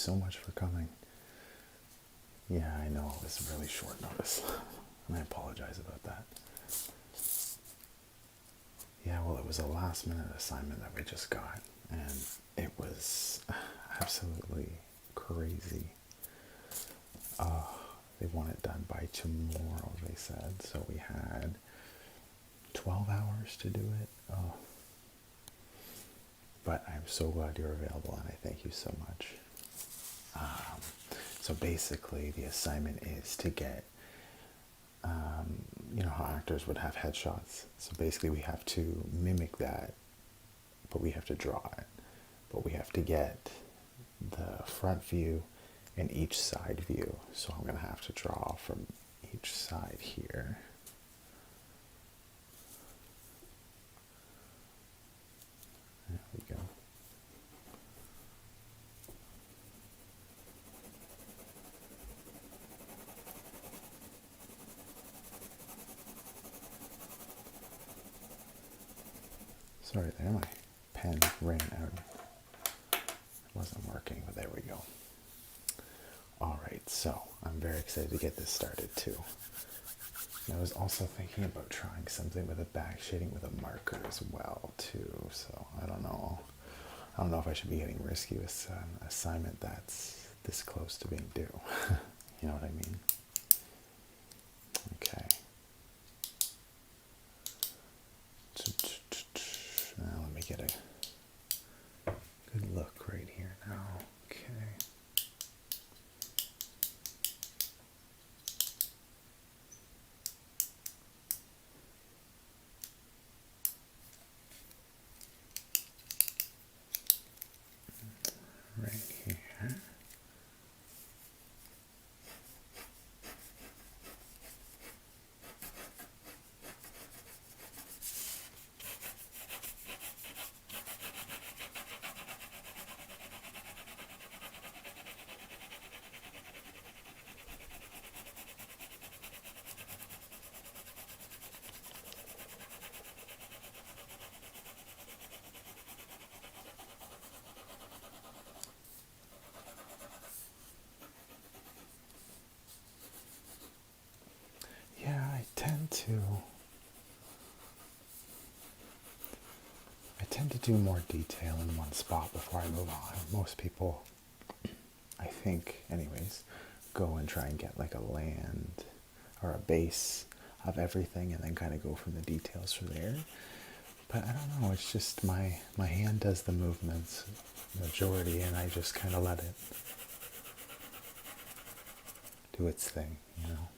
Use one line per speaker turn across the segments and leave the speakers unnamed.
so much for coming. Yeah, I know it was really short notice, and I apologize about that. Yeah, well, it was a last-minute assignment that we just got, and it was absolutely crazy. They want it done by tomorrow, they said, so we had 12 hours to do it. Oh. But I'm so glad you're available, and I thank you so much. So basically, the assignment is to get, you know how actors would have headshots. So basically, we have to mimic that, but we have to draw it. But we have to get the front view and each side view. So I'm going to have to draw from each side here. There we go. Sorry there, my pen ran out. It wasn't working, but there we go. Alright, so I'm very excited to get this started too. And I was also thinking about trying something with a back shading with a marker as well too, so I don't know. I don't know if I should be getting risky with an assignment that's this close to being due. You know what I mean? Okay. Now let me get a good look right here now. Okay. Right here. Yeah, I tend to do more detail in one spot before I move on. Most people, I think anyways, go and try and get like a land or a base of everything and then kind of go from the details from there. But I don't know, it's just my hand does the movements majority and I just kind of let it do its thing, you know.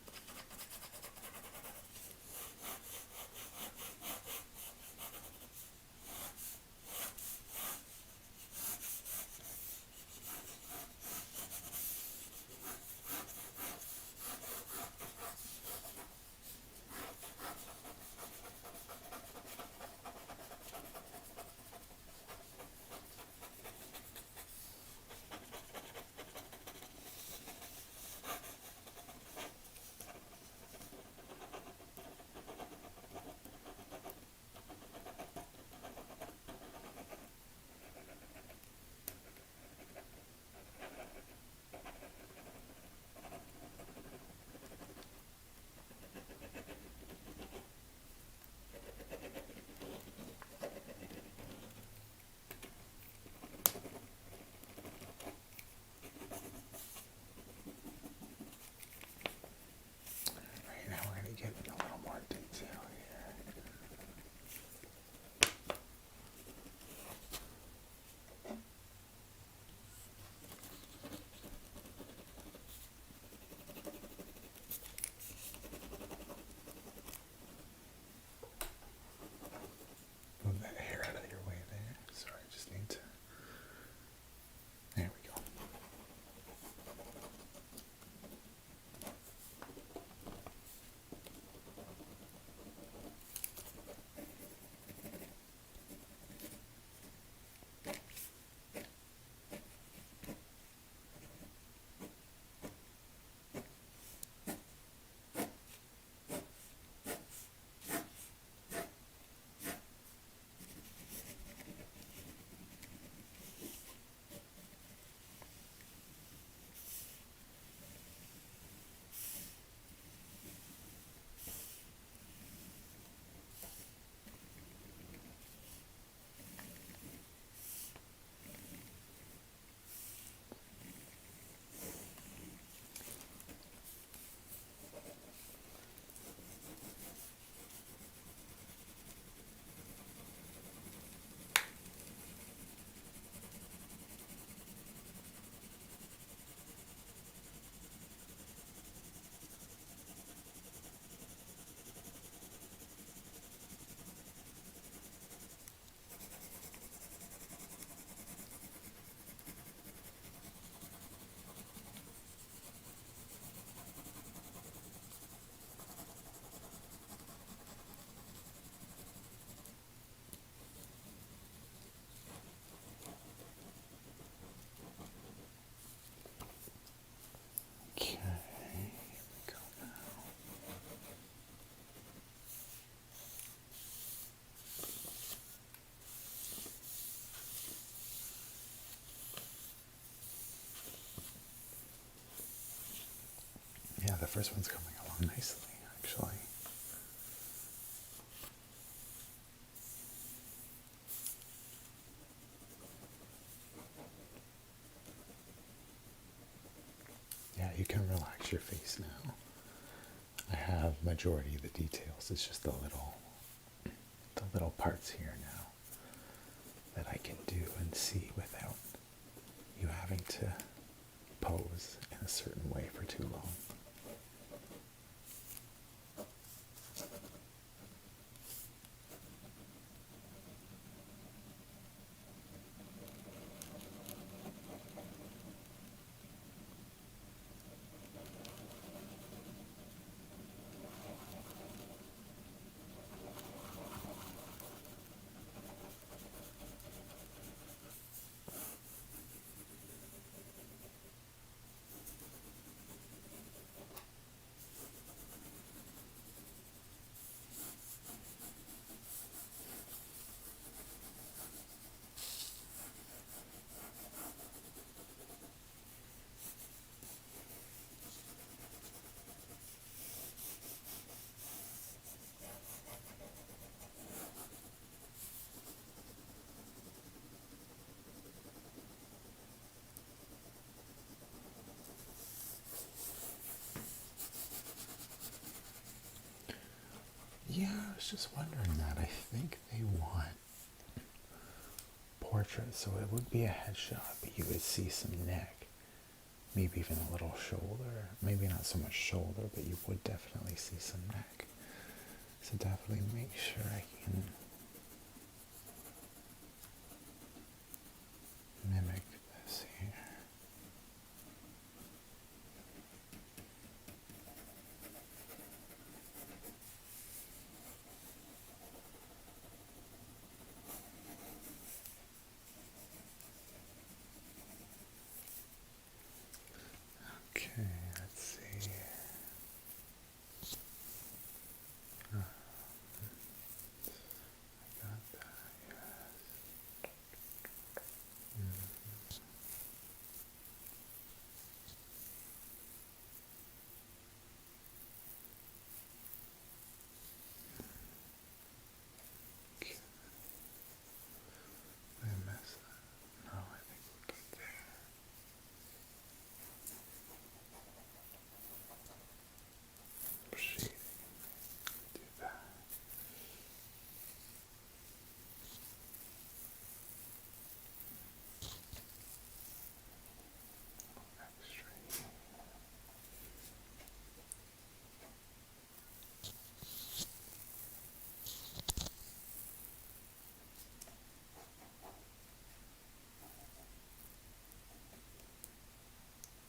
first one's coming along nicely, actually. Yeah, you can relax your face now. I have majority of the details. It's just the little parts here now that I can do and see without you having to pose in a certain way for too long. Yeah, I was just wondering that. I think they want portraits, so it would be a headshot, but you would see some neck, maybe even a little shoulder. Maybe not so much shoulder, but you would definitely see some neck. So definitely make sure I can mimic this here. Okay, let's see. I got that, yes. Okay. Did I miss that? No, I think we're good there. Shading. Do that. Extra.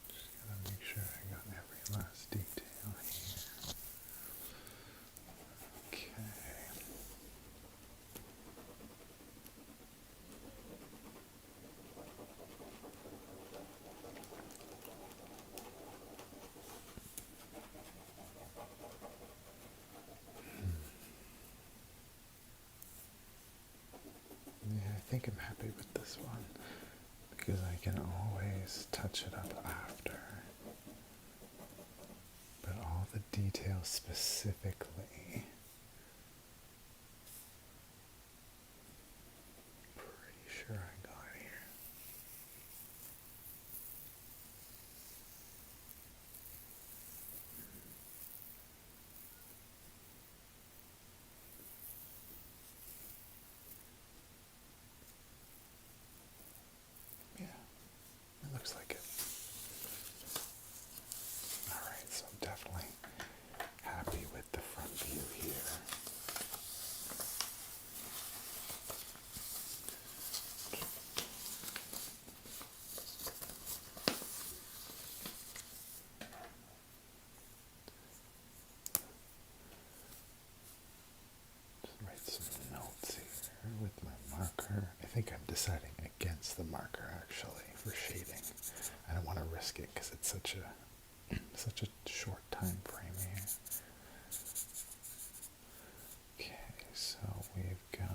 Just gotta make sure I got every last detail here. Okay. Yeah, I think I'm happy with this one because I can always touch it up after. But all the details specifically, pretty sure I got here. Yeah, it looks like it. Alright, so I'm definitely happy with the front view here. Just write some notes here with my marker. I think I'm deciding against the marker actually for shading. I don't want to risk it because it's such a short time frame here. Okay, so we've got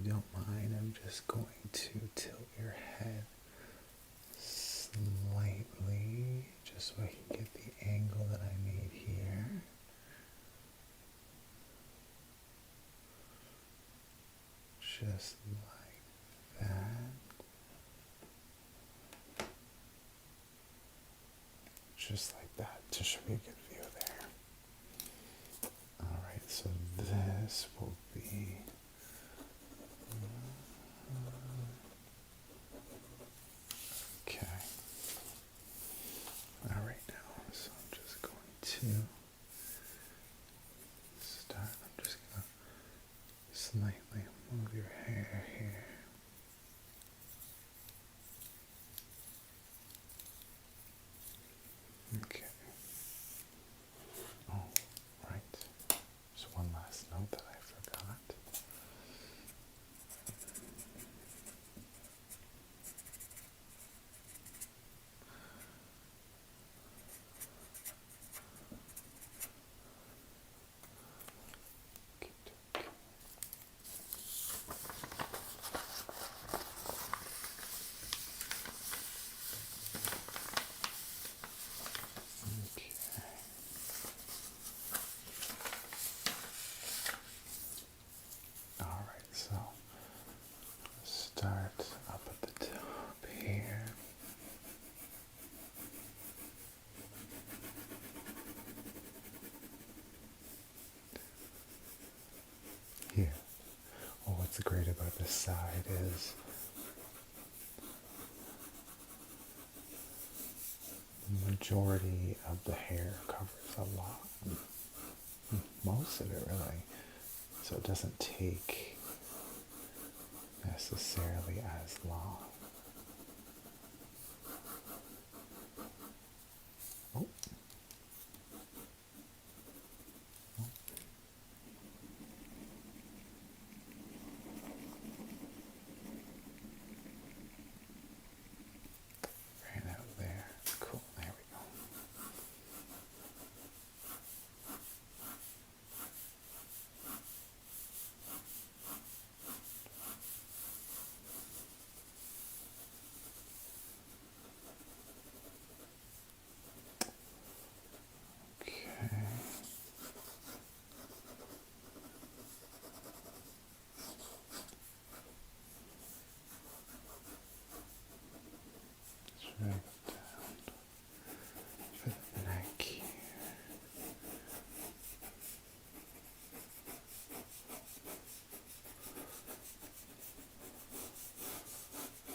don't mind, I'm just going to tilt your head slightly, just so I can get the angle that I need here. Just like that. Just like that, to show you a good view there. Alright, so this will be okay. Alright now, so I'm just going to start, I'm just going to slightly move your hair here. Okay. Oh, right. There's one last note that I forgot. Okay. Alright, so start up at the top here. Here. Well, what's great about this side is the majority of the hair covers a lot. Most of it, really. So it doesn't take necessarily as long. Oh. Ran out there. Cool. There we go. Okay. Drag it down for the neck here.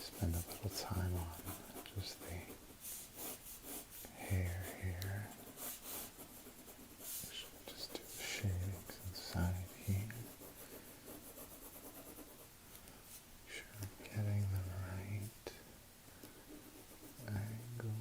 Spend a little time on just the hair here. Just do the shadings inside here. Make sure I'm getting the right angle.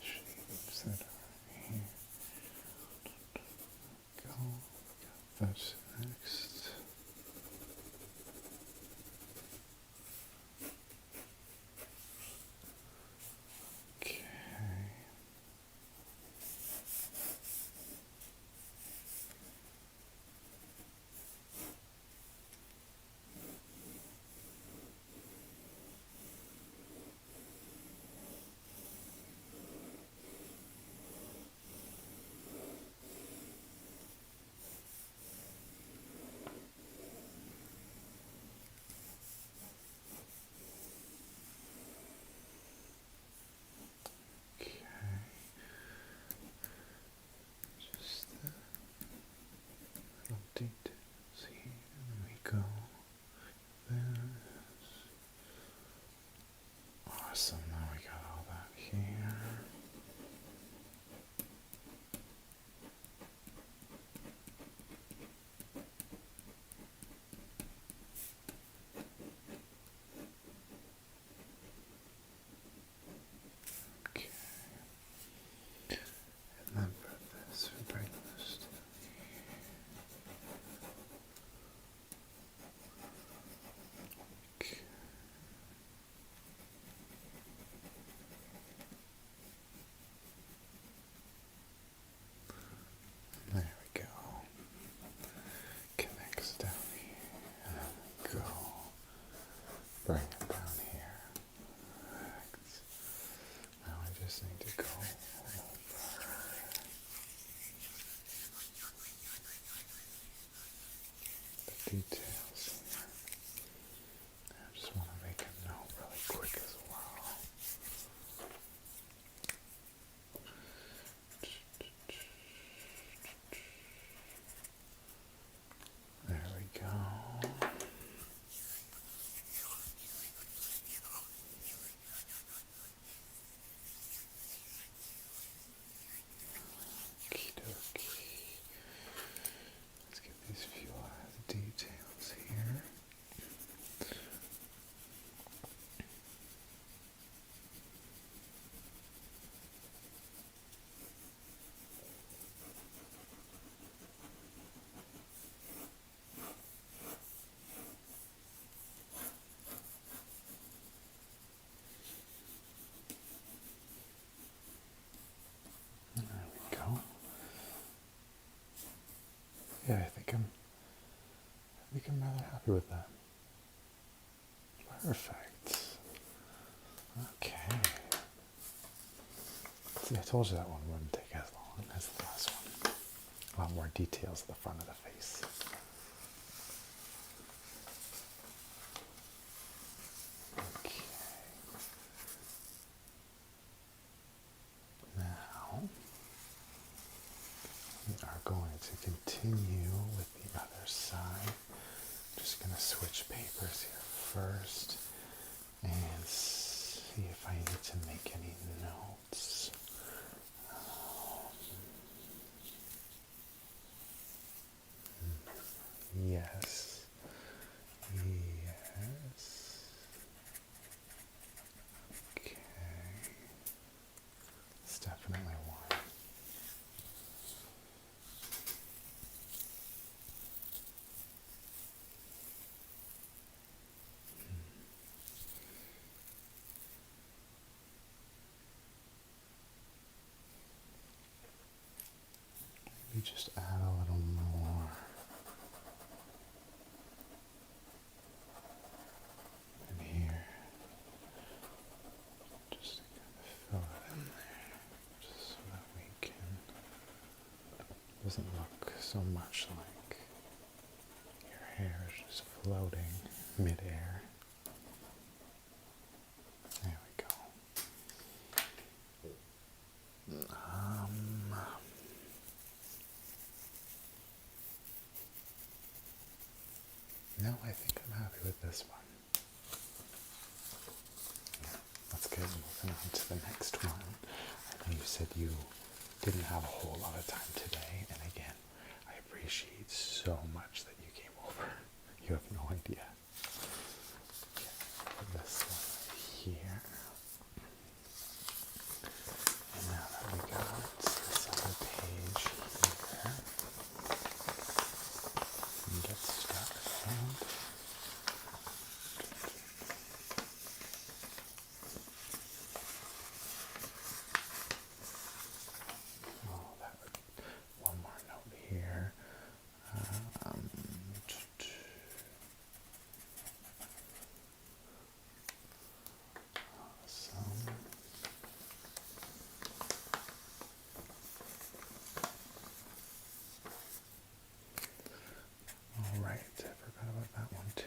Shapes that are here. Go. That's next. Okay. Bring it down here. Perfect. Now I just need to go over the details here. I just want to make a note really quick as well. There we go. Okey-dokey. Let's get these few details here. There we go. Yeah, I think I'm rather happy with that. Perfect. Okay. See, I told you that one wouldn't take as long as the last one. A lot more details at the front of the face. Okay. Now, we are going to continue with the other side. Just going to switch papers here first and see if I need to make any notes. Yes. Yes. Okay. It's definitely one. Maybe just add a little more in here. Just to kind of fill it in there. Just so that we can, doesn't look so much like your hair is just floating mid-air. There we go. No, I think I'm happy with this one. Yeah, let's get moving on to the next one. I know you said you didn't have a whole lot of time today, and again, I appreciate so much that you came over. You have no idea. Okay, this one here. And now that we got this other page here, we get started. One more note here. Awesome. All right, I forgot about that one too.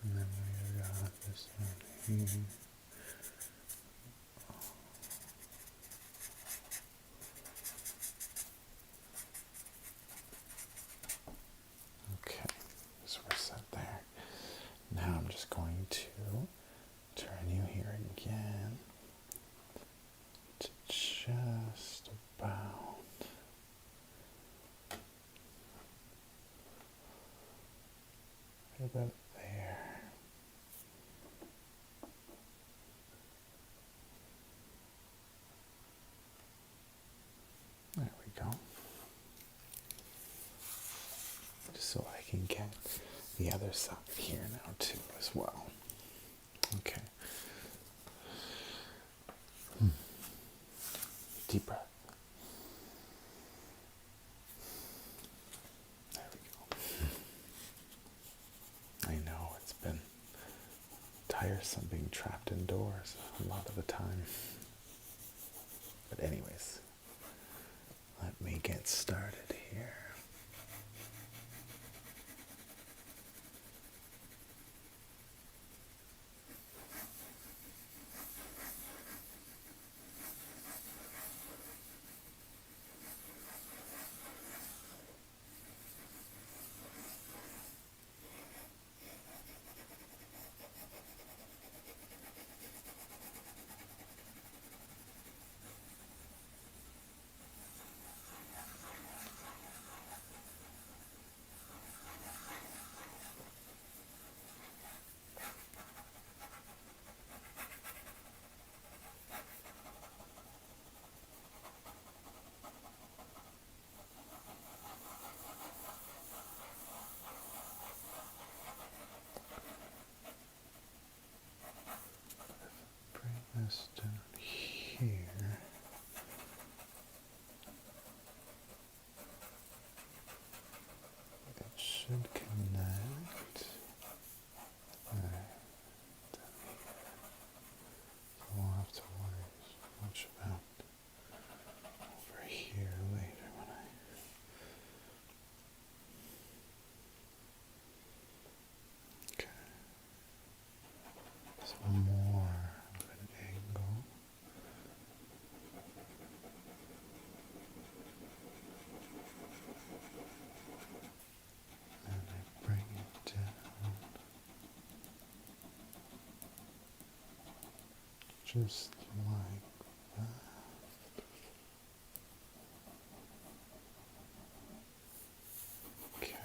And then we got this one here. Okay, so we're set there. Now I'm just going to turn you here again to just about there. There we go. Just so I can get the other side here now too as well. Okay. Deep breath. tiresome being trapped indoors a lot of the time. But anyways, let me get started here. Bring this down here. It should connect. Alright. So we'll have to worry so much about over here later when I... Okay. Some more of an angle. And I bring it down. Just like that. Okay.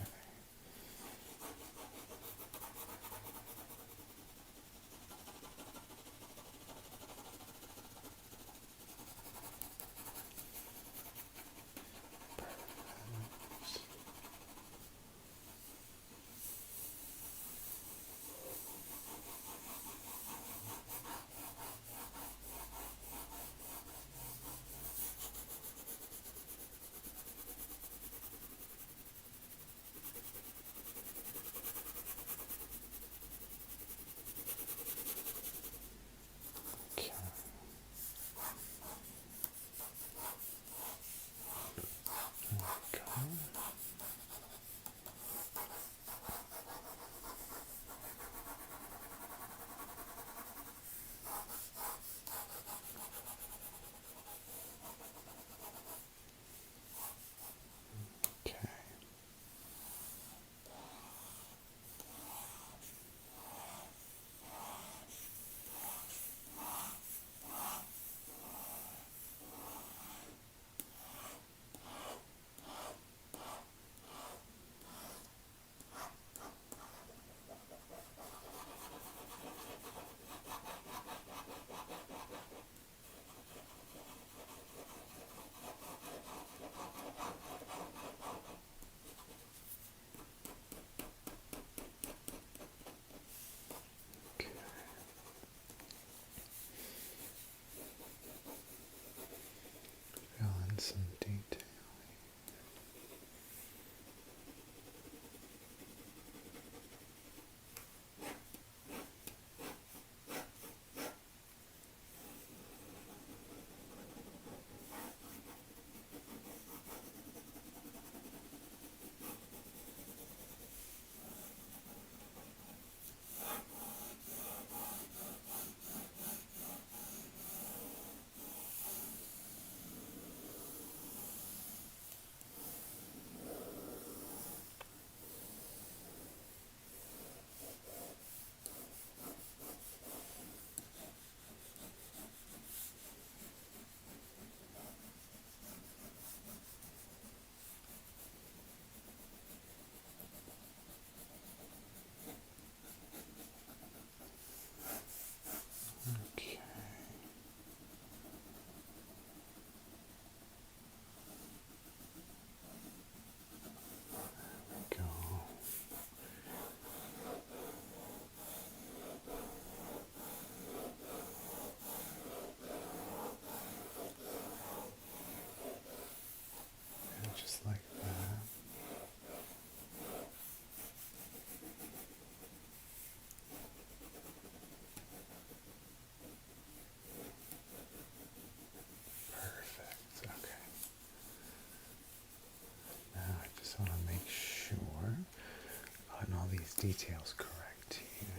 details correct here.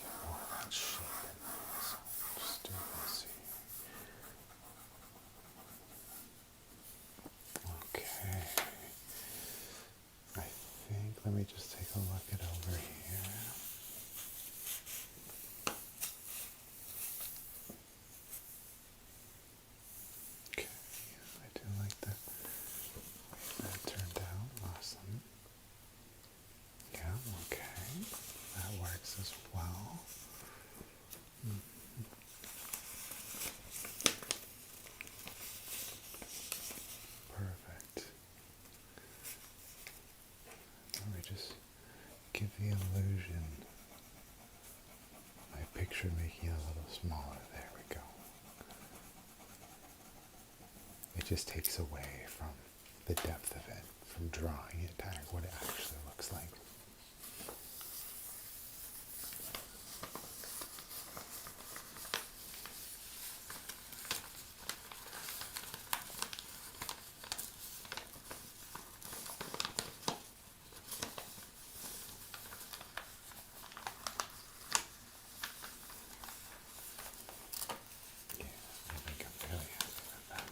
More of that shape in there, so just do this here. Okay. I think, let me just take a look at over here. Okay, I do like that. That turned out awesome. Yeah, okay. That works as well. Perfect. Let me just give the illusion. I pictured making it a little smaller. There we go. It just takes away from the depth of it, from drawing it to what it actually looks like. Yeah, I think I'm really happy with that.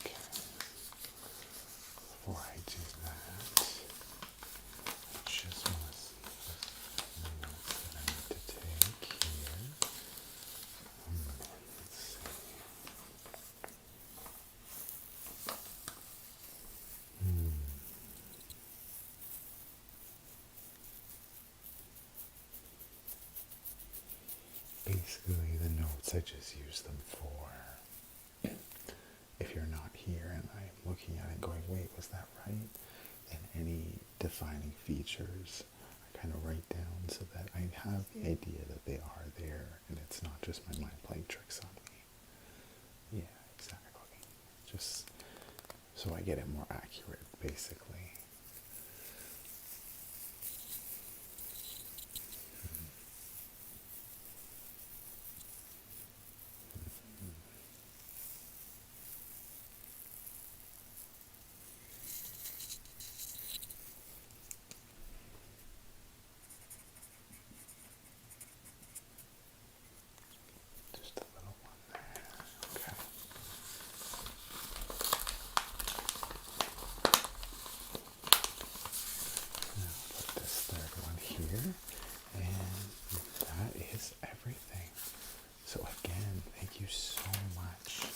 Okay. Before I do that, I just want to see if there's any notes that I need to take here. Let's see. Basically, the notes, I just use them for if you're not here and I'm looking at it going, wait, was that right? And any defining features I kind of write down so that I have the idea that they are there and it's not just my mind playing tricks on me. Yeah, exactly. Just so I get it more accurate, basically. Just a little one there. Okay. Now put this third one here, and that is everything. So again, thank you so much.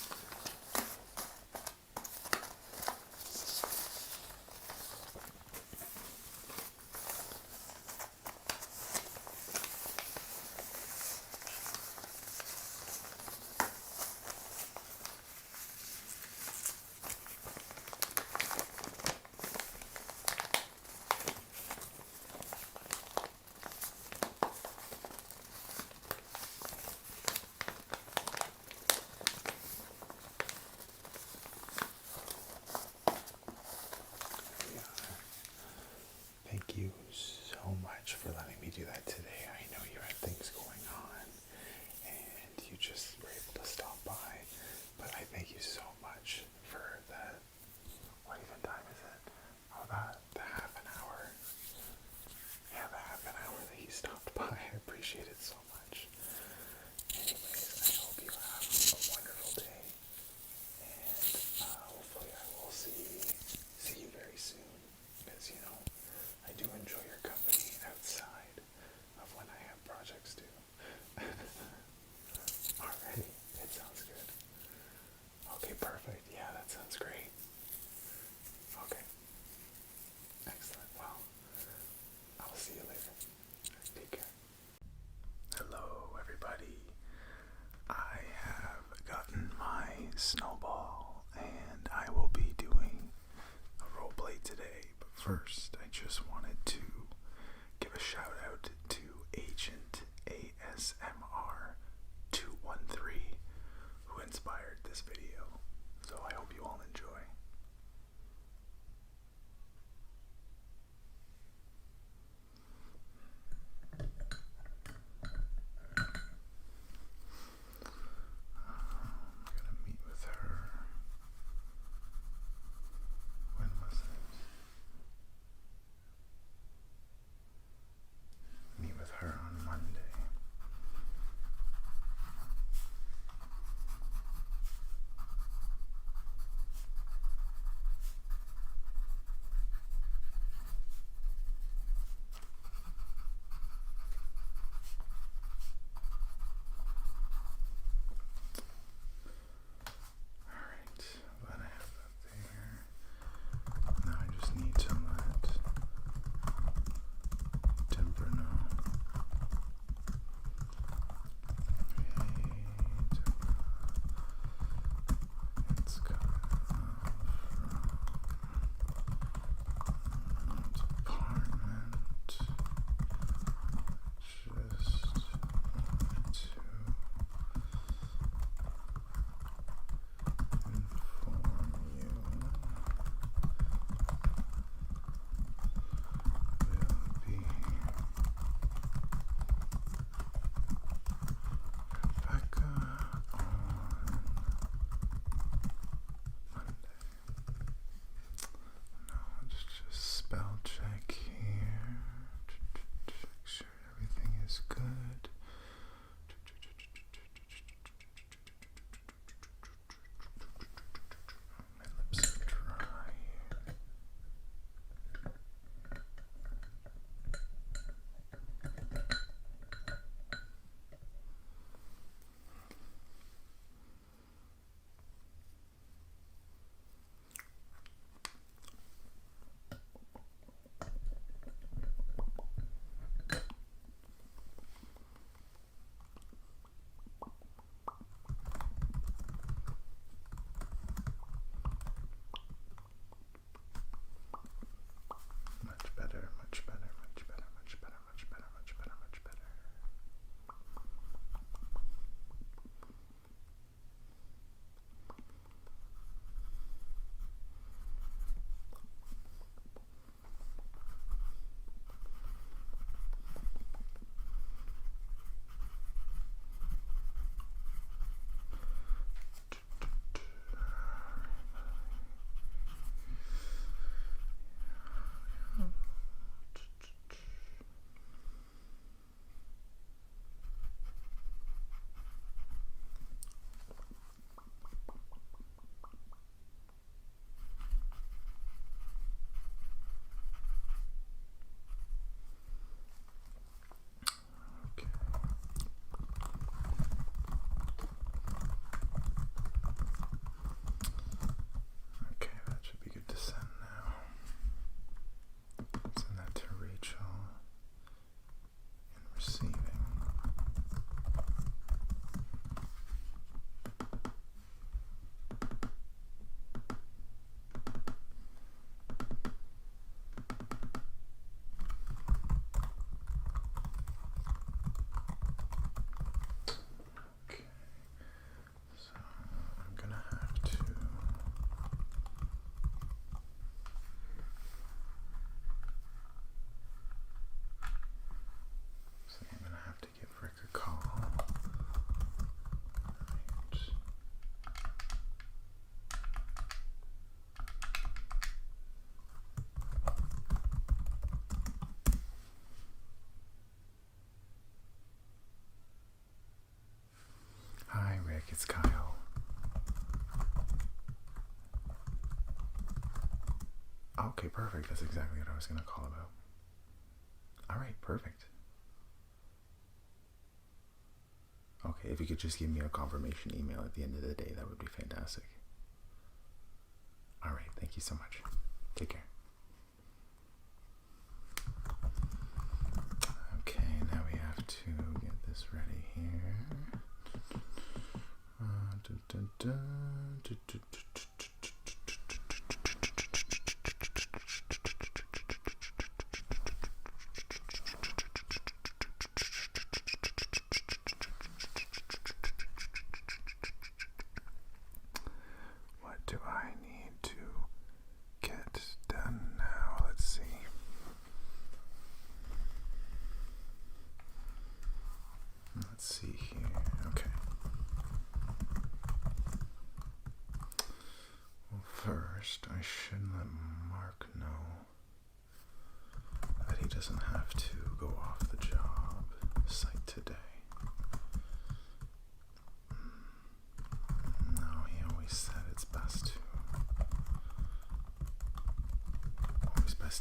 Thank you so much for letting me do that today. I know you had things going on and you just were able to stop by, but I thank you so much for the, what even time is it? Oh, the half an hour. Yeah, the half an hour that you stopped by. I appreciate it so much. Anyways, I hope you have a wonderful day, and hopefully I will see you very soon, because, you know, I do enjoy your company. perfect. Yeah, that sounds great. Okay. Excellent. Well, I'll see you later. Take care. Hello, everybody. I have gotten my snowball, and I will be doing a roleplay today. But first, I just wanted to give a shout out to Agent ASMR 213 who inspired this video. So I hope you all enjoy. I'm gonna meet with her. When was it? Meet with her on Monday. Alright, glad I have that there. Now I just need to let Deborah know. Hey, Deborah. It's coming from department. Just wanted to inform you will be Rebecca on Monday. Now let's just spell check here. Make sure everything is good. My lips are dry. Much better, much better, much better, much better, much better, much better, much better. Okay. Okay, that should be good to send now. Send that to Rachel and receiving. Okay, so I'm gonna have to give Rick a call. Right. Hi, Rick, it's Kyle. Okay, perfect. That's exactly what I was going to call about. All right, perfect. Okay, if you could just give me a confirmation email at the end of the day, that would be fantastic. All right, thank you so much. Take care. Okay, now we have to get this ready here. What do I need to get done now? Let's see. Let's see here. Okay. Well, first, I should let Mark know that he doesn't have to go off the job site today. No, he always said it's best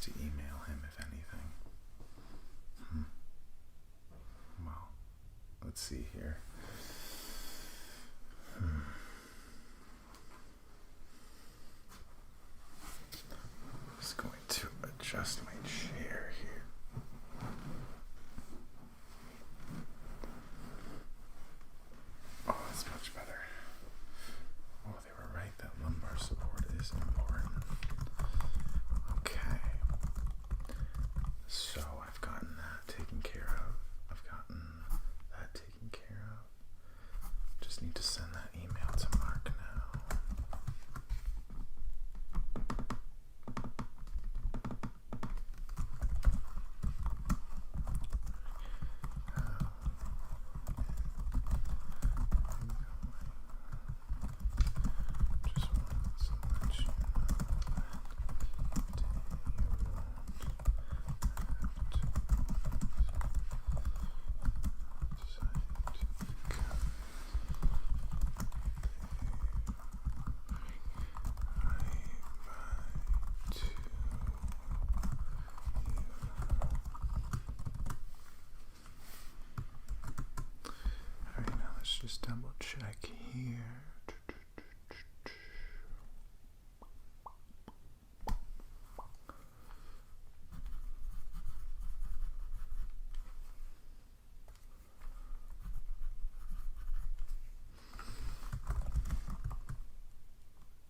to email him if anything. Well, let's see here. I'm just going to adjust my chair here. Oh, that's much better. Oh, they were right. That lumbar support is important. Okay. So I've gotten that taken care of. I've gotten that taken care of. Just need to send that email to Mark now. Just wanted to let you know Alright, now let's just double check here.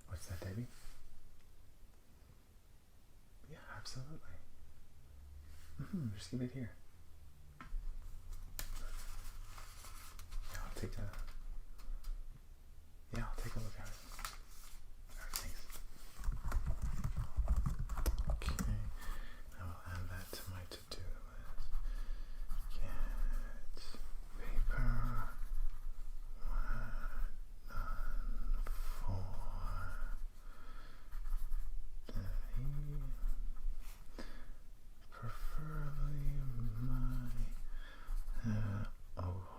What's that, Debbie? Yeah, absolutely. Just leave it here. Yeah, I'll take a look at it. Alright, thanks. Okay, I will add that to my to-do list. Get paper done for Debbie. Preferably my home.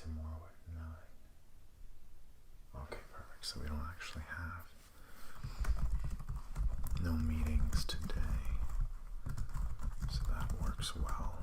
tomorrow at 9. Okay, perfect. So we don't actually have no meetings today. So that works well.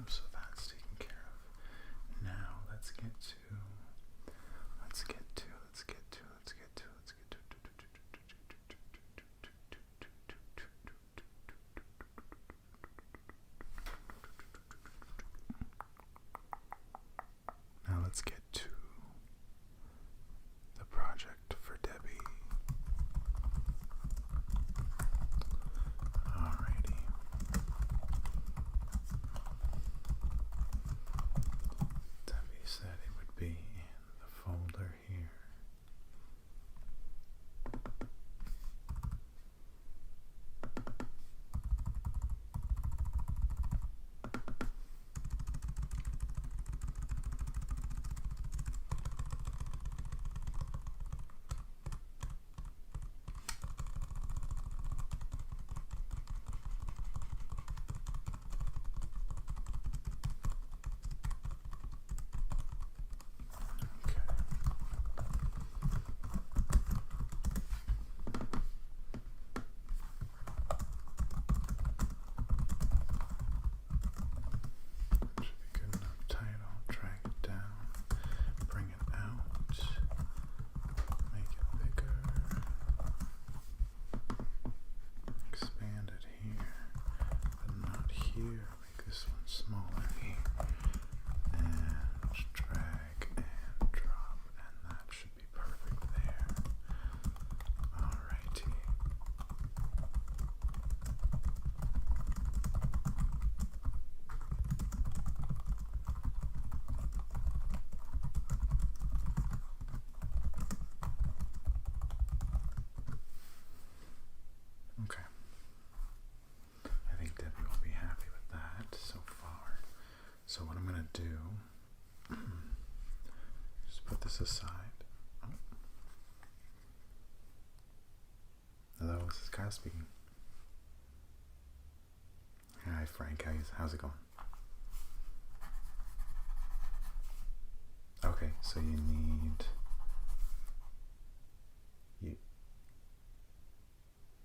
So that's taken care of. Now let's get to the project for Debbie. Alrighty. Debbie said it would be in the folder here. Okay. I think Debbie will be happy with that so far. So what I'm going to do, just put this aside. Oh. Hello, this is Kyle speaking. Hi Frank, how's it going? Okay, so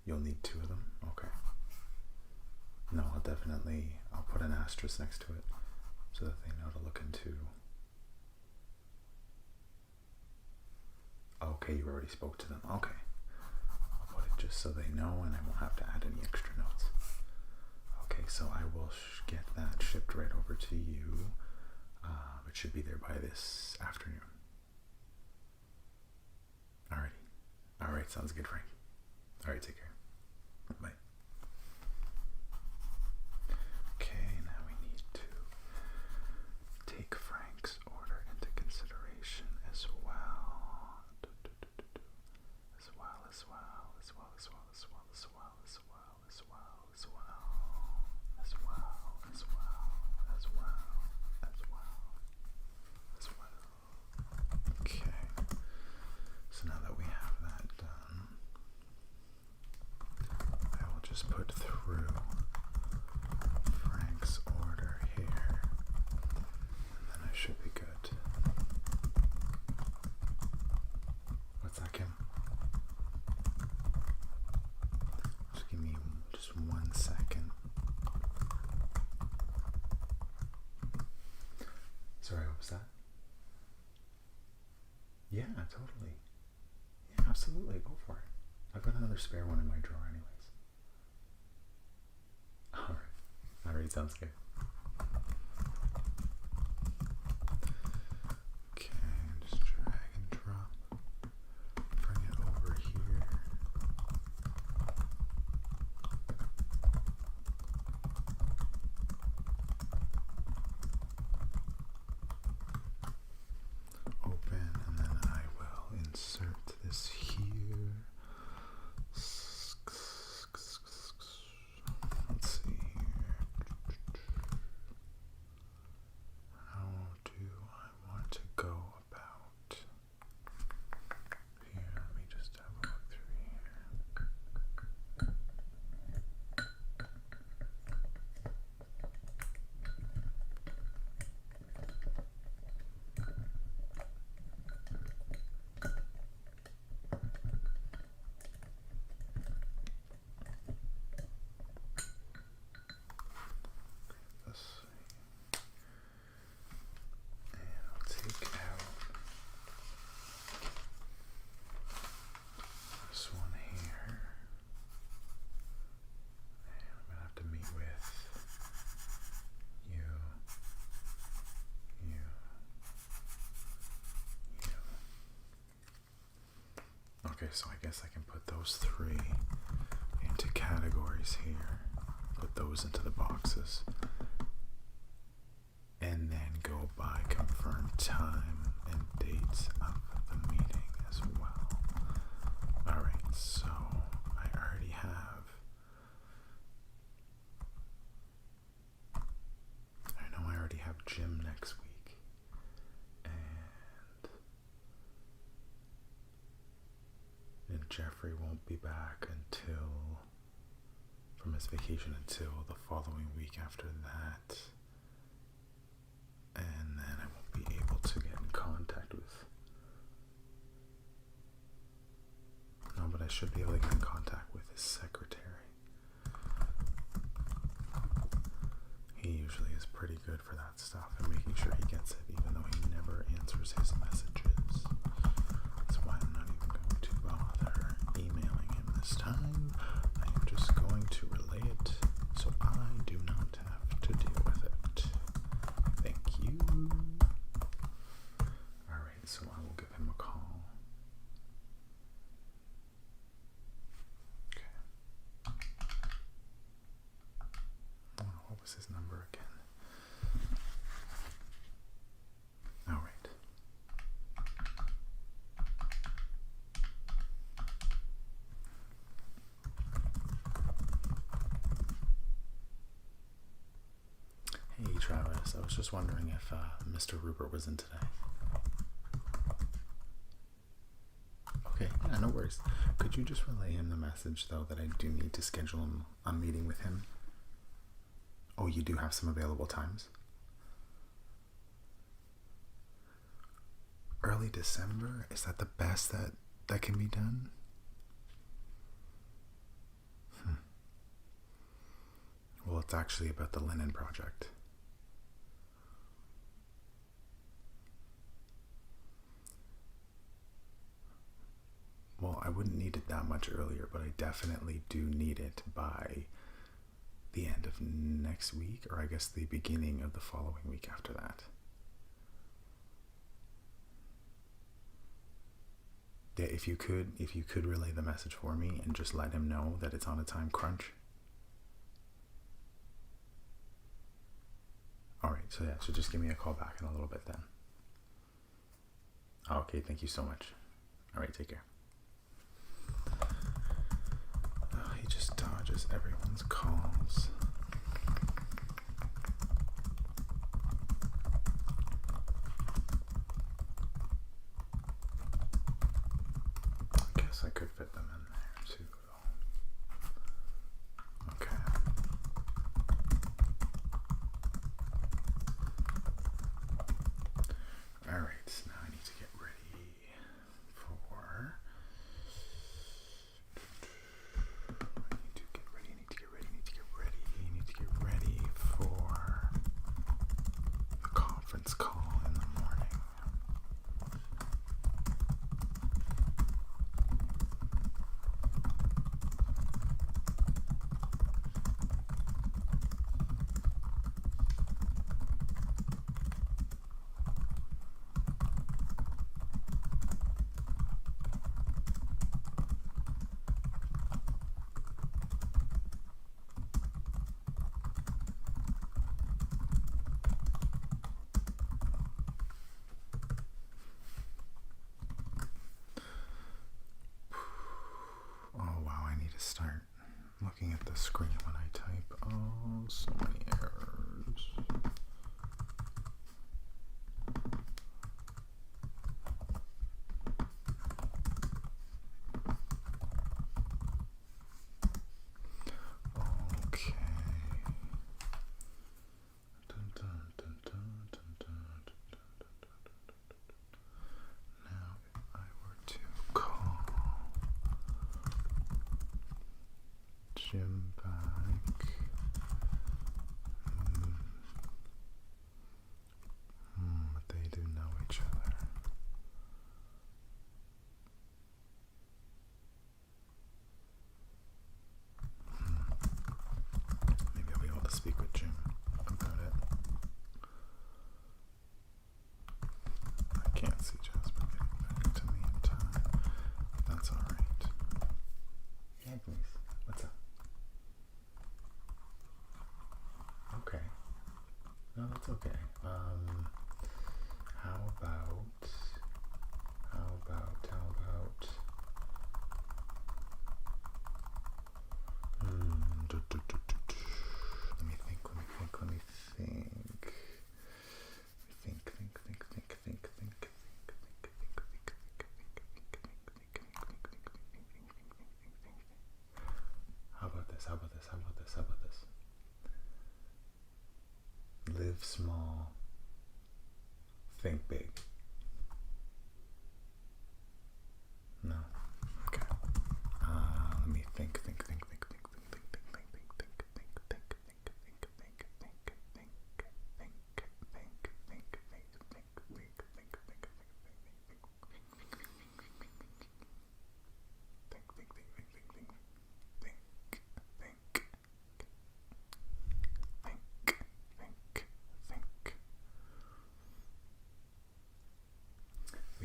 you'll need 2 of them? Okay. No, I'll put an asterisk next to it so that they know to look into. Okay, you already spoke to them. Okay. I'll put it just so they know and I won't have to add any extra notes. Okay, so I will get that shipped right over to you. It should be there by this afternoon. Alrighty. Alright, sounds good, Frank. Alright, take care. Bye. Okay, now we need to take Frank's order into consideration as well. Okay, so now that we have that done, I will just put through Frank's order here, and then I should be good. What's that, Kim? Just give me just 1 second. Sorry, what was that? Yeah, totally. Yeah, absolutely. Go for it. I've got another spare one in my drawer anyways. Alright. Alright, sounds good. Okay, just drag and drop. Bring it over here. Open, and then I will insert this here. Let's see here. How do I want to go about here? Let me just have a look through here. Let's see. And I'll take out this one here. And I'm gonna have to meet with you, you, you. Okay, so I guess I can put those three into categories here. Put those into the boxes. And then go by confirmed time and dates of the meeting as well. Alright, so I already have. I know I already have gym next week. And Jeffrey won't be back from his vacation until the following week after that. And then I won't be able to get in contact with. No, but I should be able to get in contact with his secretary. He usually is pretty good for that stuff and making sure he gets it, even though he never answers his messages. That's why I'm not even going to bother emailing him this time. I am just going to relay it so I do not have to deal with it. Thank you. Alright, so I will give him a call. Okay. Oh, what was his number again? Alright. Hey Travis, I was just wondering if Mr. Rupert was in today. Okay, yeah, no worries. Could you just relay him the message, though, that I do need to schedule a meeting with him? Oh, you do have some available times? Early December? Is that the best that can be done? Well, it's actually about the linen project. Well, I wouldn't need it that much earlier, but I definitely do need it by the end of next week, or I guess the beginning of the following week after that. Yeah, if you could relay the message for me and just let him know that it's on a time crunch. Alright, so yeah, so just give me a call back in a little bit then. Okay, thank you so much. Alright, take care. Oh, he just dodges everyone's calls. I guess I could fit them in there too. Okay. Alright, now I need to get ready for... I need to get ready for the conference call in the morning. Start looking at the screen when I type. Oh, so many errors. Okay. Now, if I were to call Jim back. But they do know each other. Maybe I'll be able to speak with Jim about it. I can't see Jasper getting back to me in time. That's alright. Yeah, please. What's up? Okay. No, that's okay. How about let me think. How about this? Live small, think big. No? Okay. Let me think.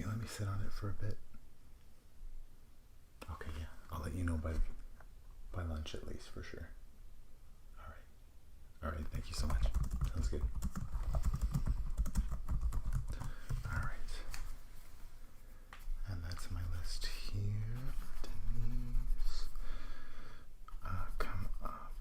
Let me sit on it for a bit. Okay, yeah. I'll let you know by lunch at least for sure. Alright, thank you so much. Sounds good. Alright. And that's my list here. Denise. Come up.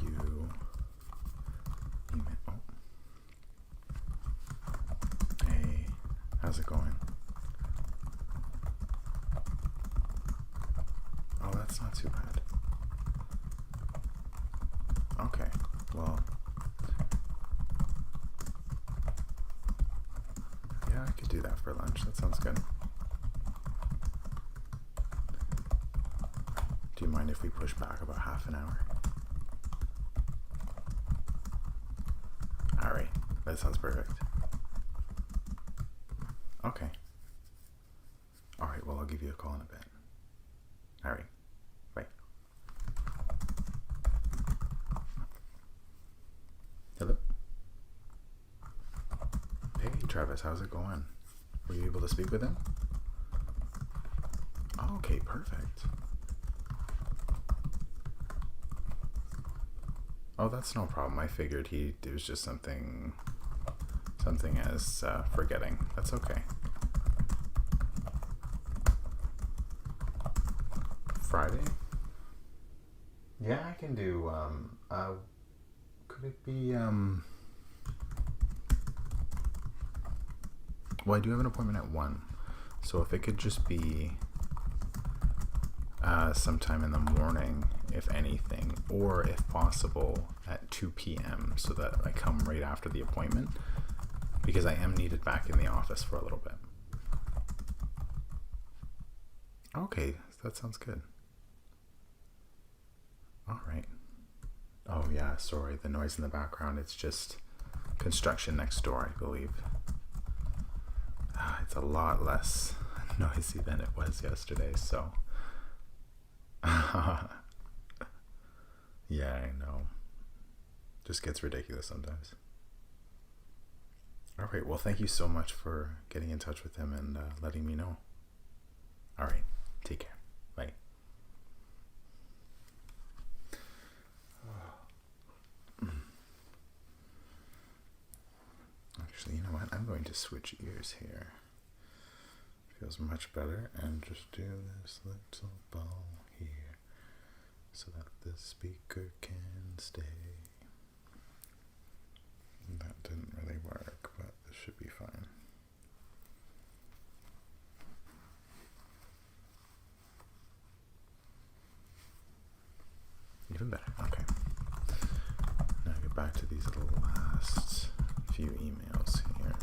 few email. Oh. Hey, how's it going? Oh, that's not too bad. Okay, well, yeah, I could do that for lunch. That sounds good. Do you mind if we push back about half an hour? Alright, that sounds perfect. Okay. Alright, well, I'll give you a call in a bit. Alright, bye. Hello? Hey, Travis, how's it going? Were you able to speak with him? Oh, okay, perfect. Oh, that's no problem. I figured it was just something as forgetting. That's okay. Friday? Yeah, I can do, could it be, well, I do have an appointment at 1, so if it could just be sometime in the morning, if anything, or if possible at 2 p.m. so that I come right after the appointment, because I am needed back in the office for a little bit. Okay, that sounds good. All right. Oh yeah, sorry, the noise in the background, it's just construction next door, I believe. It's a lot less noisy than it was yesterday, so yeah, I know. Just gets ridiculous sometimes. All right, well, thank you so much for getting in touch with him and letting me know. All right, take care. Bye. Actually, you know what? I'm going to switch ears here. Feels much better. And just do this little ball here so that the speaker can stay. That didn't really work, but this should be fine. Even better. Okay. Now get back to these little last few emails here.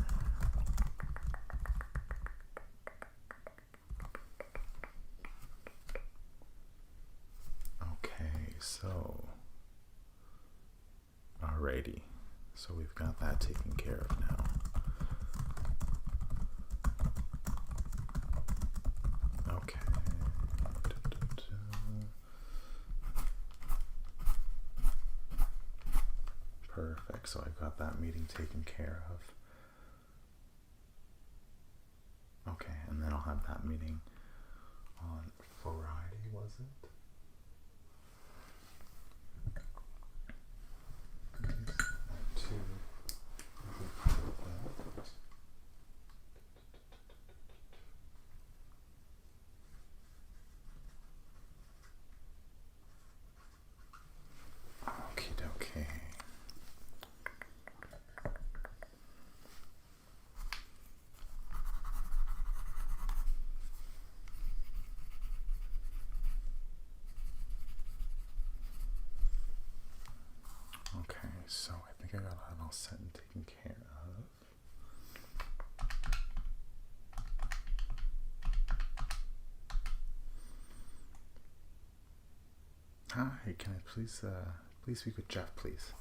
Okay, so alrighty. So we've got that taken care of now. Okay. Perfect. So I've got that meeting taken care of. Okay, and then I'll have that meeting on Friday, was it? Okie dokie. Okay, so I think I got that all set and taken care of. Hi, can I please speak with Jeff, please?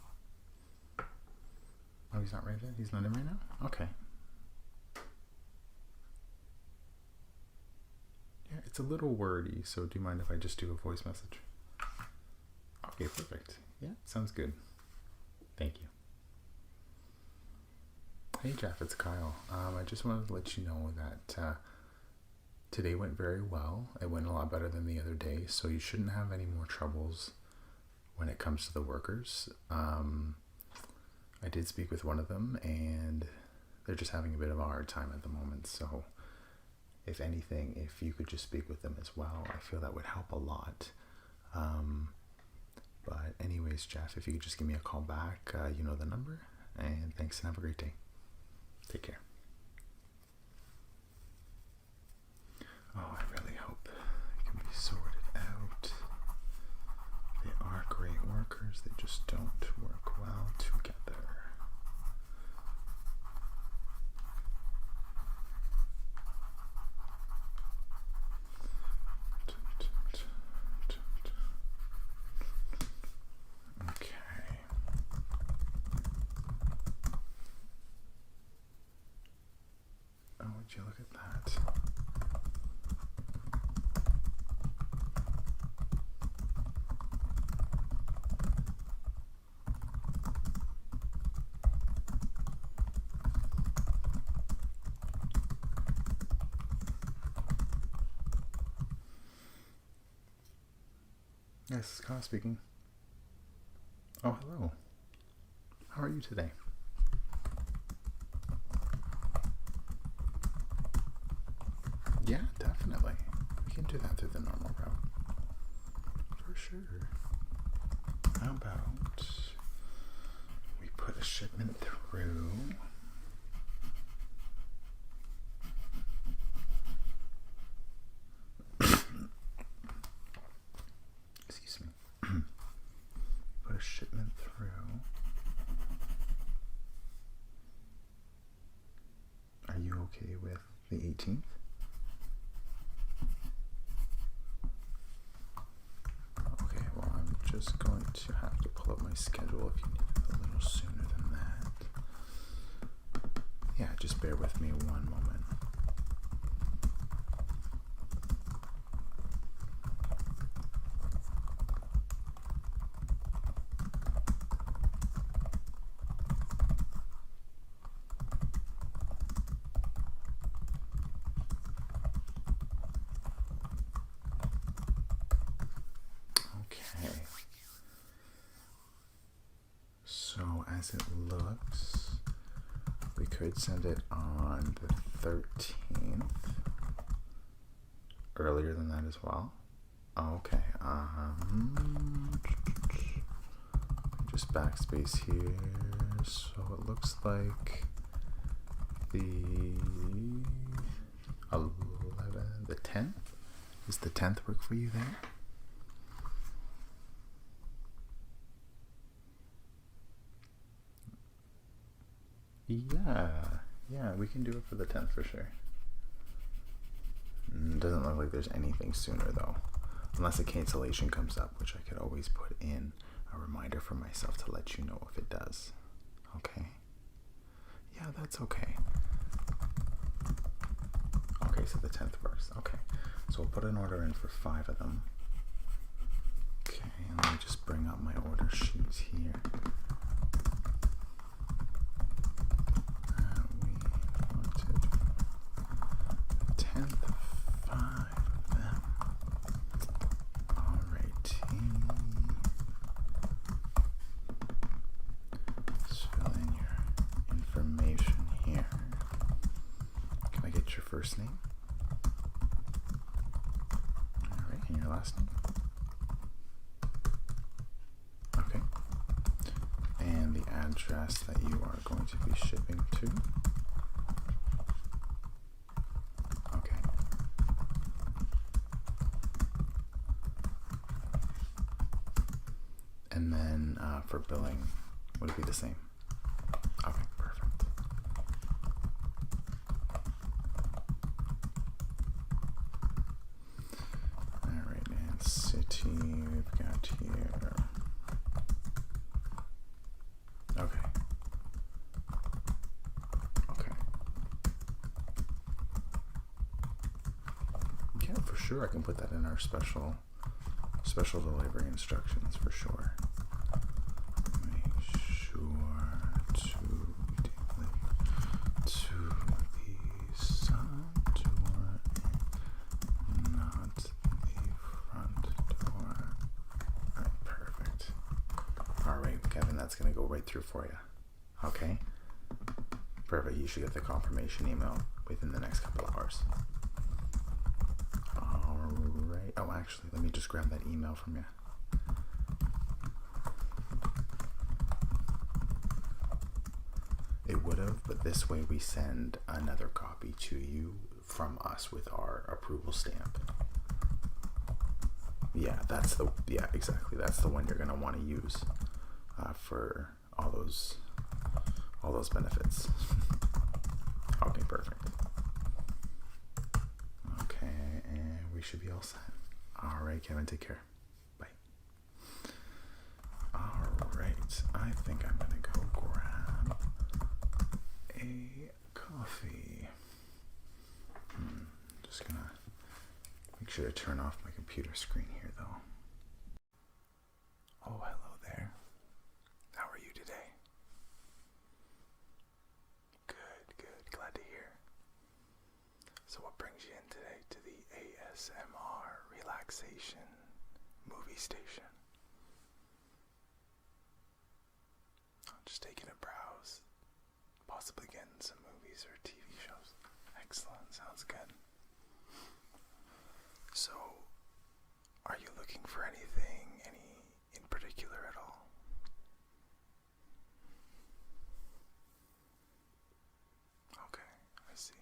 Oh, he's not right yet? He's not in right now? Okay. Yeah, it's a little wordy, so do you mind if I just do a voice message? Okay, perfect. Yeah, sounds good. Thank you. Hey Jeff, it's Kyle. I just wanted to let you know that today went very well. It went a lot better than the other day, so you shouldn't have any more troubles when it comes to the workers. I did speak with one of them, and they're just having a bit of a hard time at the moment, so if anything, if you could just speak with them as well, I feel that would help a lot. But anyways, Jeff, if you could just give me a call back, you know the number. And thanks and have a great day. Take care. Oh, I really hope it can be sorted out. They are great workers, they just don't work well together. Okay. Oh, would you look at that? Yes, this is Kyle speaking. Oh, hello. How are you today? Yeah, definitely. We can do that through the normal route. For sure. How about we put a shipment through? Excuse me. Put a shipment through. Are you okay with the 18th? Okay, well, I'm just going to have to pull up my schedule if you need it a little sooner than that. Yeah, just bear with me one moment. So as it looks, we could send it on the 13th. Earlier than that as well. Okay. Just backspace here. So it looks like the 10th. Does the 10th work for you there? Yeah, we can do it for the 10th for sure. Doesn't look like there's anything sooner though, unless a cancellation comes up, which I could always put in a reminder for myself to let you know if it does. Okay? Yeah, that's okay. Okay, so the 10th works. Okay, so we'll put an order in for 5 of them. Okay, and let me just bring up my order sheets here. First name. Alright, and your last name. Okay. And the address that you are going to be shipping to. Okay. And then for billing, would it be the same? Okay, perfect. We've got here. Okay. Yeah, for sure. I can put that in our special delivery instructions for sure. Make sure to deliver to the side door and not the front door. Alright, perfect. Alright, Kevin, that's going to go right through for you. Okay? Perfect. You should get the confirmation email within the next couple hours. Alright. Oh, actually, let me just grab that email from you. It would have, but this way we send another copy to you from us with our approval stamp. Yeah, exactly. That's the one you're gonna want to use for all those benefits. Okay, perfect. Okay, and we should be all set. All right, Kevin, take care. Bye. All right, I think I'm gonna go grab a coffee. Just gonna make sure to turn off my computer screen here, though. Oh, hello there. How are you today? Good. Glad to hear. So what brings you in today to the ASMR Relaxation movie station? Just taking a browse, possibly getting some movies or TV shows. Excellent, sounds good. So, are you looking for anything, any in particular at all? Okay, I see.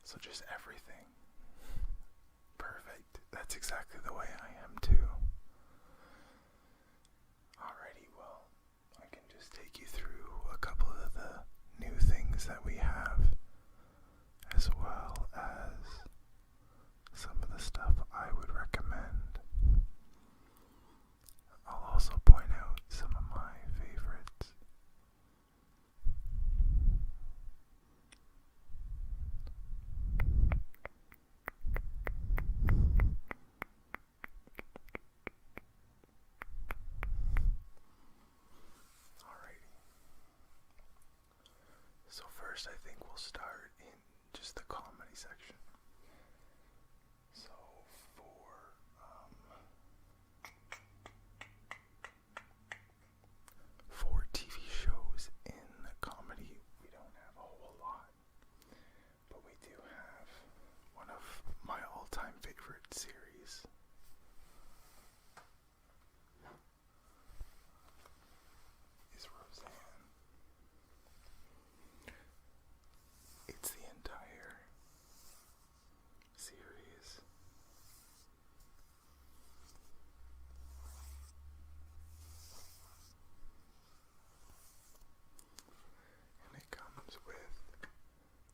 So just everything. Perfect. That's exactly the way I am too. Alrighty, well, I can just take you through a couple of the new things that we have, as well as some of the stuff I would recommend. I'll also point out some of my favorites. Alrighty. So first I think we'll start in just the comedy section. So for TV shows in comedy, we don't have a whole lot, but we do have one of my all-time favorite series. Is Roseanne. It's the entire series. And it comes with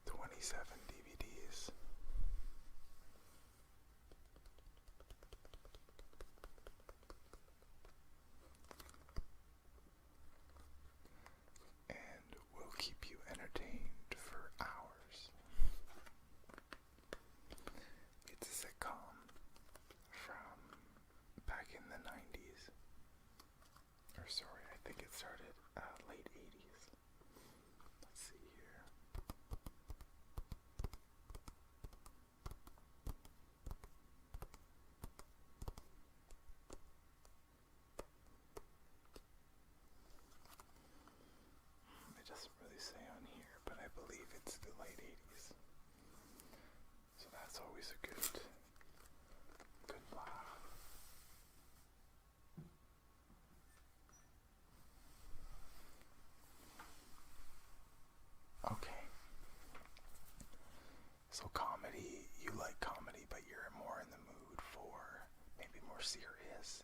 27 DVDs. And will keep you entertained for hours. It's a sitcom from back in the 90s. Or sorry, I think it started late 80s. Let's see here. It doesn't really say on here, but I believe it's the late 80s. So that's always a good laugh. Okay. So comedy, you like comedy, but you're more in the mood for maybe more serious.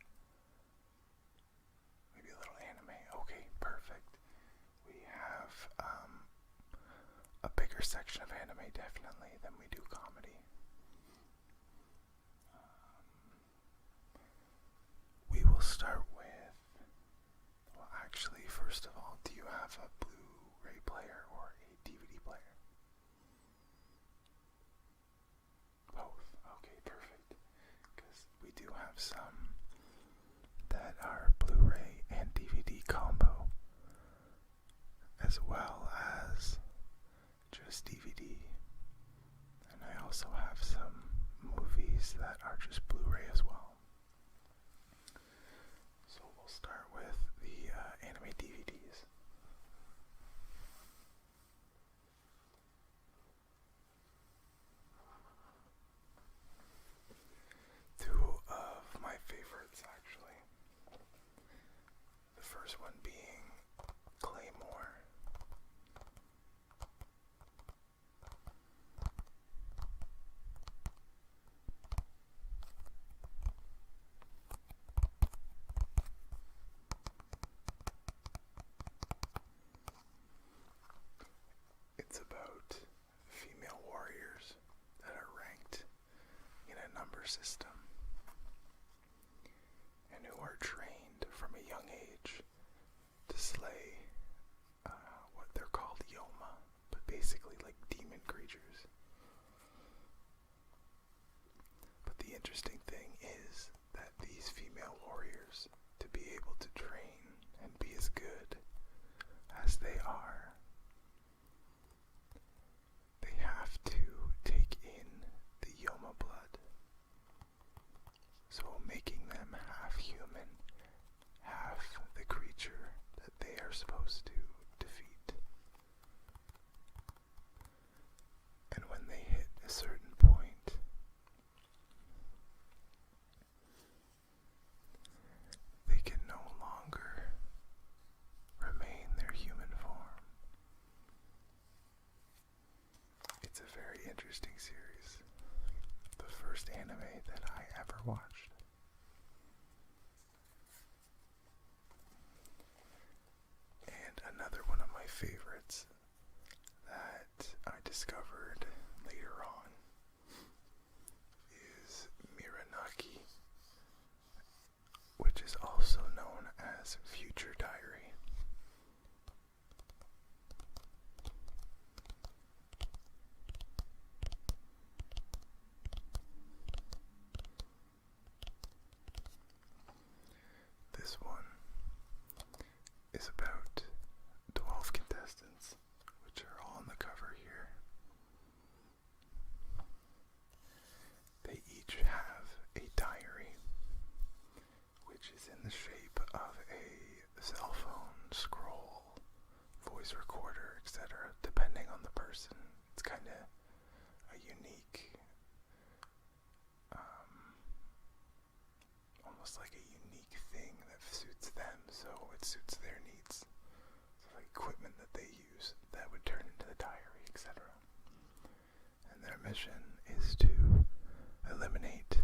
Maybe a little anime. Okay, perfect. We have a bigger section of anime definitely than we do comedy. We will start with, well actually, first of all, do you have a Blu-ray player or a DVD player? Both. Okay, perfect. Because we do have some that are Blu-ray and DVD combo, as well as just DVD. And I also have some movies that are just Blu-ray as well. So we'll start with the anime DVDs. Two of my favorites, actually. The first one being Claymore, nervous system, and who are trained from a young age to slay what they're called yoma, but basically like demon creatures. But the interesting thing is that these female warriors, to be able to train and be as good as they are, they have to take in the yoma blood, so making them half human, half the creature that they are supposed to defeat. And when they hit a certain point, they can no longer remain their human form. It's a very interesting series. The first anime that I ever watched. And another one of my favorites that I discovered later on is Miranaki, which is also known as Future Diary. This one is about 12 contestants, which are all on the cover here. They each have a diary, which is in the shape of a cell phone, scroll, voice recorder, etc., depending on the person. It's kind of a unique, almost like a unique thing that suits them, so it suits their needs. So like equipment that they use that would turn into the diary, etc. And their mission is to eliminate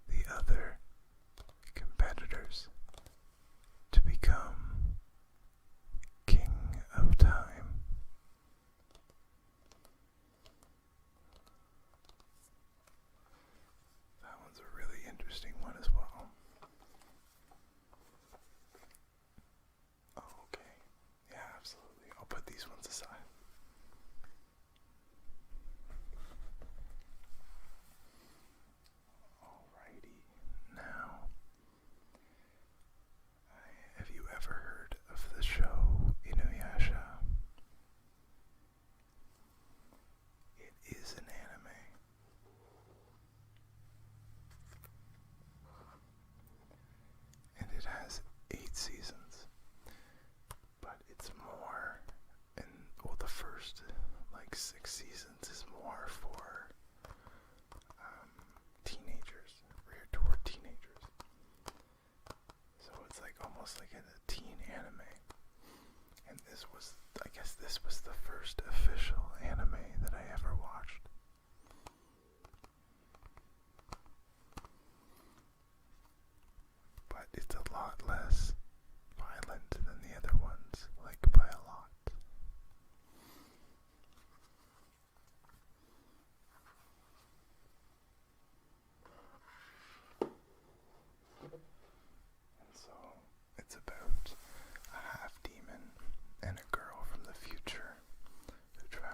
the other competitors to become king of time. That one's a really interesting one as well. Oh, okay. Yeah, absolutely. I'll put these ones aside. Alrighty. Now, have you ever heard of the show Inuyasha? It is an anime. And it has 8 seasons. But it's more, the first 6 seasons is more for teenagers, geared toward teenagers. So it's almost like a teen anime. And I guess this was the first official anime that I ever watched. But it's a lot less violent than the other ones, by a lot. And so it's about a half demon and a girl from the future who try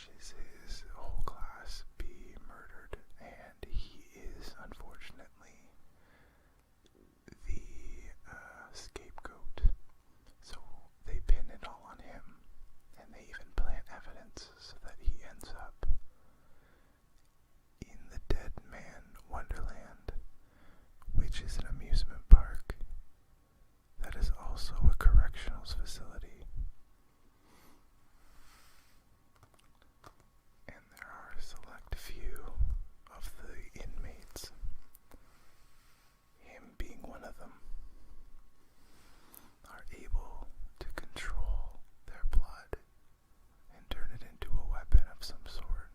watches his whole class be murdered, and he is unfortunately the scapegoat. So they pin it all on him, and they even plant evidence so that he ends up in the Dead Man Wonderland, which is an amusement park that is also a correctional facility. And there are a select few of the inmates, him being one of them, are able to control their blood and turn it into a weapon of some sort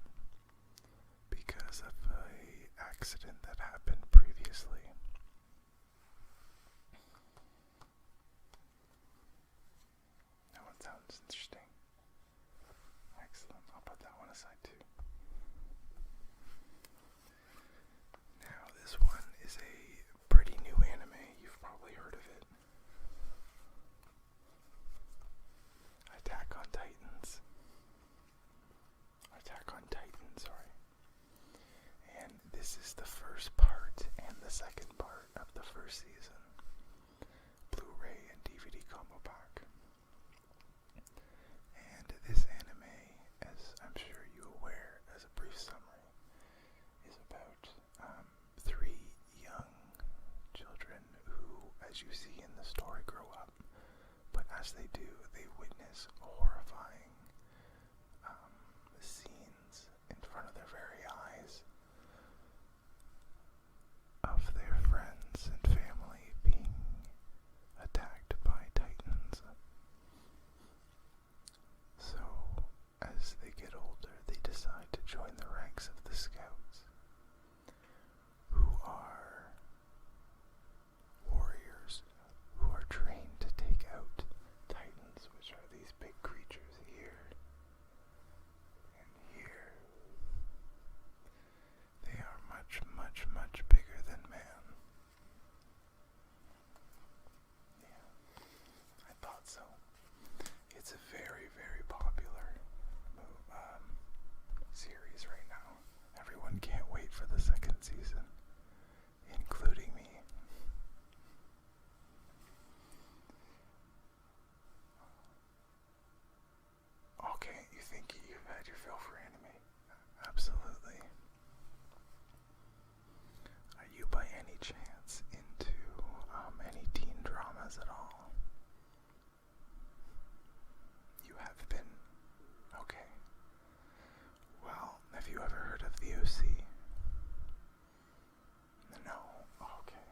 because of an accident that happened previously. That one sounds interesting. Excellent. I'll put that one aside too. Now, this one is a pretty new anime. You've probably heard of it. Attack on Titan, sorry. And this is the first part and the second part of the first season. Blu-ray and DVD combo pack. And this anime, as I'm sure you're aware, as a brief summary, is about three young children who, as you see in the story, grow up. But as they do, they witness horrifying scenes in front of their very eyes of their friends and family being attacked by titans. So, as they get older, they decide to join the ranks of the Scouts, who are warriors who are trained to take out titans, which are these big creatures here and here. They are much, much, much bigger than man. Yeah, I thought so. It's a very, very popular series right now. Everyone can't wait for the second season, including me. Okay, you think you've had your fill for anime? Absolutely. Are you by any chance into any teen dramas at all? You have been? Okay. Well, have you ever heard of the OC? No? Okay.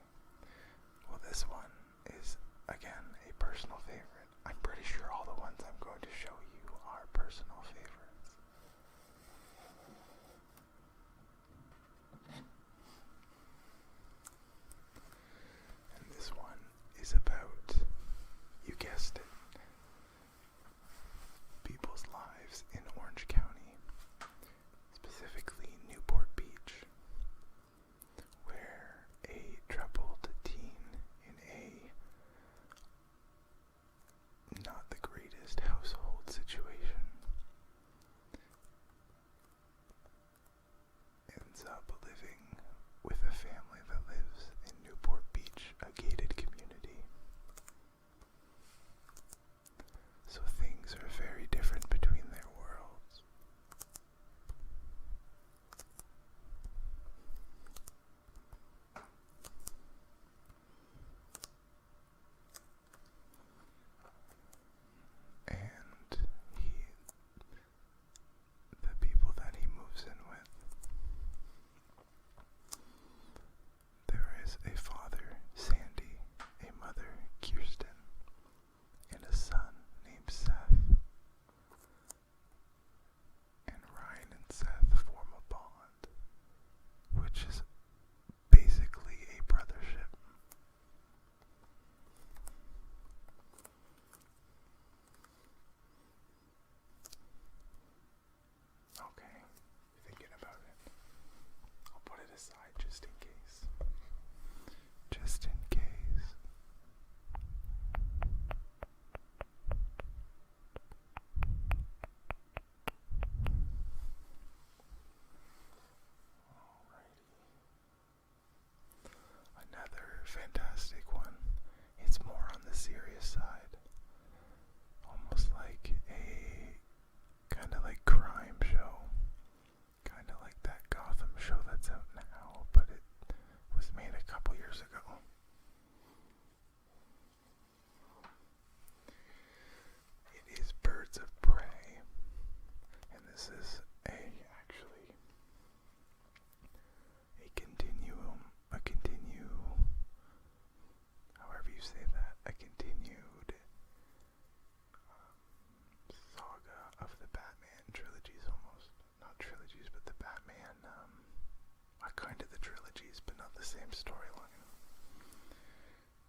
Well, this one is, again, a personal favorite. I'm pretty sure all the ones I'm going to show you are personal favorites. And this one is about, you guessed it, people's lives in Orange County, specifically Newport Beach, where a troubled teen in a not the greatest household situation ends up living with a family that lives in Newport Beach, a gated community. So things are very different between their worlds. And the people that he moves in with, there is a father, Sandy, a mother, Kirsten, and a son named Seth. And Ryan and Seth form a bond, which is basically a brothership. Okay, thinking about it. I'll put it aside just in case. Just in case.
fantastic one. It's more on the serious side. Almost like a kind of like crime show. Kind of like that Gotham show that's out now, but it was made a couple years ago. It is Birds of Prey, and this is actually a however you say that, a continued saga of the Batman trilogies almost. Not trilogies, but the Batman, kind of the trilogies, but not the same storyline.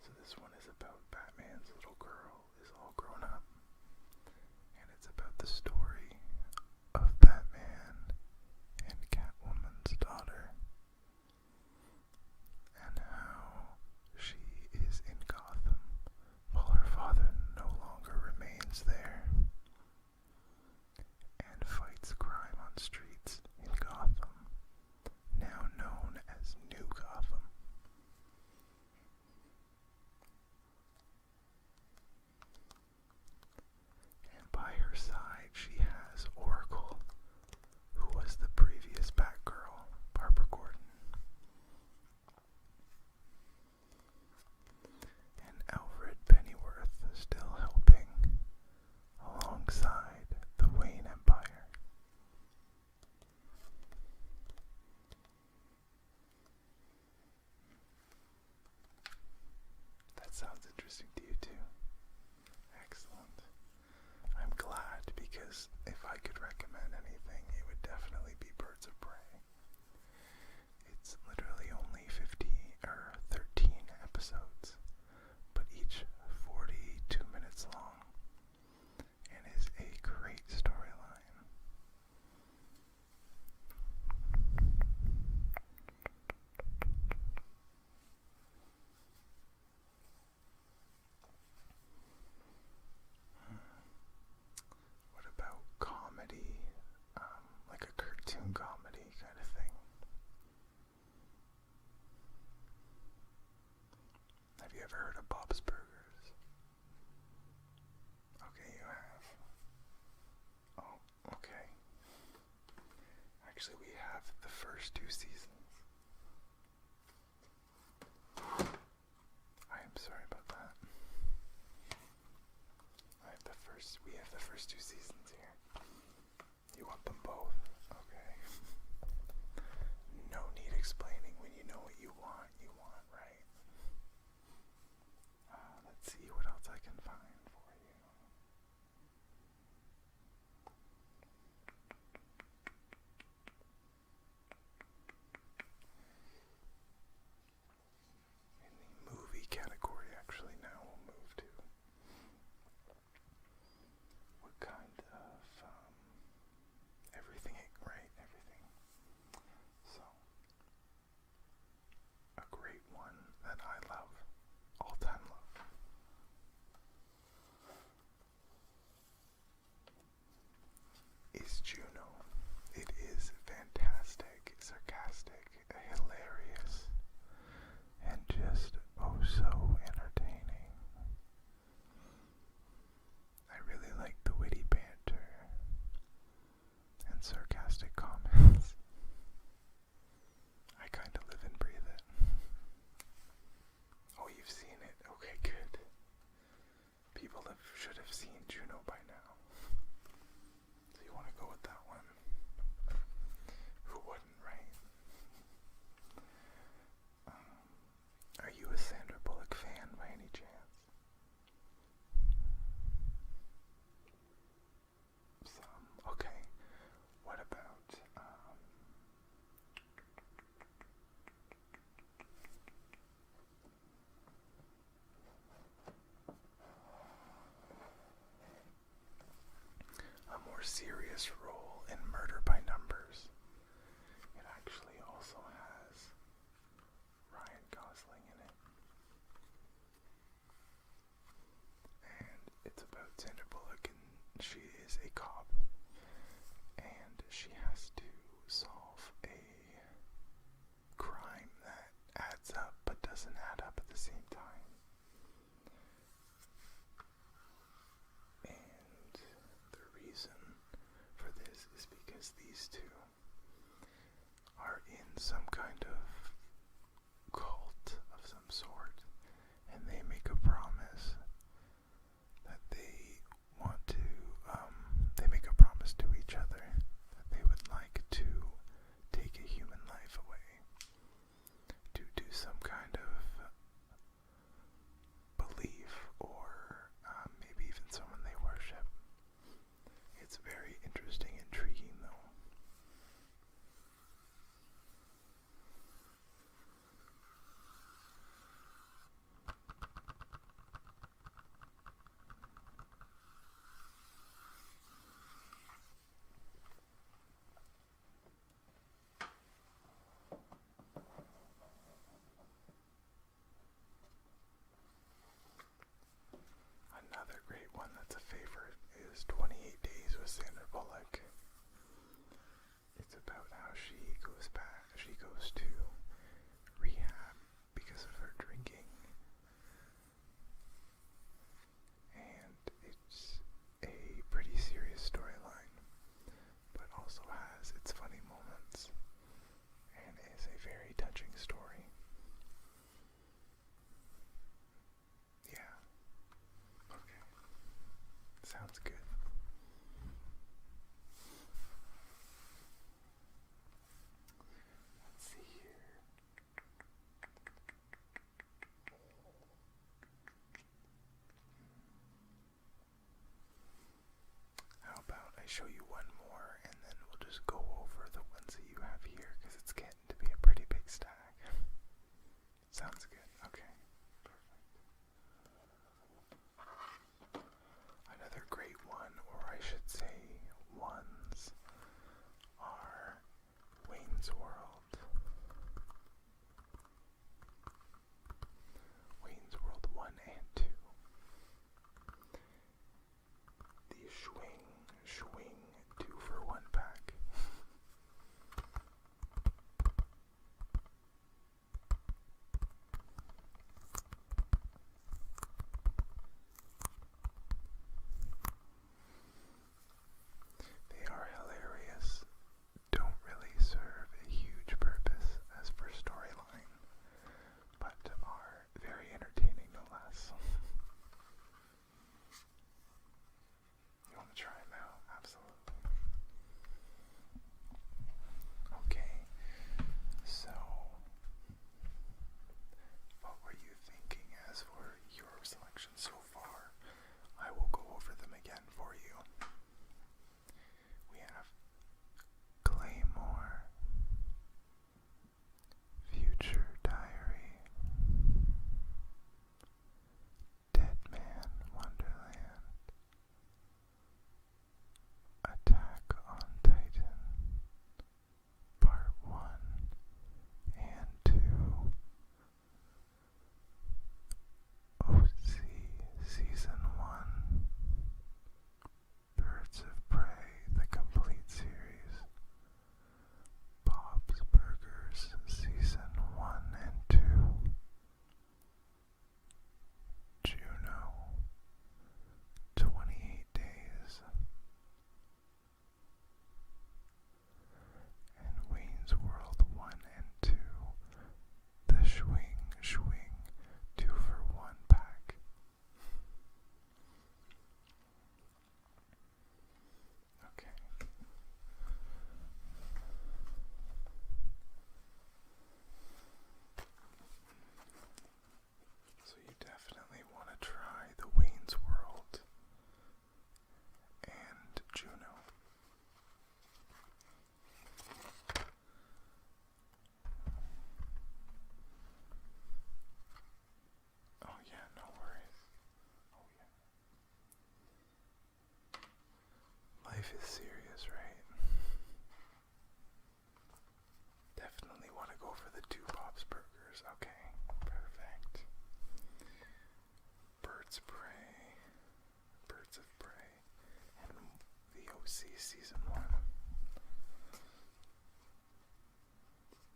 So this one is about Batman's little girl is all grown up, and it's about the story of Batman and Catwoman's daughter, and how she is in Gotham while her father no longer remains there, and fights crime on streets in Gotham, now known as New Gotham. And by her side she has Oracle, who was the previous Batgirl, Barbara Gordon. And Alfred Pennyworth still helping alongside the Wayne Empire. That sounds interesting to you too. Excellent. I'm glad, because if I could recommend anything, it would definitely be Birds of Prey. It's literally only 13 episodes, but each 42 minutes long, and is a great storyline. What about comedy? Like a cartoon comedy kind of thing. Have you ever heard of Bob's Burgers? Okay, you have. Oh, okay. Actually, we have the first 2 seasons. I am sorry about that. We have the first 2 seasons here. You want them both? Okay. No need explaining. When you know what you want, right? Let's see what else I can find for you. In the movie category, actually, now we'll move to what kind of everything, right? Everything. So, a great one that I love, all-time love, is Juno. It is fantastic, sarcastic, hilarious, and just oh so entertaining. I really like the witty banter and sarcastic comments. I kind of live and breathe it. Oh, you've seen it? Okay, good. People should have seen Juno by now. So you want to go with that one? Who wouldn't, right? Are you a Sandra Bullock fan by any chance? Some. Okay. What about a more serious role in Murder by Numbers? It actually also has Ryan Gosling in it. And it's about Sandra Bullock, and she is a cop. And she has to solve a crime that adds up but doesn't add up at the is these two are in some kind of cult of some sort, and they make a promise that they want to, they make a promise to each other that they would like to take a human life away to do some kind of belief, or maybe even someone they worship. It's very interesting, intriguing though. Another great one that's a favorite is 28 Days with Sandra Bullock. It's about how she goes to rehab because of her drinking. And it's a pretty serious storyline, but also has its funny moments, and is a very touching story. Yeah. Okay. Sounds good. Let's see here. How about I show you one more, and then we'll just go over the ones that you have here, because it's getting to be a pretty big stack. Sounds good. Okay. Another great one, or I should say ones, are Wayne's World. Wayne's World 1 and 2. The Schwing 2-for-1 pack. They are hilarious, don't really serve a huge purpose as for storyline, but are very entertaining no less. You want to try them out? Absolutely. Okay, so what were you thinking as for your selection so far? I will go over them again for you. We have Claymore, Future Diary, Dead Man Wonderland, Attack on Titan, Part 1 and 2, OC Season 1, Birds of Prey, the complete series, Bob's Burgers Season 1 and 2, Juno, 28 Days, and Wayne's World 1 and 2, the Schwing 2-for-1 pack. Okay. So you definitely want to try the Wayne's World and Juno. Oh yeah, no worries. Oh yeah. Life is serious, right? Definitely want to go for the 2 Bob's Burgers. Okay, perfect. Birds of Prey, and the OC Season 1.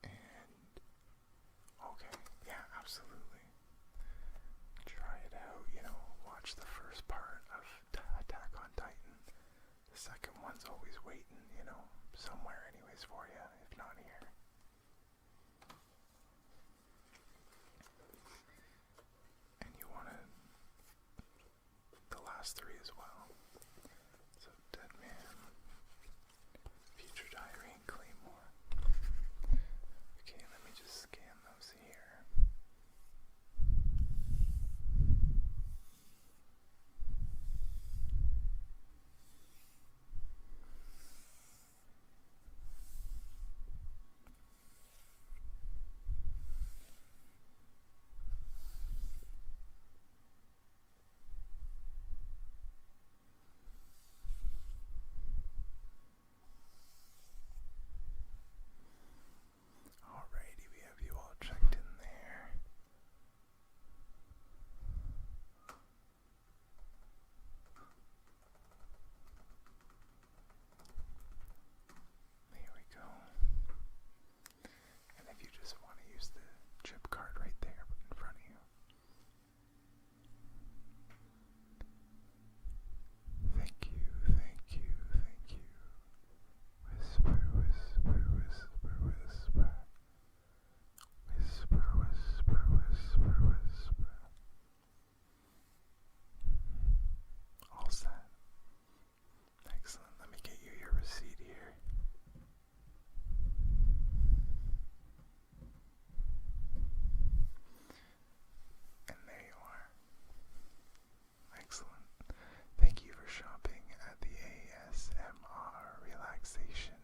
And, okay, yeah, absolutely. Try it out, watch the first part of Attack on Titan. The second one's always waiting, somewhere anyways for you, if not here. And you wanted the last three as well. So Dead Man, Future Diary, and Claymore. Okay, let me just scan those here. Alrighty, we have you all checked in there. There we go. And if you just want to use the chip card right there in front of you. Thank you, thank you, thank you. Whisper, whisper, whisper, whisper. Whisper, whisper, whisper, whisper. All set. Excellent. Let me get you your receipt here. And there you are. Excellent. Thank you for shopping at the ASMR Relaxation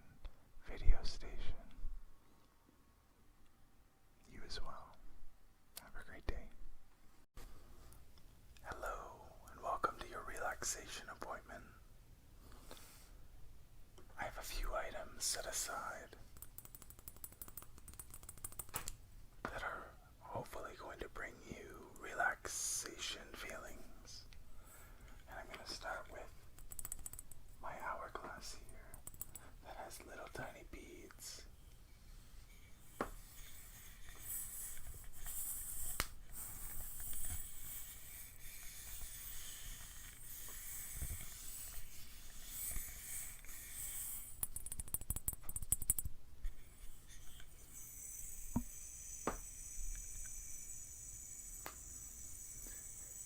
video station. You as well. Have a great day. Hello, and welcome to your relaxation appointment. I have a few items set aside that are hopefully going to bring you relaxation feelings. And I'm going to start with my hourglass here that has little tiny beads.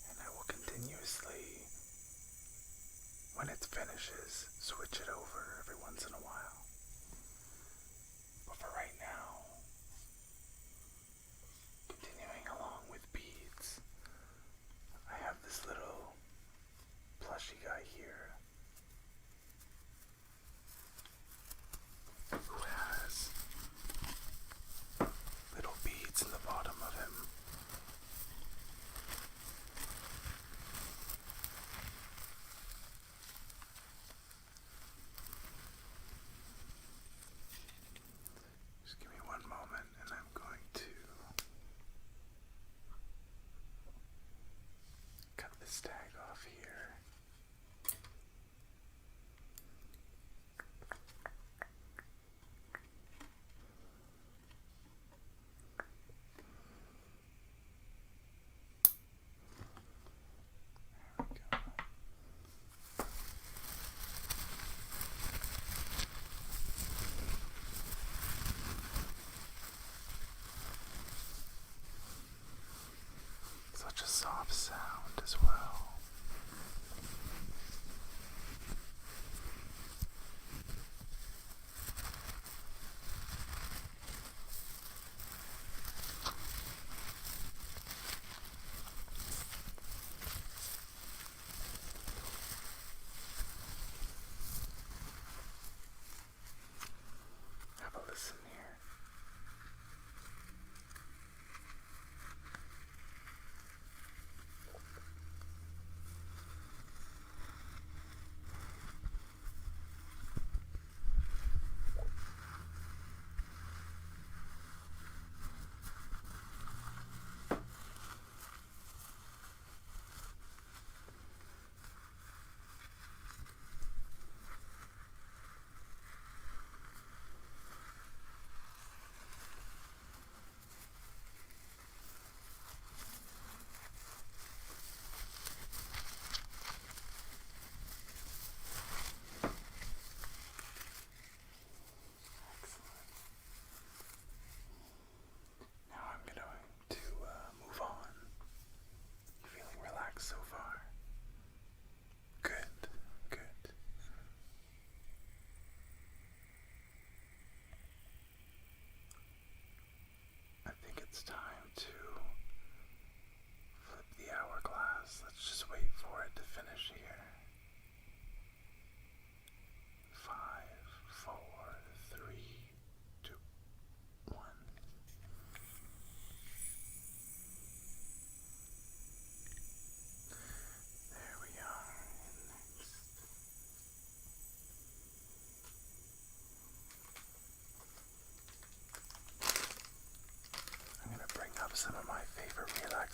And I will continuously, when it finishes, switch it over every once in a while. But for right now, continuing along with beads, I have this little plushy guy here who has little beads in the bottom of him. Just give me one moment and I'm going to cut this tag off here. There we go. Such a soft sound as well. Have a listen here.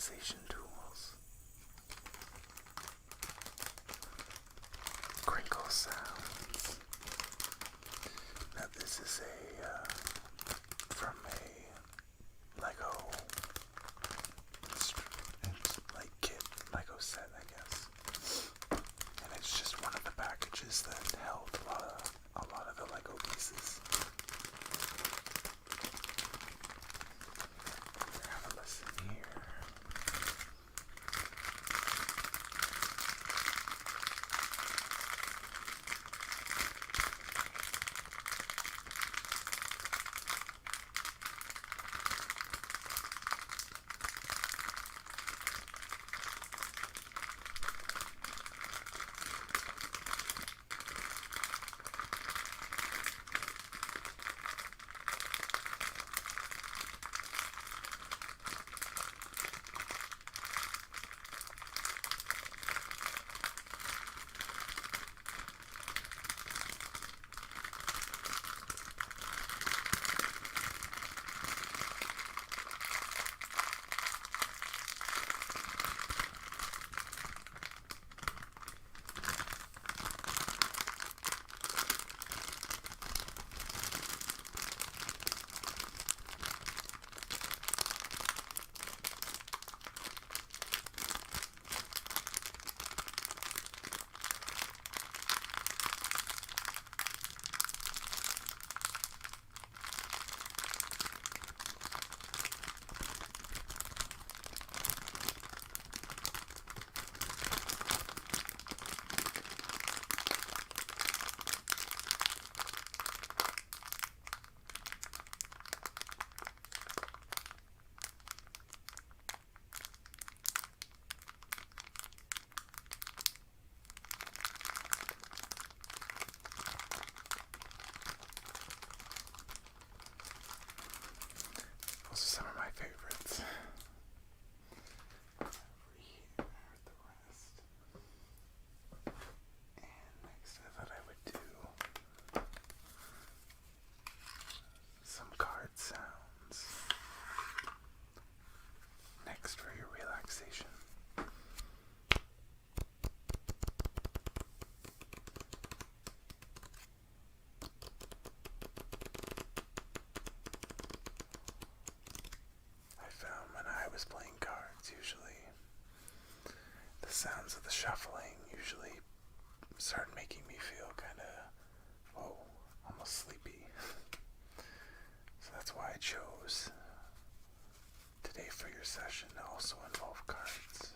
relaxation tools. Crinkle sounds. Now this is from a Lego like kit, Lego set, I guess. And it's just one of the packages that held a lot of the Lego pieces. Have a listen here. Those are some of my favorites. Over here with the rest. And next I thought I would do some card sounds. Next for your relaxation. I found when I was playing cards, usually the sounds of the shuffling usually started making me feel kind of, almost sleepy. So that's why I chose today for your session to also involve cards.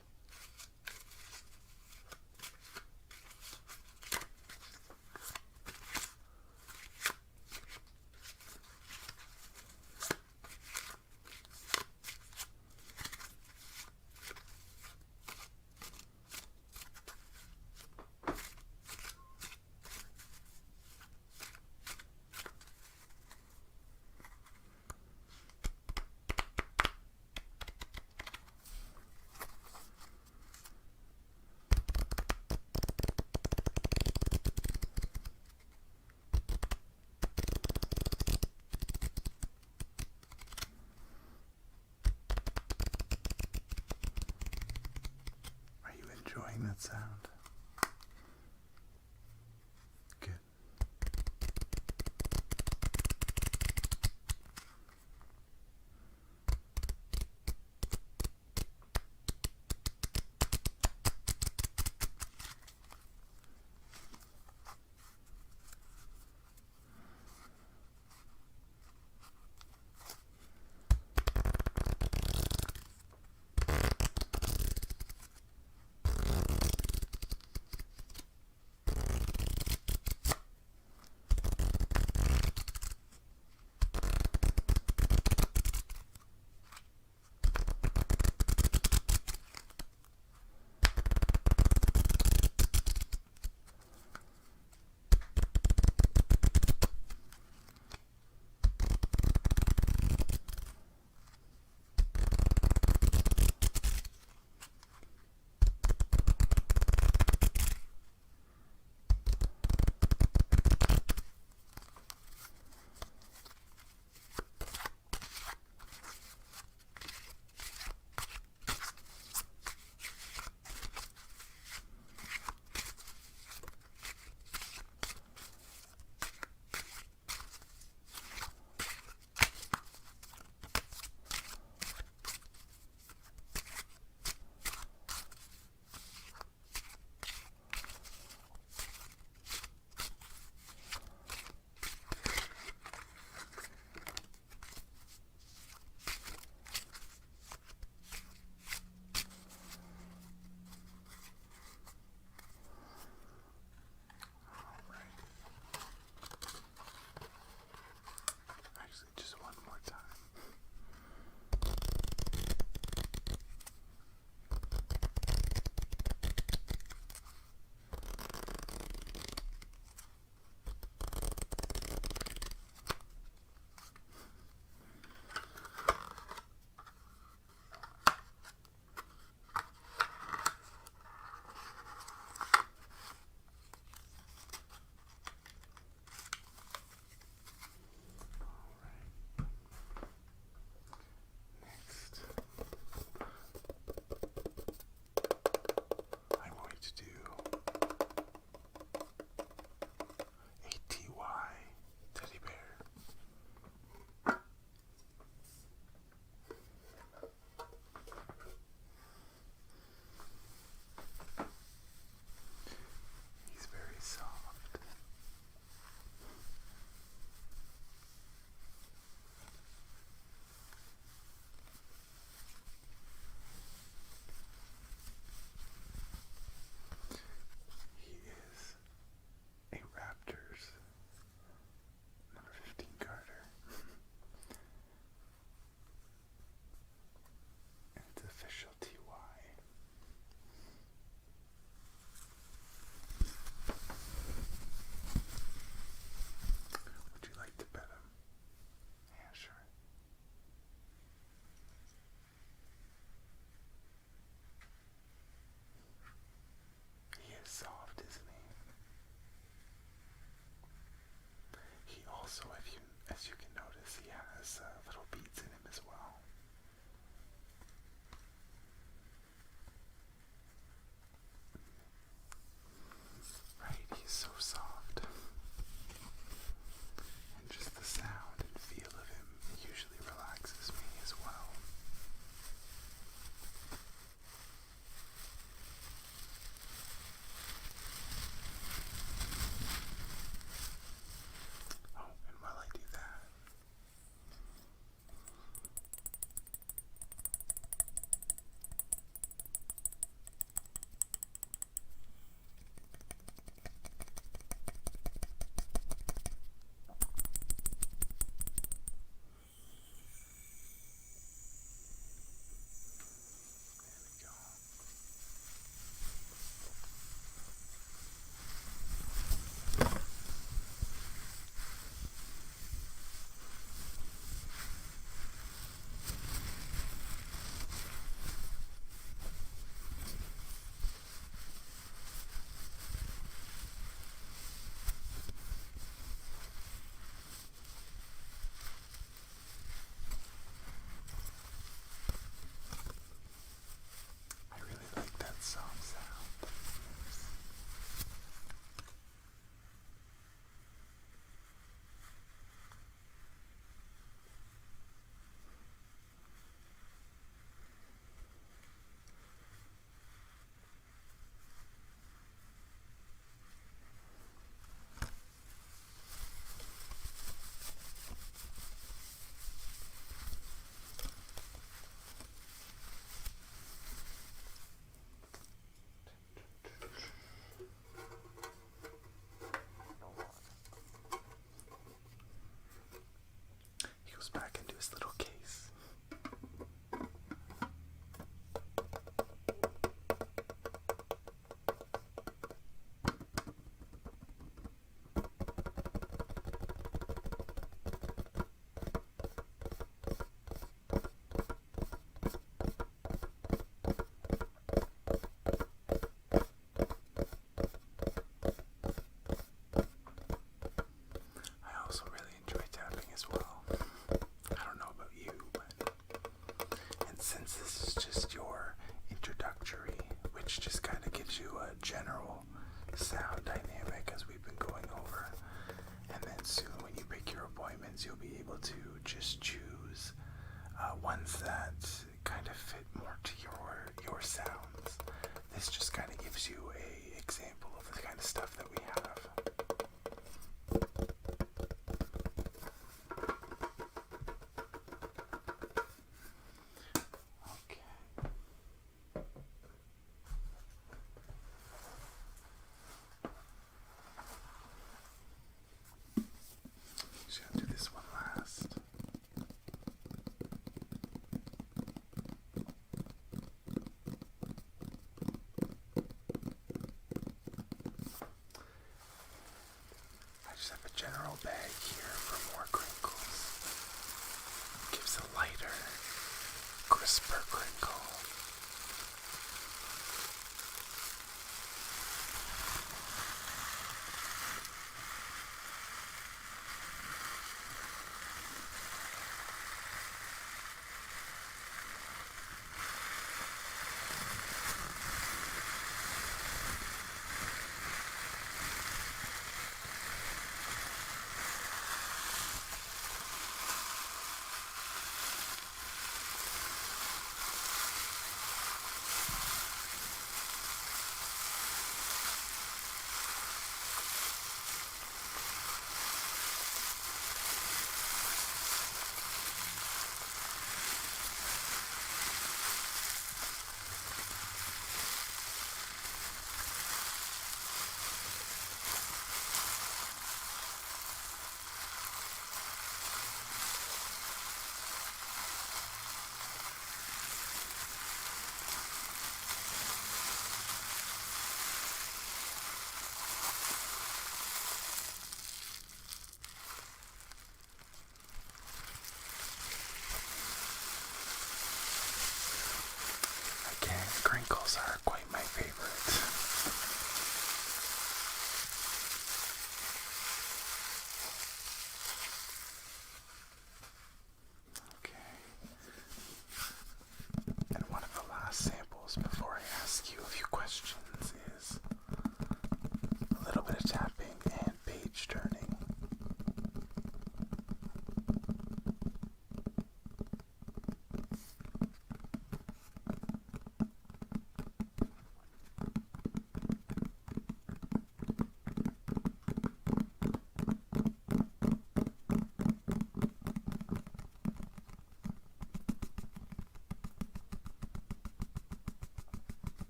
to just choose ones that kind of fit more to your sounds. This just kind of gives you a example of the kind of stuff that we have. Okay. Just gonna do this one last. I just have a general bag here for more crinkles. Gives a lighter, crisper crinkle. Again, crinkles are quite my favorite. Okay. And one of the last samples before I ask you a few questions is a little bit of tapping and page turning.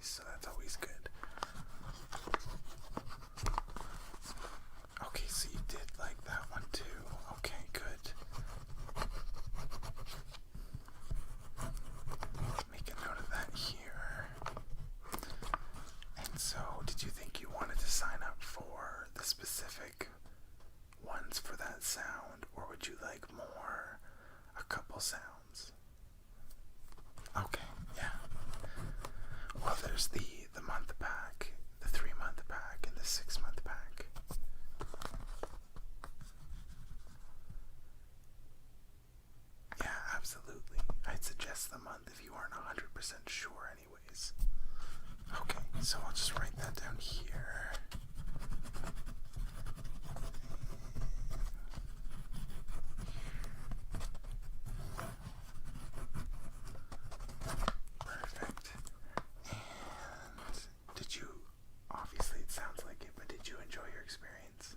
so that's always good. Okay, so you did like that one too. Okay, good. Make a note of that here. And so, did you think you wanted to sign up for the specific ones for that sound, or would you like more, a couple sounds? Okay, yeah. Well, there's the month pack, the 3-month pack, and the 6-month pack. Yeah, absolutely. I'd suggest the month if you aren't 100% sure anyways. Okay, so I'll just write that down here. Perfect. And did you, obviously it sounds like it, but did you enjoy your experience?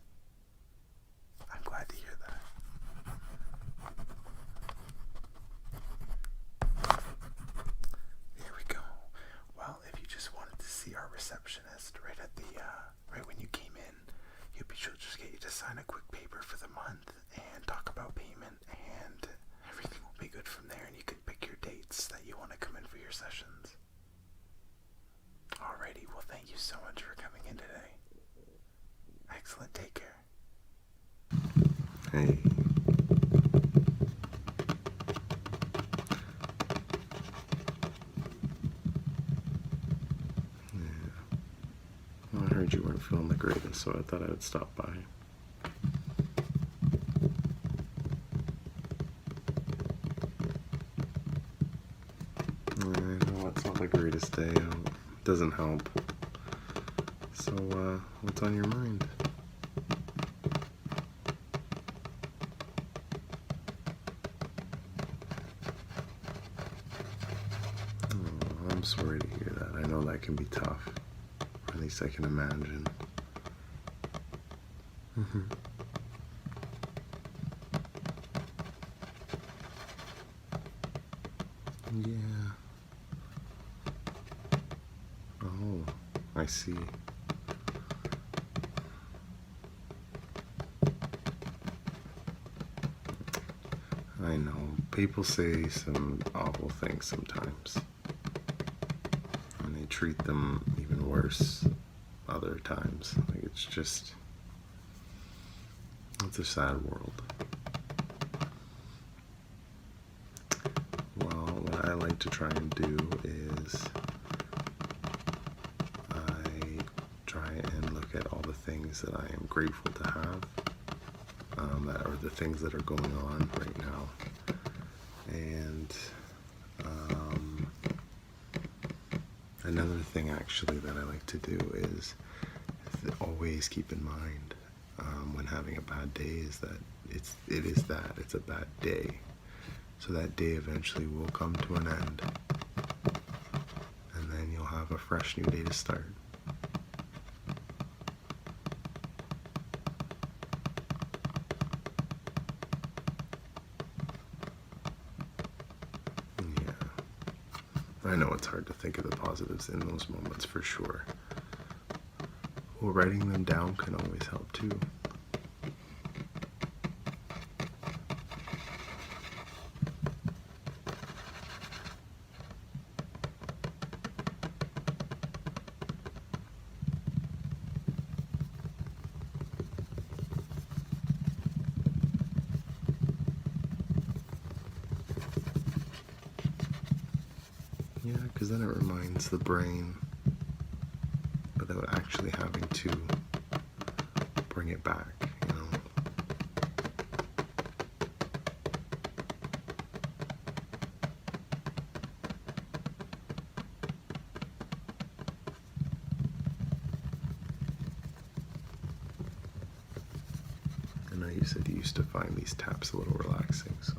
I'm glad to hear that. Here we go. Well, if you just wanted to see our receptionist right at the, right when you came in, she'll just get you to sign a quick paper for the month and talk about payment, and everything will be good from there, and you can pick your dates that you want to come in for your sessions. Alrighty, well thank you so much for coming in today. Excellent, take care.
Hey. Yeah. Well, I heard you weren't feeling the greatest, so I thought I would stop by. I know it's not the greatest day out. Doesn't help. So, what's on your mind? Oh, I'm sorry to hear that. I know that can be tough. Or at least I can imagine. Yeah. Oh, I see. I know. People say some awful things sometimes. And they treat them even worse other times. Like, it's just... it's a sad world. Well, what I like to try and do is I try and look at all the things that I am grateful to have, that are the things that are going on right now. And another thing actually that I like to do is always keep in mind when having a bad day is that it's a bad day. So that day eventually will come to an end, and then you'll have a fresh new day to start. Yeah, I know it's hard to think of the positives in those moments for sure. Well, writing them down can always help too. Yeah, because then it reminds the brain without actually having to bring it back, you know. I know you said you used to find these taps a little relaxing, so.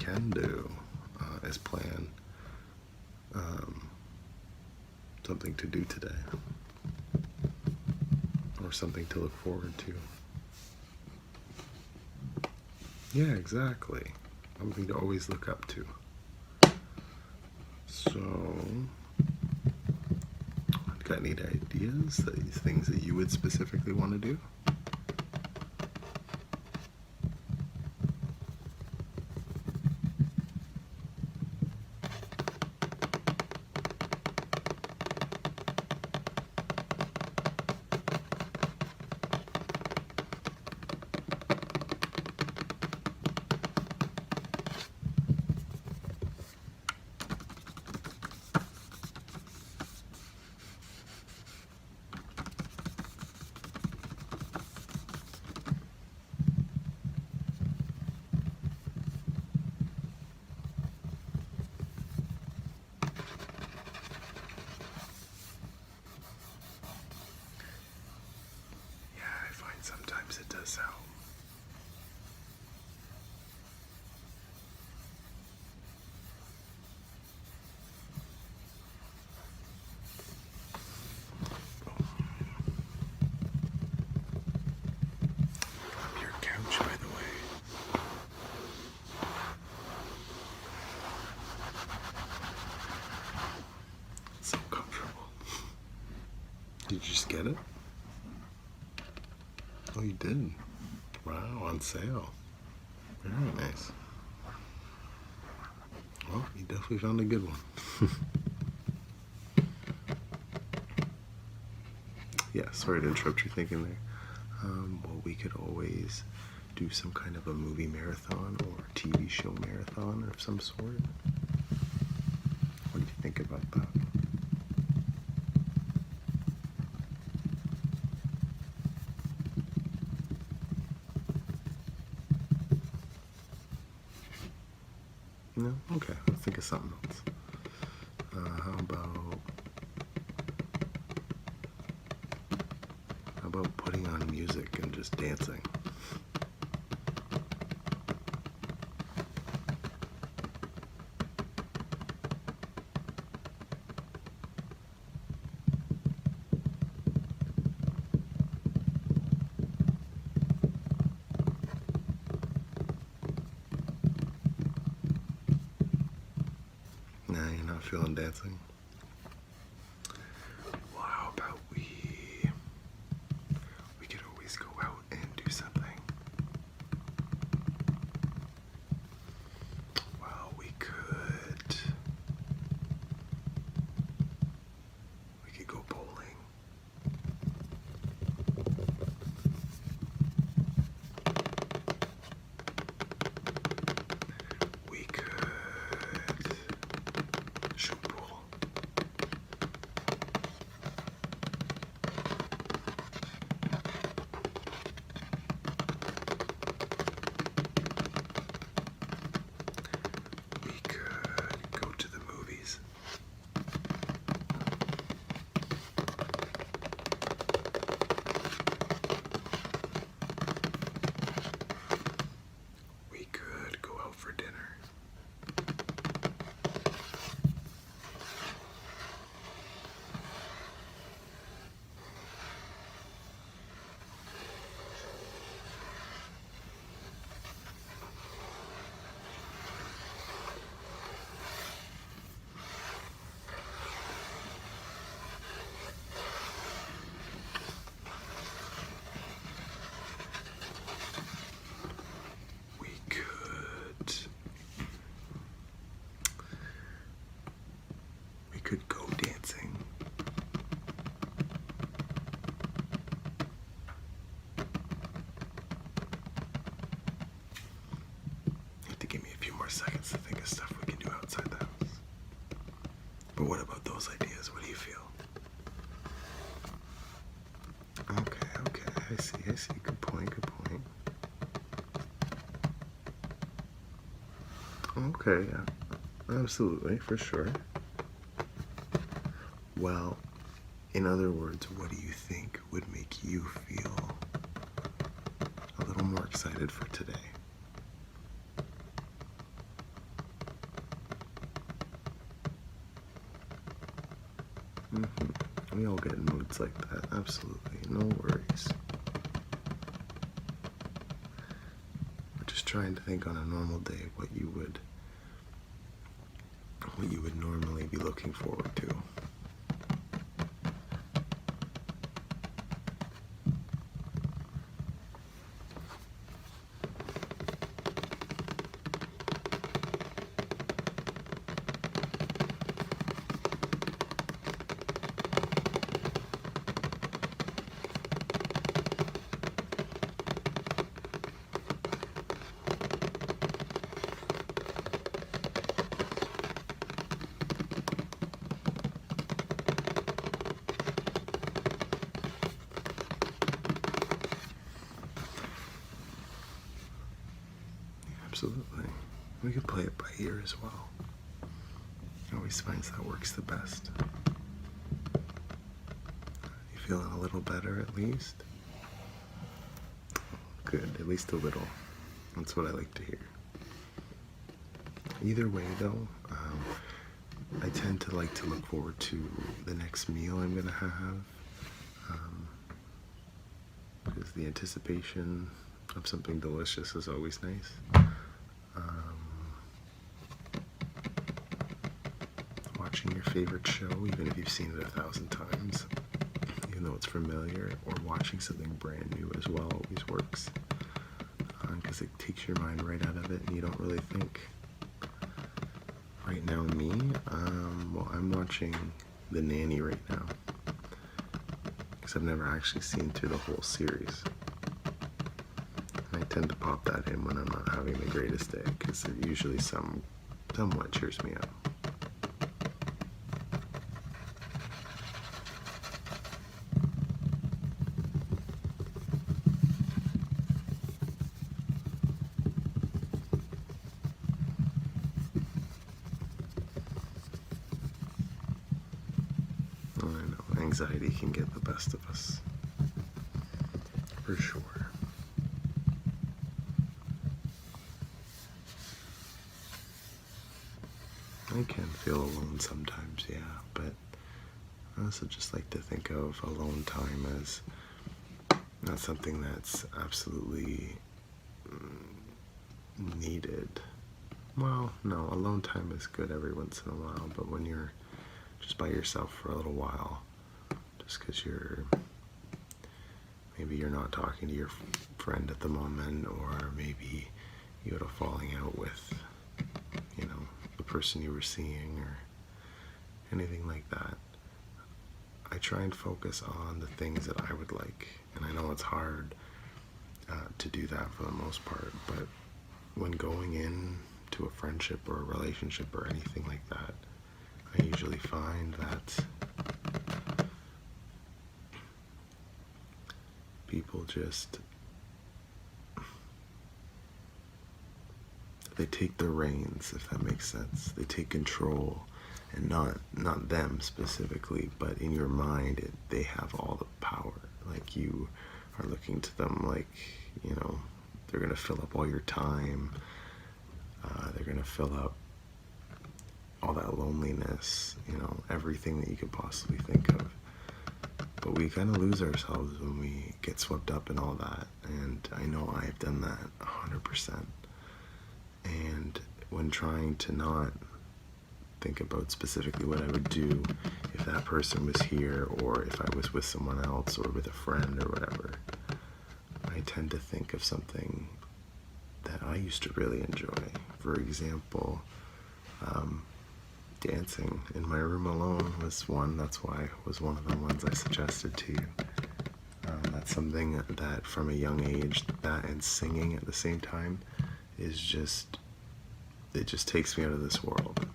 can do is plan something to do today, or something to look forward to. Yeah, exactly. Something to always look up to. So, got any ideas, things that you would specifically want to do? Sometimes it does help. From your couch, by the way. It's so comfortable. Did you just get it? Oh, you did? Wow, on sale. Very nice. Well, you definitely found a good one. Yeah, sorry to interrupt your thinking there. Well, we could always do some kind of a movie marathon or TV show marathon of some sort. What do you think about that? No? Okay, let's think of something else. How about putting on music and just dancing? Nah, you're not feeling dancing? Well, how about we could always go out and do something. Well, we could go bowling. We could shoot pool. We could go to the movies. We could go out for dinner. We could go dancing. You have to give me a few more seconds to think of stuff we can do outside the house. But what about those ideas? What do you feel? Okay, I see. Good point. Okay, yeah. Absolutely, for sure. Well, in other words, what do you think would make you feel a little more excited for today? We all get in moods like that. Absolutely. No worries. We're just trying to think on a normal day what you would normally be looking forward to. Absolutely. We could play it by ear as well. I always find that works the best. You feeling a little better at least? Good, at least a little. That's what I like to hear. Either way though, I tend to like to look forward to the next meal I'm gonna have. Because the anticipation of something delicious is always nice. Watching your favorite show, even if you've seen it 1,000 times, even though it's familiar, or watching something brand new as well always works. Because it takes your mind right out of it and you don't really think. Right now, me, well, I'm watching The Nanny right now. Because I've never actually seen through the whole series. And I tend to pop that in when I'm not having the greatest day, because it usually somewhat cheers me up. I know, anxiety can get the best of us. For sure. I can feel alone sometimes, yeah, but I also just like to think of alone time as not something that's absolutely needed. Well, no, alone time is good every once in a while, but when you're just by yourself for a little while, just because maybe you're not talking to your friend at the moment, or maybe you had a falling out with, the person you were seeing, or anything like that. I try and focus on the things that I would like, and I know it's hard to do that for the most part, but when going in to a friendship or a relationship or anything like that, I usually find that people just, they take the reins, if that makes sense. They take control, and not them specifically, but in your mind, they have all the power. Like, you are looking to them like, they're gonna fill up all your time. They're gonna fill up all that loneliness, everything that you could possibly think of. But we kind of lose ourselves when we get swept up in all that, and I know I've done that 100%. And when trying to not think about specifically what I would do if that person was here, or if I was with someone else, or with a friend, or whatever, I tend to think of something that I used to really enjoy. For example, dancing in my room alone was one. That's why it was one of the ones I suggested to you. That's something that from a young age, that and singing at the same time is just, it just takes me out of this world,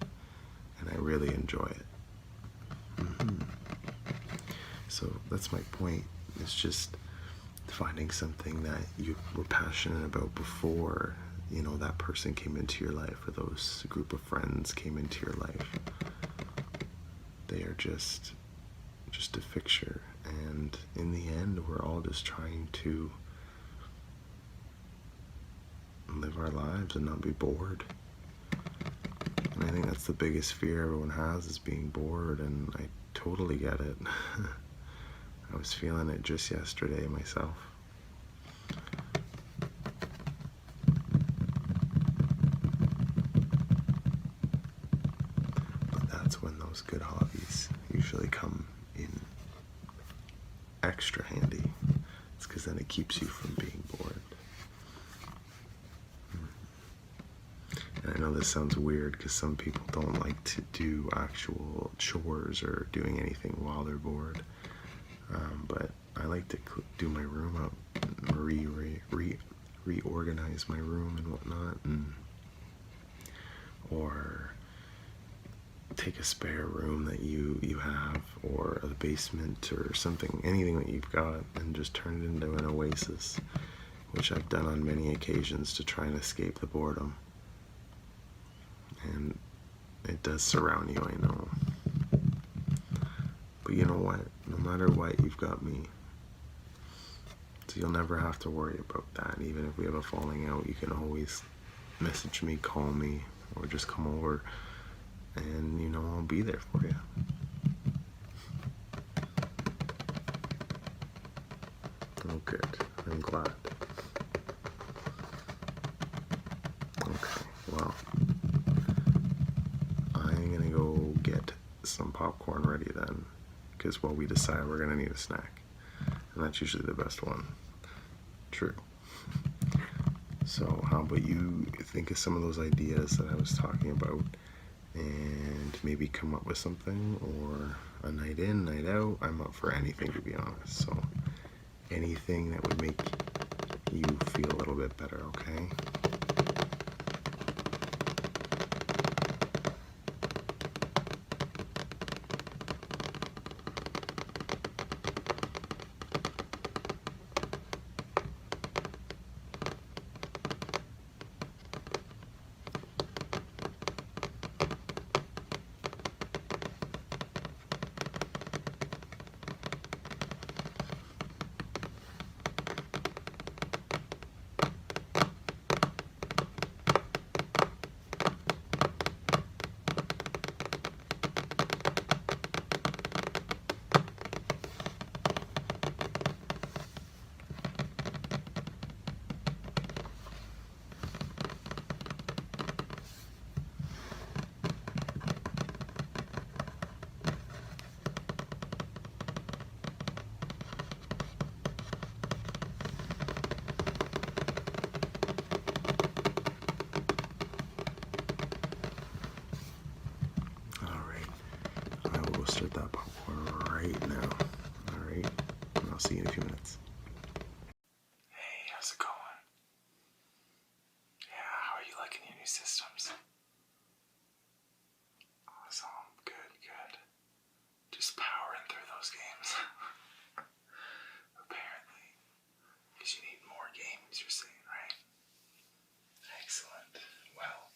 and I really enjoy it. So that's my point. It's just finding something that you were passionate about before, that person came into your life, or those group of friends came into your life. They are just a fixture, and in the end, we're all just trying to live our lives and not be bored. And I think that's the biggest fear everyone has, is being bored, and I totally get it. I was feeling it just yesterday myself. But that's when those good hobbies usually come in extra handy. It's because then it keeps you from being bored. And I know this sounds weird because some people don't like to do actual chores or doing anything while they're bored. But I like to do my room up, reorganize my room and whatnot, or take a spare room that you have, or a basement or something, anything that you've got, and just turn it into an oasis, which I've done on many occasions to try and escape the boredom. And it does surround you, I know. But you know what? No matter what, you've got me. So you'll never have to worry about that. Even if we have a falling out, you can always message me, call me, or just come over, and you know, I'll be there for you. Oh, good. I'm glad. Okay, well, I'm gonna go get some popcorn ready then, because while we decide we're gonna need a snack, and that's usually the best one. True. So how about you think of some of those ideas that I was talking about, and maybe come up with something, or a night in, night out. I'm up for anything, to be honest. So anything that would make you feel a little bit better, okay? Start that popcorn right now. Alright, and I'll see you in a few minutes.
Hey, how's it going? Yeah, how are you liking your new systems? Awesome, good. Just powering through those games. Apparently. Because you need more games, you're saying, right? Excellent. Well,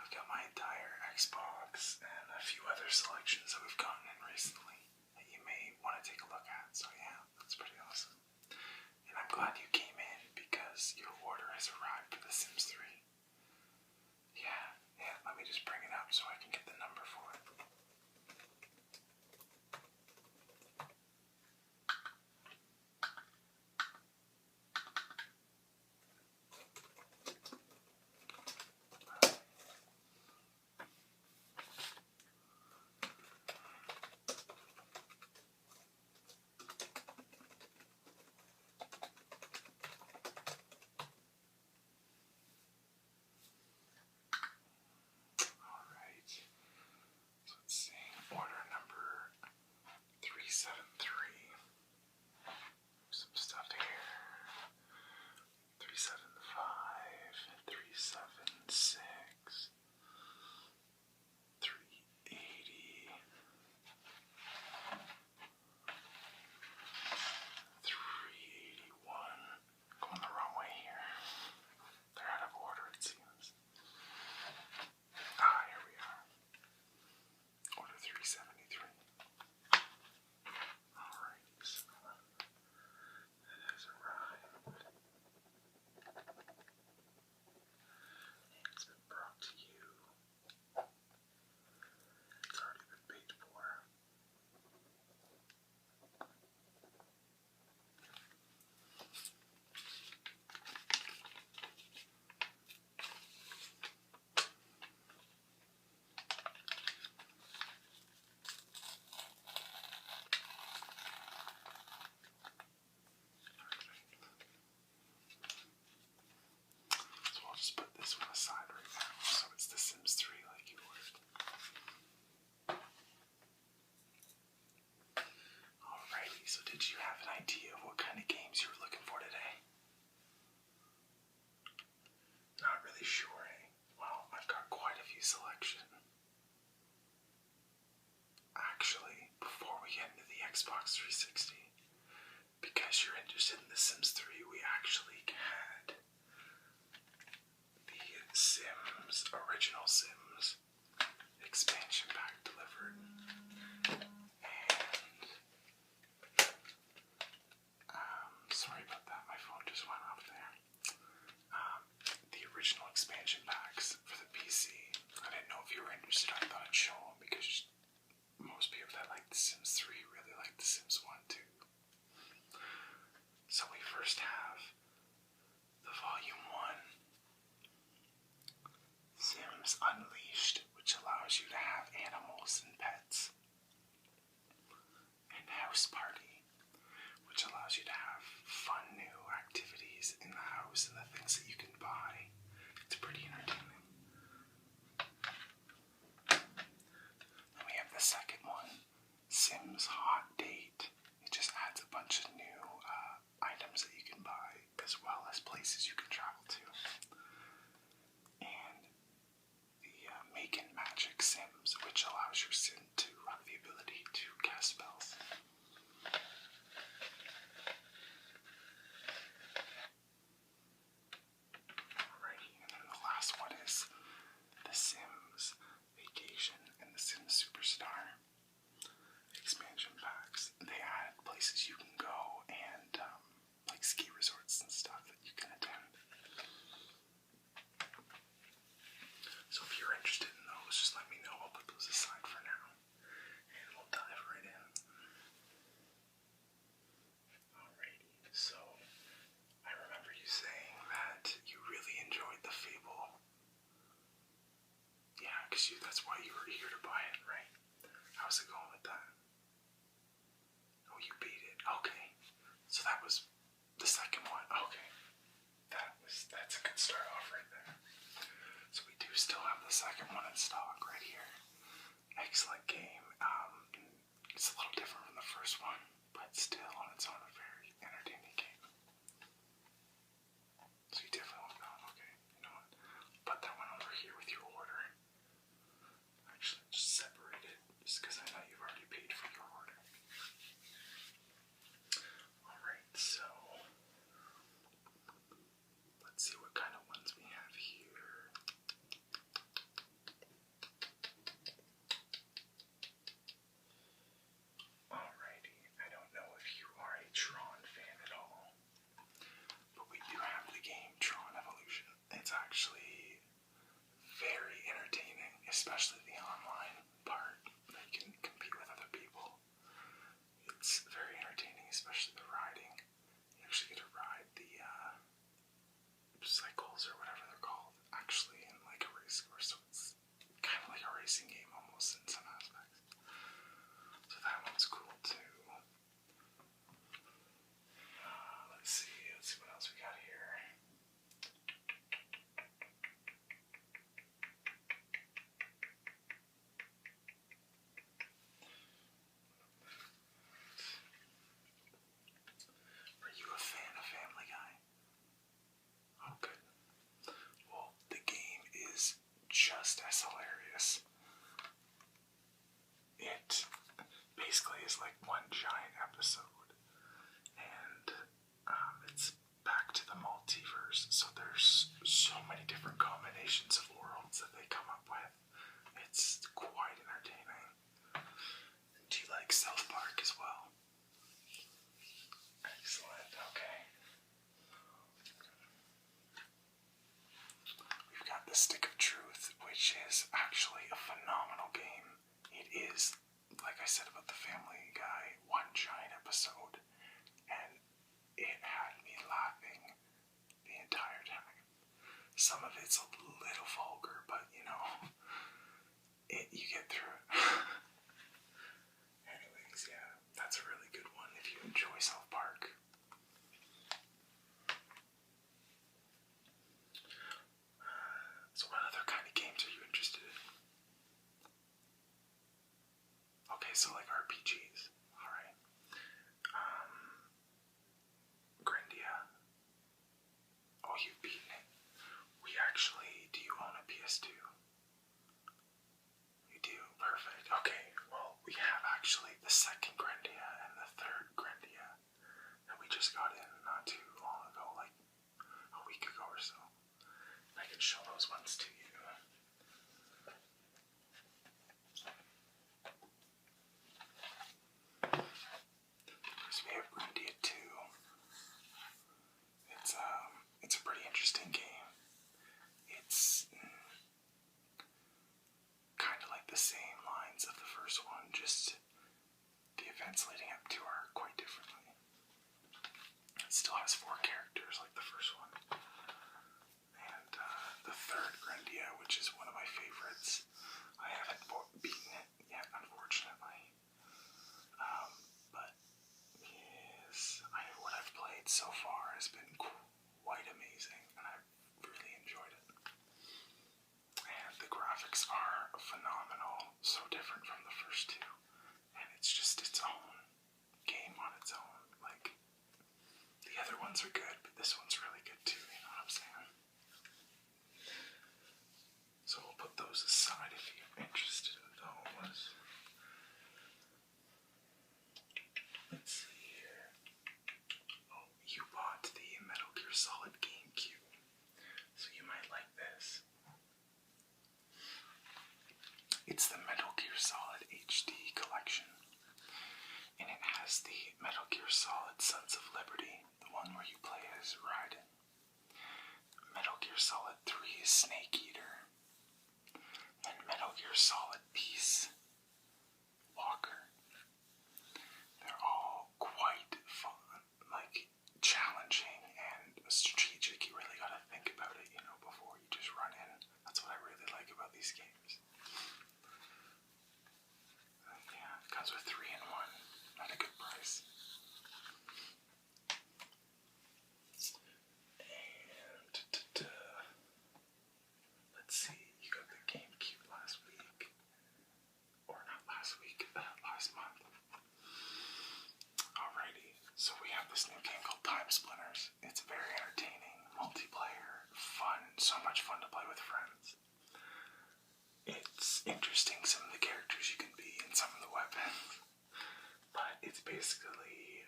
I've got my entire Xbox and a few other selections that we've gotten in recently that you may want to take a look at. So yeah, that's pretty awesome. Xbox 360. Because you're interested in The Sims 3, we actually had the Sims, original Sims expansion pack delivered. And sorry about that, my phone just went off there. The original expansion packs for the PC. I didn't know if you were interested. I thought I'd show them because most people that like The Sims 3 really like The Sims 1 too. So we first have the Volume 1, Sims Unleashed, which allows you to have animals and pets, and House Party, which allows you to have fun new activities in the house and the things that you can buy. It's pretty entertaining. Then we have the second one, Sims Hot Date. It just adds a bunch of new items that you can buy, as well as places you can travel to. And the Make and Magic Sims, which allows your sim to have the ability to cast spells. Alrighty, and then the last one is The Sims Vacation and The Sims Superstar expansion packs. They add places you can go and like ski resorts and stuff that you can attend. So if you're interested in those, just let me know. I'll put those aside for now. And we'll dive right in. Alrighty, so I remember you saying that you really enjoyed the Fable. Yeah, because that's why you were eager to buy it, right? How's it going with that? Oh, you beat it. Okay. So that was the second one. Okay. That's a good start off right there. So we do still have the second one in stock right here. Excellent game. It's a little different from the first one, but still on its own a very entertaining game. So you definitely want that one. Okay. You know what? Put that one over here with your order. Actually, just separate it, just because I know you've already paid for your order. Alright, so let's see what kind of ones we have here. Alrighty, I don't know if you are a Tron fan at all, but we do have the game Tron Evolution. It's actually very entertaining, especially the online part that you can compete with other people. It's very entertaining, especially the riding. You actually get to ride the cycles or whatever they're called, actually in like a race course, so it's kind of like a racing game almost in some aspects. So that one's cool too. Let's see what else we got here. Are you a fan of Family Guy? Oh, good. Well, the game is just as hilarious. It basically is like one giant episode, and it's back to the multiverse, so there's so many different combinations of worlds that they come up with. It's quite entertaining. Do you like South Park as well? Excellent, okay. We've got the Stick of Truth, which is actually a phenomenal game. It is, like I said about the Family Guy, one giant episode, and it had me laughing the entire time. Some of it's a little vulgar, but you know, you get through it. Anyways, yeah, that's a really good one if you enjoy South Park. So what other kind of games are you interested in? Okay, so like RPGs. Alright. Grindia. Oh, you've beaten it. Do you own a PS those ones to you. First we have Grindia 2. It's a pretty interesting game. It's kind of like the same lines of the first one, just the events leading up to are quite differently. It still has 4 characters like the first one. And the third Grindia, which is one of my favorites, I haven't beaten it yet, unfortunately. But yes, what I've played so far has been quite amazing, and I've really enjoyed it. And the graphics are phenomenal, so different from the first 2. And it's just its own game on its own. Like, the other ones are good, but this one's really good too, you know what I'm saying? So we'll put those aside if you're interested in those. Let's see here. Oh, you bought the Metal Gear Solid GameCube, so you might like this. It's the Metal Gear Solid HD collection, and it has the Metal Gear Solid Sons of Liberty, the one where you play as Raiden. Metal Gear Solid 3 is Snake Eater, and Metal Gear Solid Peace Walker. They're all quite fun, like challenging and strategic. You really gotta think about it, you know, before you just run in. That's what I really like about these games. Yeah, it comes with 3 in 1 at a good price. And let's see, you got the GameCube last week, or not last week, last month. Alrighty, so we have this new game called Time Splitters. It's very entertaining, multiplayer, fun, so much fun to play with friends. It's interesting, some of the characters you can be and some of the weapons, but it's basically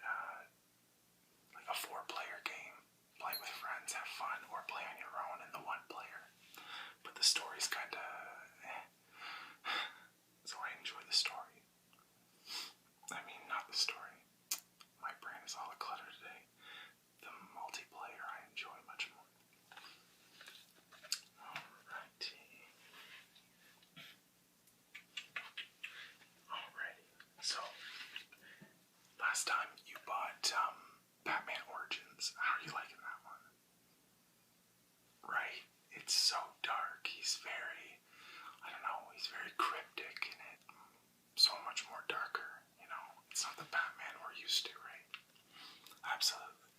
like a 4-player game. Play with friends, have fun, or play on your own in the 1-player. But the story's kinda so I enjoy the story. I mean, not the story. My brain is all cluttered today. The multiplayer I enjoy much more. Alrighty. So, last time you bought Batman Origins. How are you liking that one? Right? It's so dark. He's very, I don't know, he's very cryptic in it. So much more darker, you know? It's not the Batman we're used to, right? Absolutely.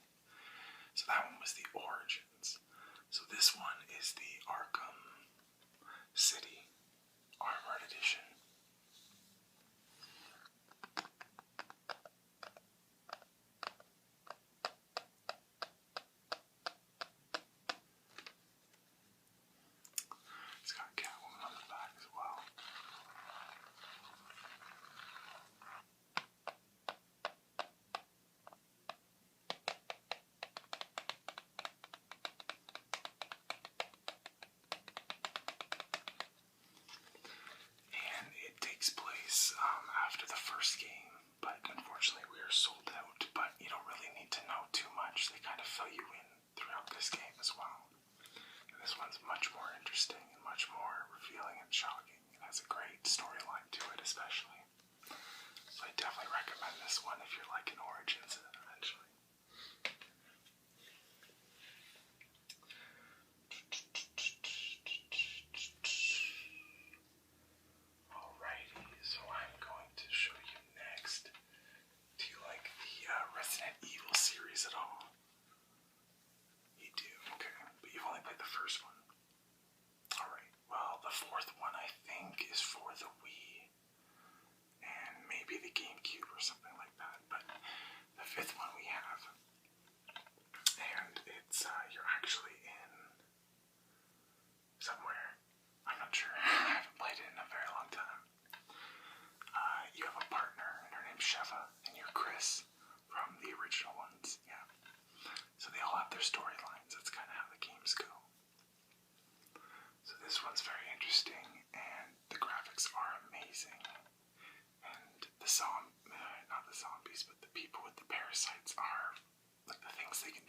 So that one was the Origins. So this one is the Arkham City Armored Edition. It's got Catwoman on the back as well. And it takes place after the first game, but unfortunately we are sold out. But you don't really need to know too much. They kind of fill you in throughout this game as well. And this one's much more interesting and much more revealing and shocking. It has a great storyline to it, especially. So I definitely recommend this one if you're liking Origins eventually. Alrighty, so I'm going to show you next. Do you like the Resident Evil series at all? You do, okay. But you've only played the first one. Alright, well, the 4th one I think is for the Wii and maybe the GameCube or something like that. But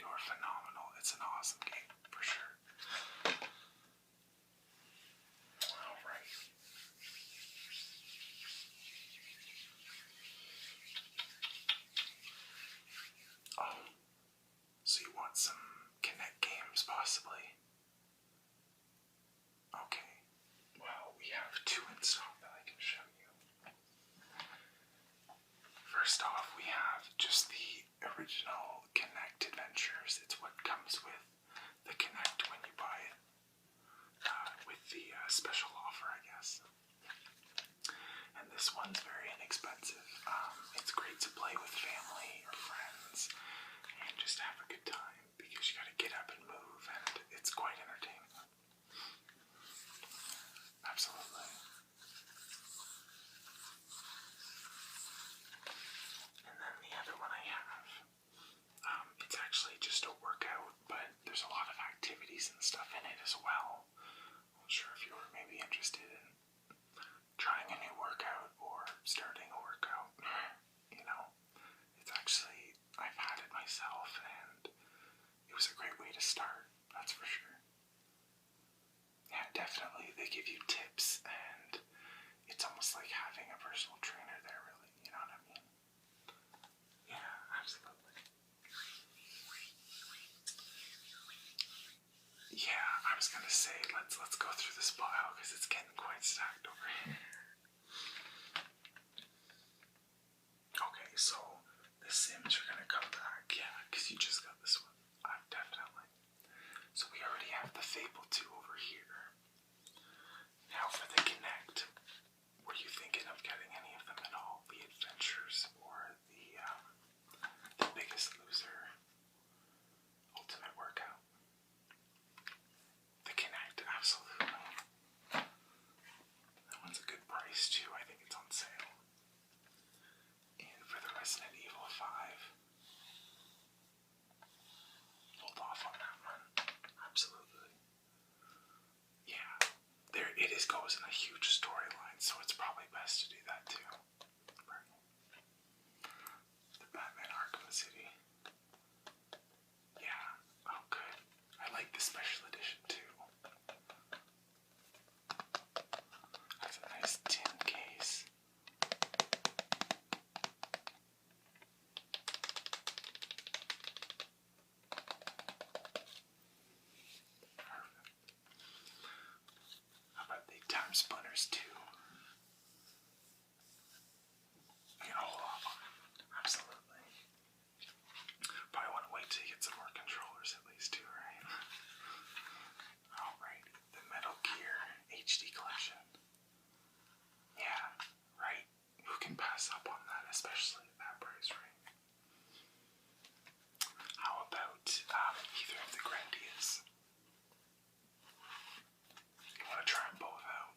you're phenomenal. It's an awesome game, for sure. Alright. Oh, so you want some Connect games, possibly? Okay. Well, we have two in stock that I can show you. First off, we have just the original Connect Adventures. It's what comes with the Connect when you buy it. With the special offer, I guess. And this one's very inexpensive. It's great to play with family or friends and just have a good time because you gotta get up and move, and it's quite entertaining. Absolutely. And then the other one I have, it's actually just a workout, but there's a lot of activities and stuff in it as well. I'm not sure if you were maybe interested in trying a new workout or starting a workout. You know, it's actually, I've had it myself, and it was a great way to start, that's for sure. Yeah, definitely, they give you tips, and it's almost like having a personal trainer there, really, you know what I mean? Yeah, absolutely. Yeah, I was gonna say, let's go through this pile, because it's getting quite stacked over here. Okay, so the Sims are gonna come back, yeah, because you just got this one. Definitely. So we already have the Fable 2 over here. Now for the Connect, were you thinking of getting any of them at all? The Adventures or the Biggest Loser Ultimate Workout? The Connect, absolutely. That one's a good price too. I think it's on sale. And for the Resident Evil 5, hold off on that one. Absolutely. Yeah, there it is. Goes in a huge storyline, so it's probably best to do that too. Right. The Batman Arkham City. Yeah. Oh, good. I like the special edition too. That's a nice tin case. Perfect. How about the Time Splitters too? I can hold off on it. Absolutely. Probably want to wait till you get some more controllers at least too, right? Alright, the Metal Gear HD collection. Yeah, right? Who can pass up on that, especially at that price, right? How about either of the Grandias? You want to try them both out?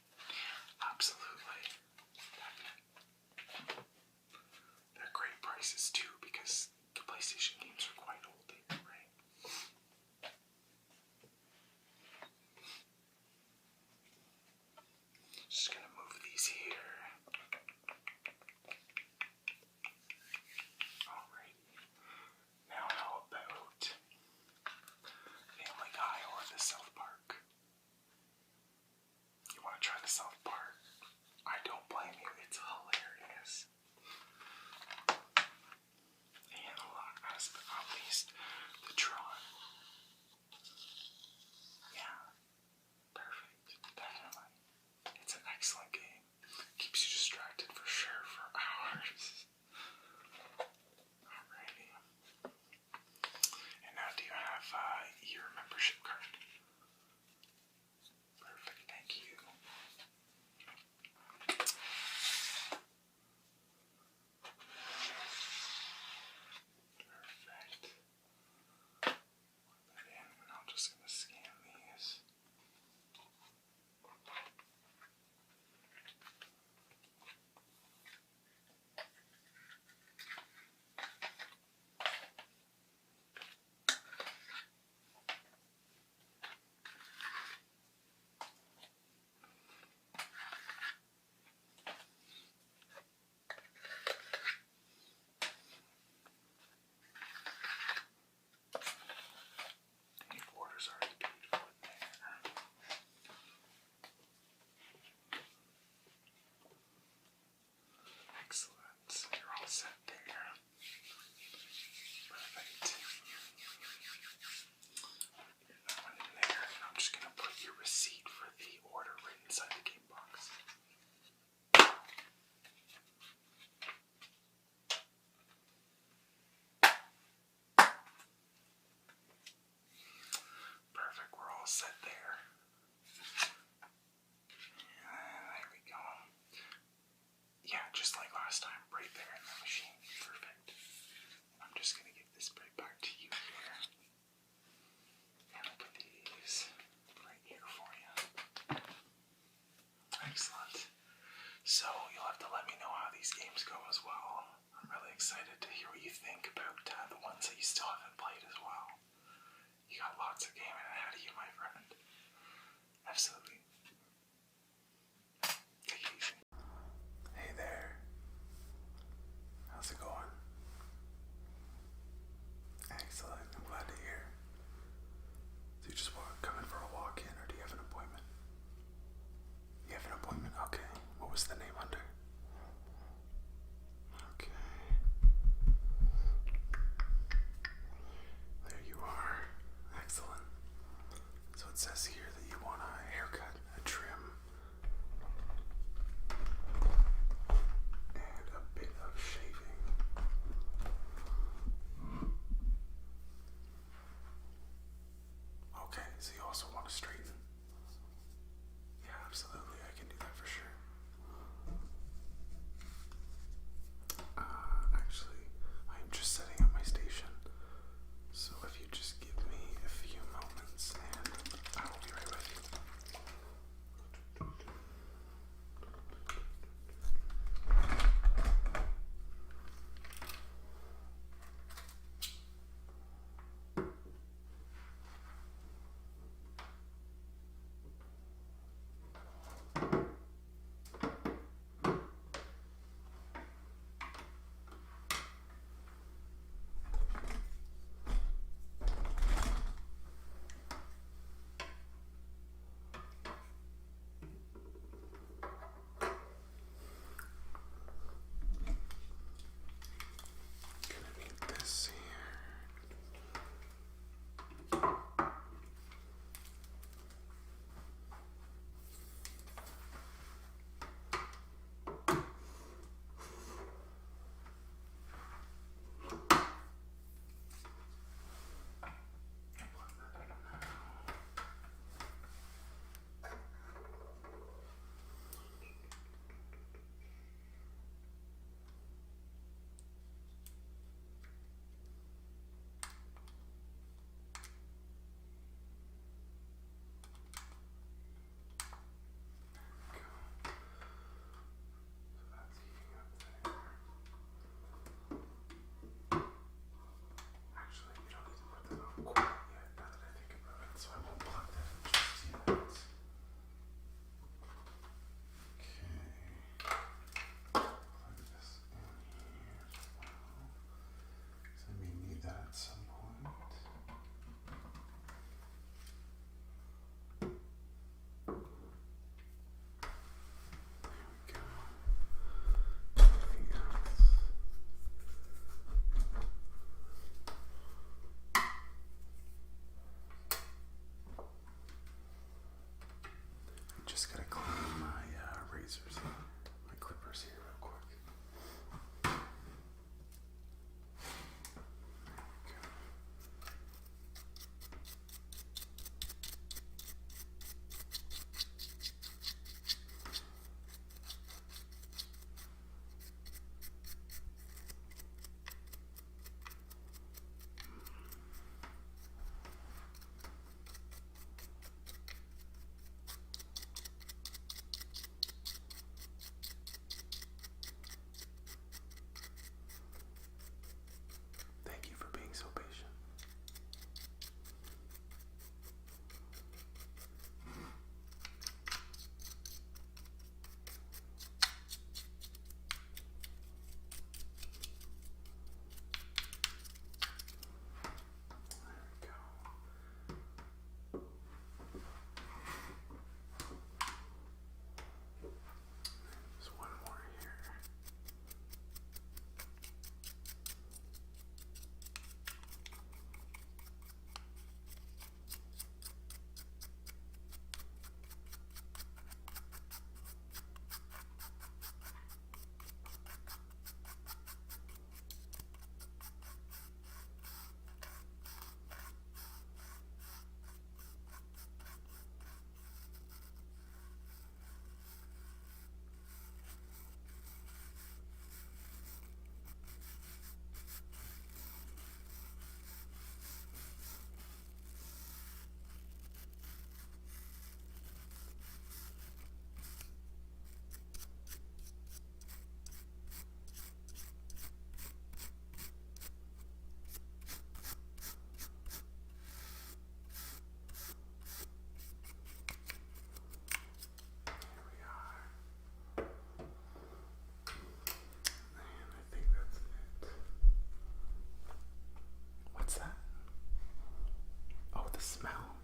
the smell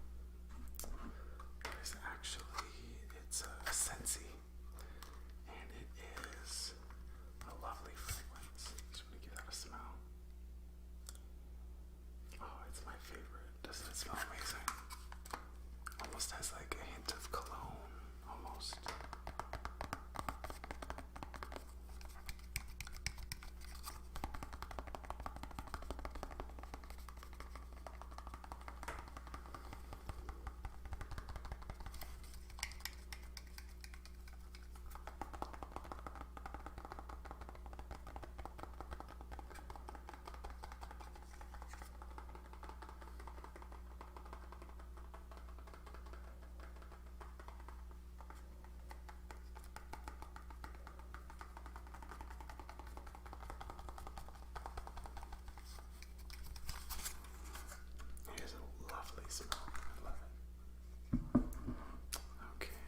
is actually, it's a Scentsy, and it is a lovely fragrance. Just want to give that a smell. Oh, it's my favorite. Doesn't it smell amazing? Almost has like a hint of cologne, almost. Here's a lovely smell. I love it. Okay.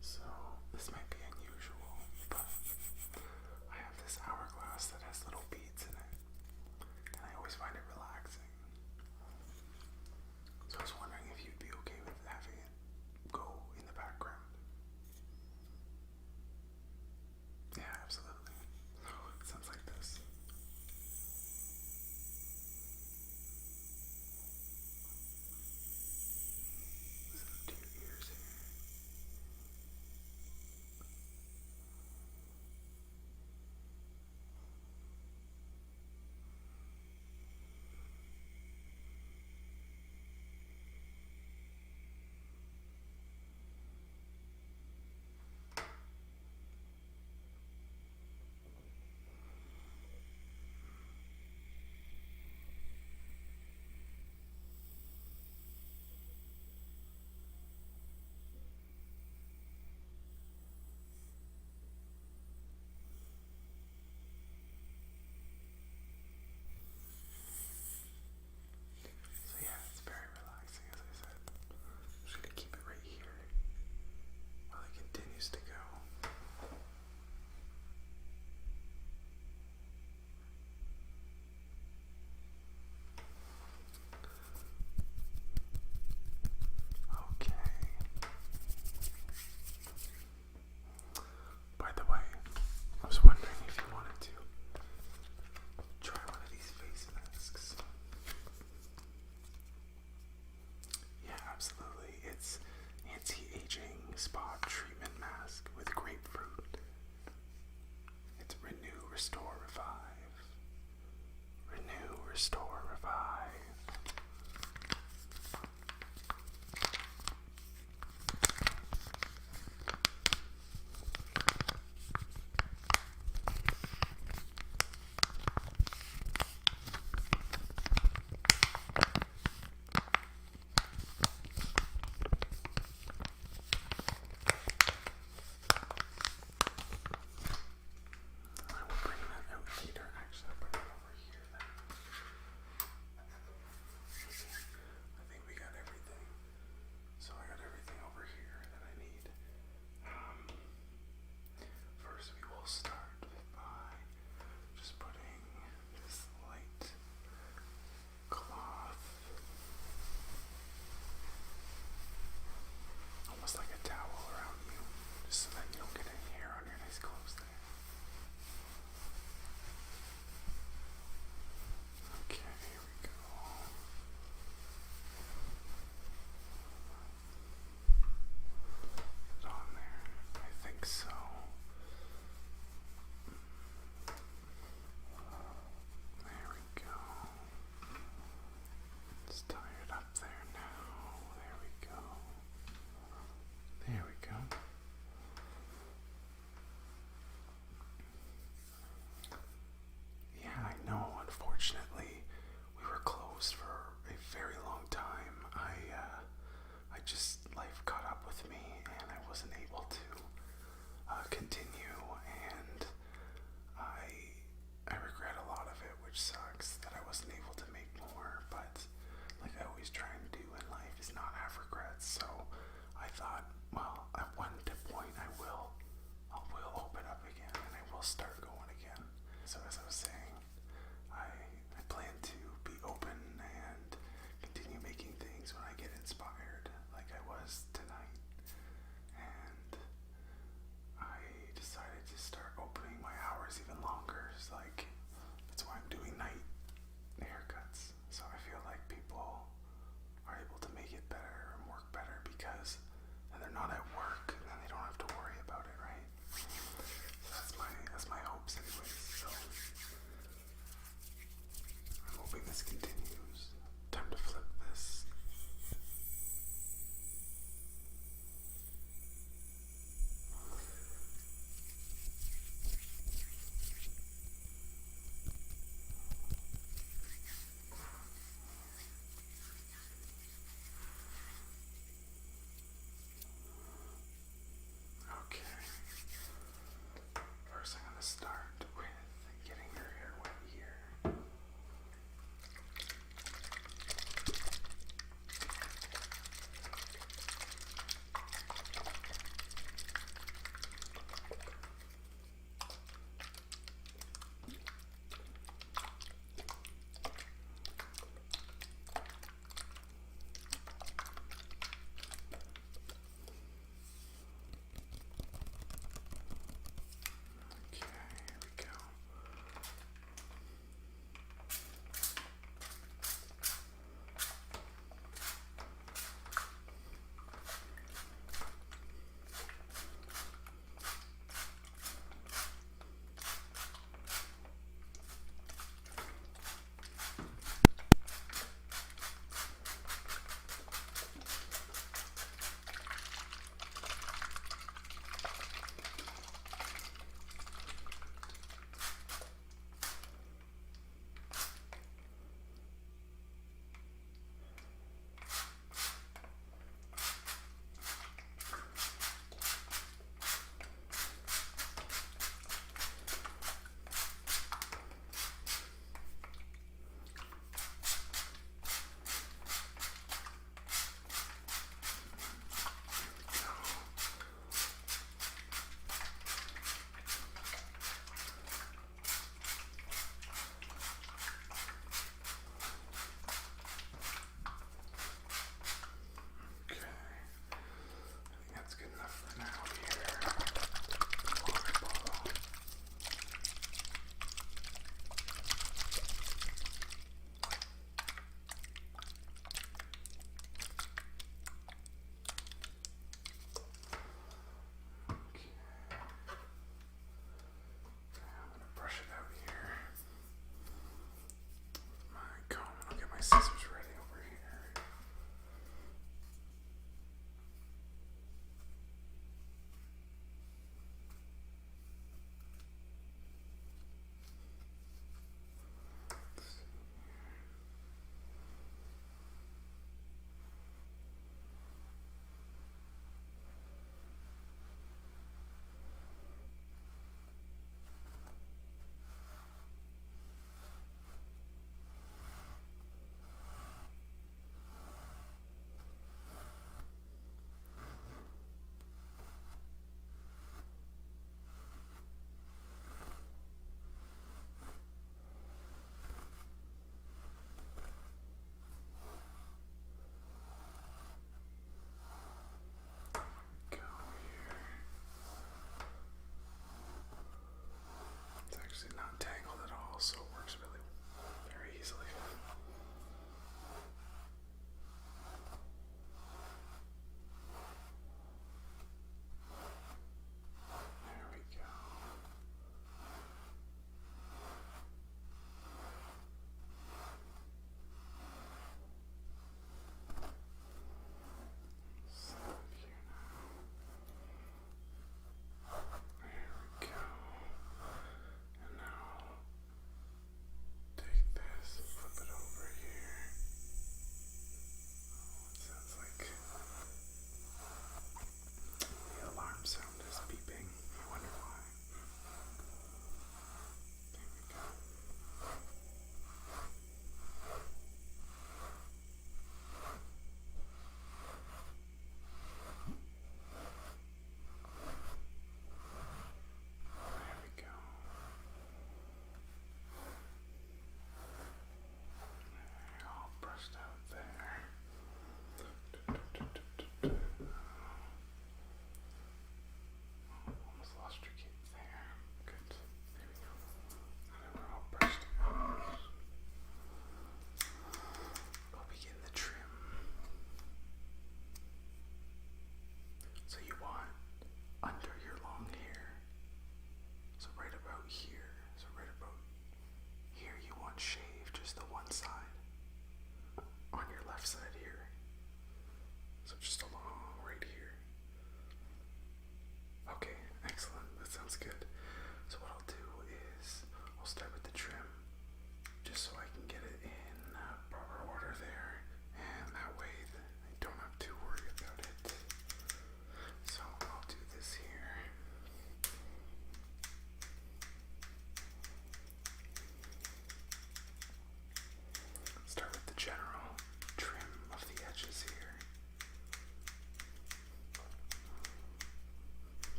So, this might be unusual, but I have this hourglass that has little beads in it, and I always find it relaxing. So I was wondering if you'd be okay with having it go in the background. Yeah, absolutely. It sounds like this. Listen up to your ears here. So yeah, it's very relaxing, as I said. I'm just gonna keep it right here while it continues to go. Okay. By the way, I was wondering if you wanted to try one of these face masks. Yeah, absolutely. It's anti-aging spa treatment mask with grapefruit. It's Renew, Restore, Revive. Renew, Restore, Revive. I will bring that out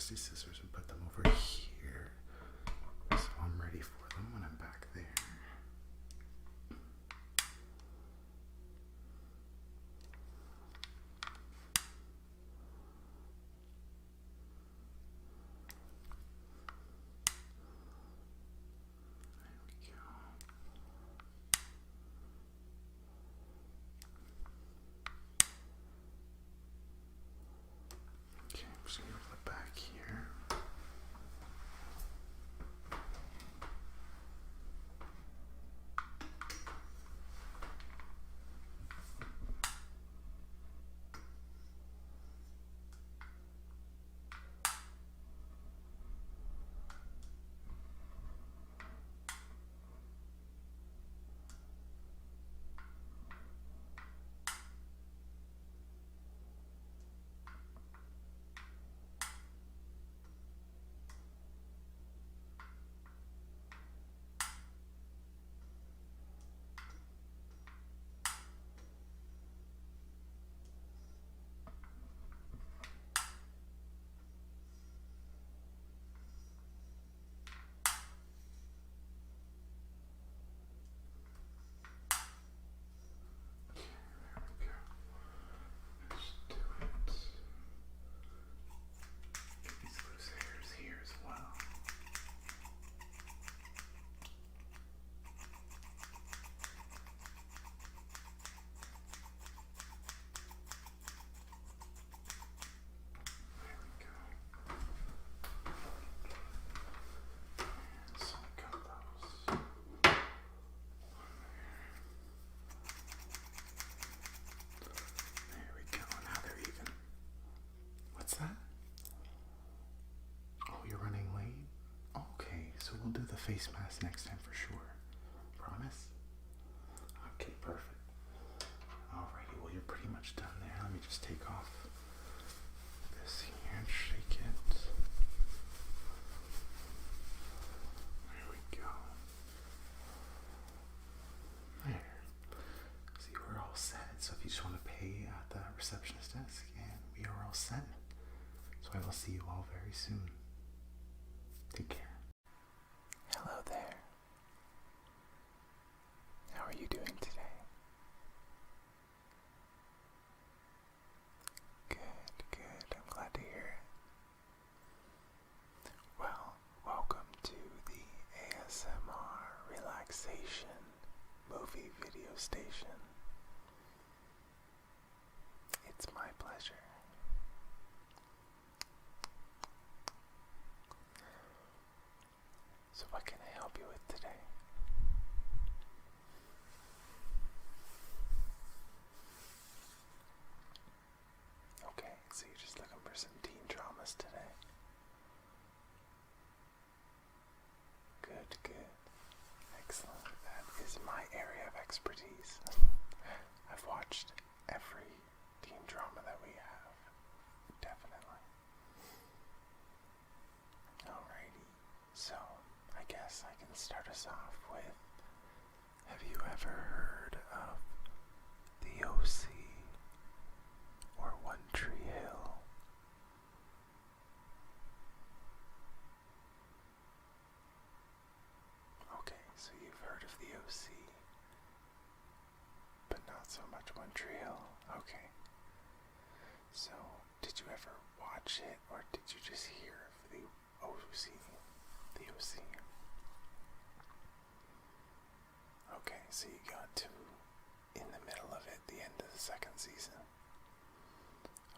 trusty scissors and put them over here, so I'm ready for them when I'm back there. Okay, I'm just going to flip back here. We'll do the face mask next time for sure. Promise? Okay, perfect. Alrighty, well you're pretty much done there. Let me just take off this here and shake it. There we go. There. So you are all set. So if you just want to pay at the receptionist desk, and we are all set. So I will see you all very soon. Take care.
Hello there. How are you doing today? Good, good. I'm glad to hear it. Well, welcome to the ASMR Relaxation movie video station. It's my pleasure. So what can I help you with today? Okay, so you're just looking for some teen dramas today. Good, good. Excellent. That is my area of expertise. I've watched every teen drama that we have. Definitely. Alrighty. So, I guess I can start us off with, have you ever heard of the OC or One Tree Hill? Okay, so you've heard of the OC, but not so much One Tree Hill. Okay. So, did you ever watch it, or did you just hear of the OC? The OC. Okay, so you got to in the middle of it, the end of the second season.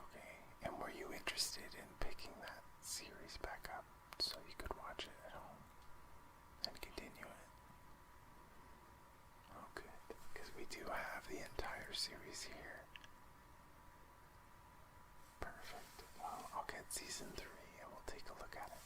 Okay, and were you interested in picking that series back up so you could watch it at home and continue it? Oh, good, because we do have the entire series here. Perfect. Well, I'll get season 3 and we'll take a look at it.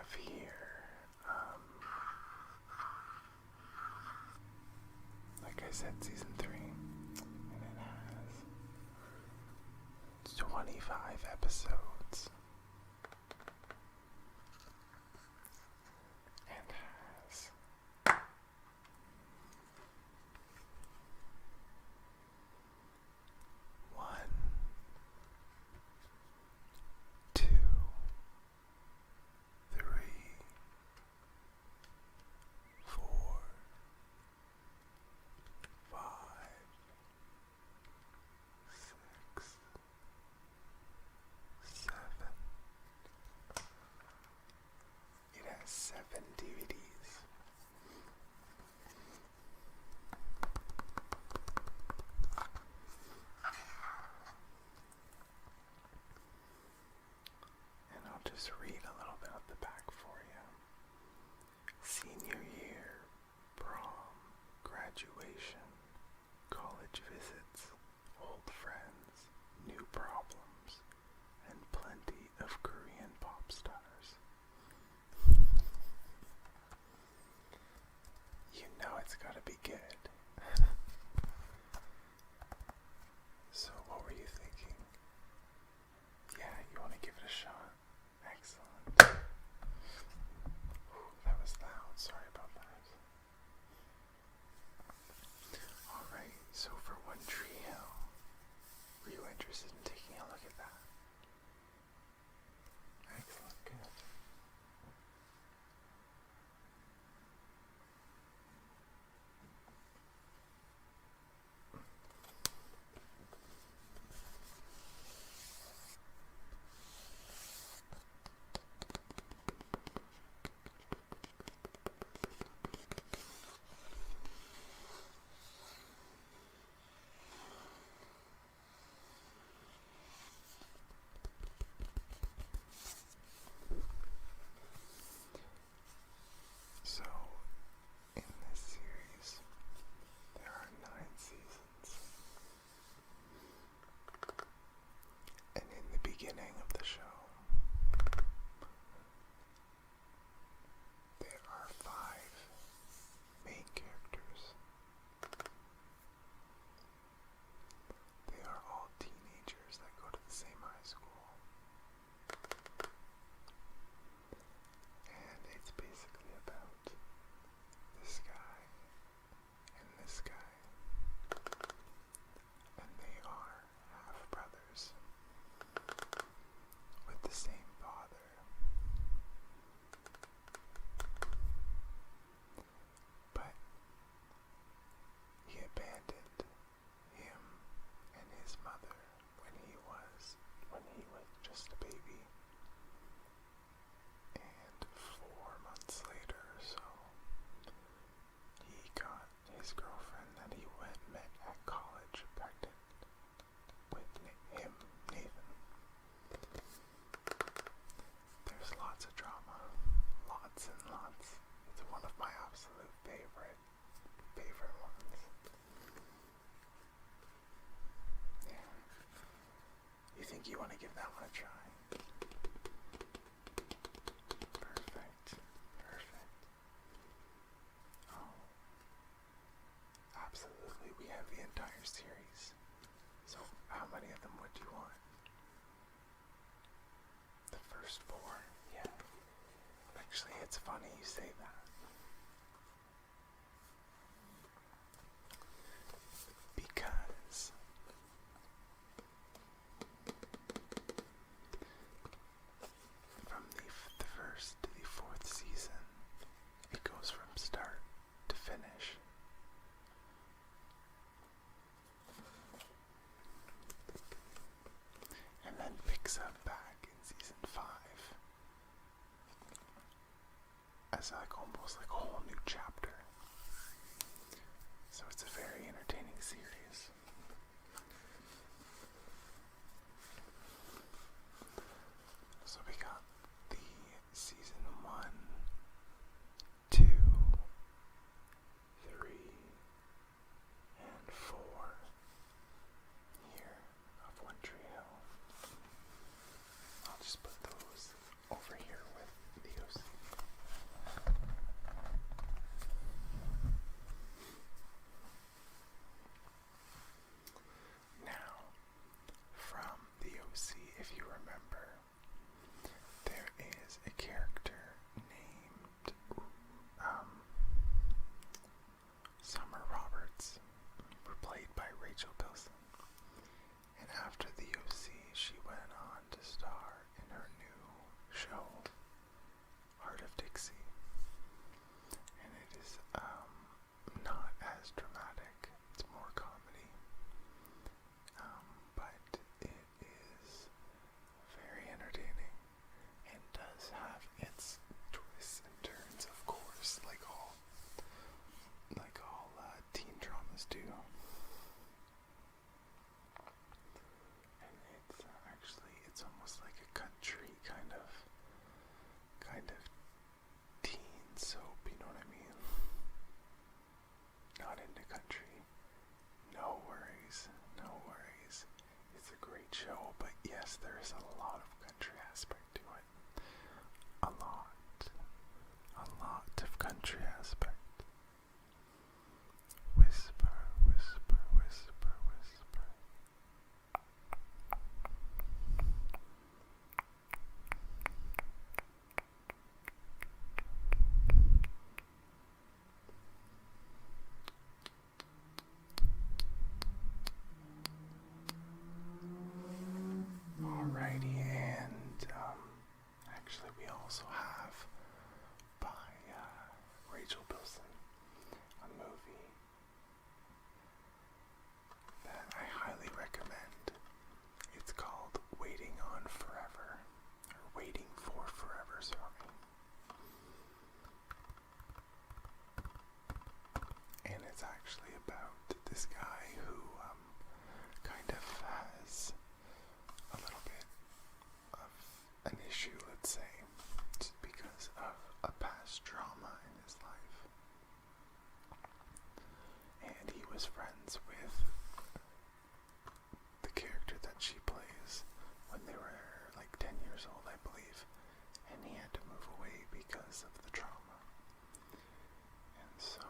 have here, like I said, season 3, and it has 25 episodes, and has 1, 2, 3, 4, 5, 6, 7. It has 7 DVDs. And I'll just read a little bit of the back for you. Senior year, prom, graduation, college visits, old friends, new problems, and plenty of Korean pop stars. You know it's gotta be good. So what were you thinking? Yeah, you want to give it a shot? Excellent. Ooh, that was loud. Sorry about that. Alright, so for One Tree Hill, were you interested in taking a look at that? Excellent, good. So, in this series, there are 9 seasons. And in the beginning of the show, there are 5 main characters. They are all teenagers that go to the same high school. And it's basically about this guy and this guy. And they are half brothers with the same father. But he abandoned him and his mother when he was just a baby. And 4 months later or so, he got his girlfriend that he met at college pregnant with him, Nathan. There's lots of drama. Lots and lots. It's one of my absolute favorite ones. Yeah. You think you want to give that one a try? Perfect. Perfect. Oh. Absolutely. We have the entire series. So how many of them would you want? The first 4? Yeah. Actually, it's funny you say that. Because from the first to the 4th season, it goes from start to finish. And then picks up back in season 5 as almost like a whole new chapter. So it's a very entertaining series. So we got the season 1, 2, 3, and 4 here of One Tree Hill. I'll just put those over here with the OC. caused trauma in his life. And he was friends with the character that she plays when they were like 10 years old, I believe. And he had to move away because of the trauma. And so,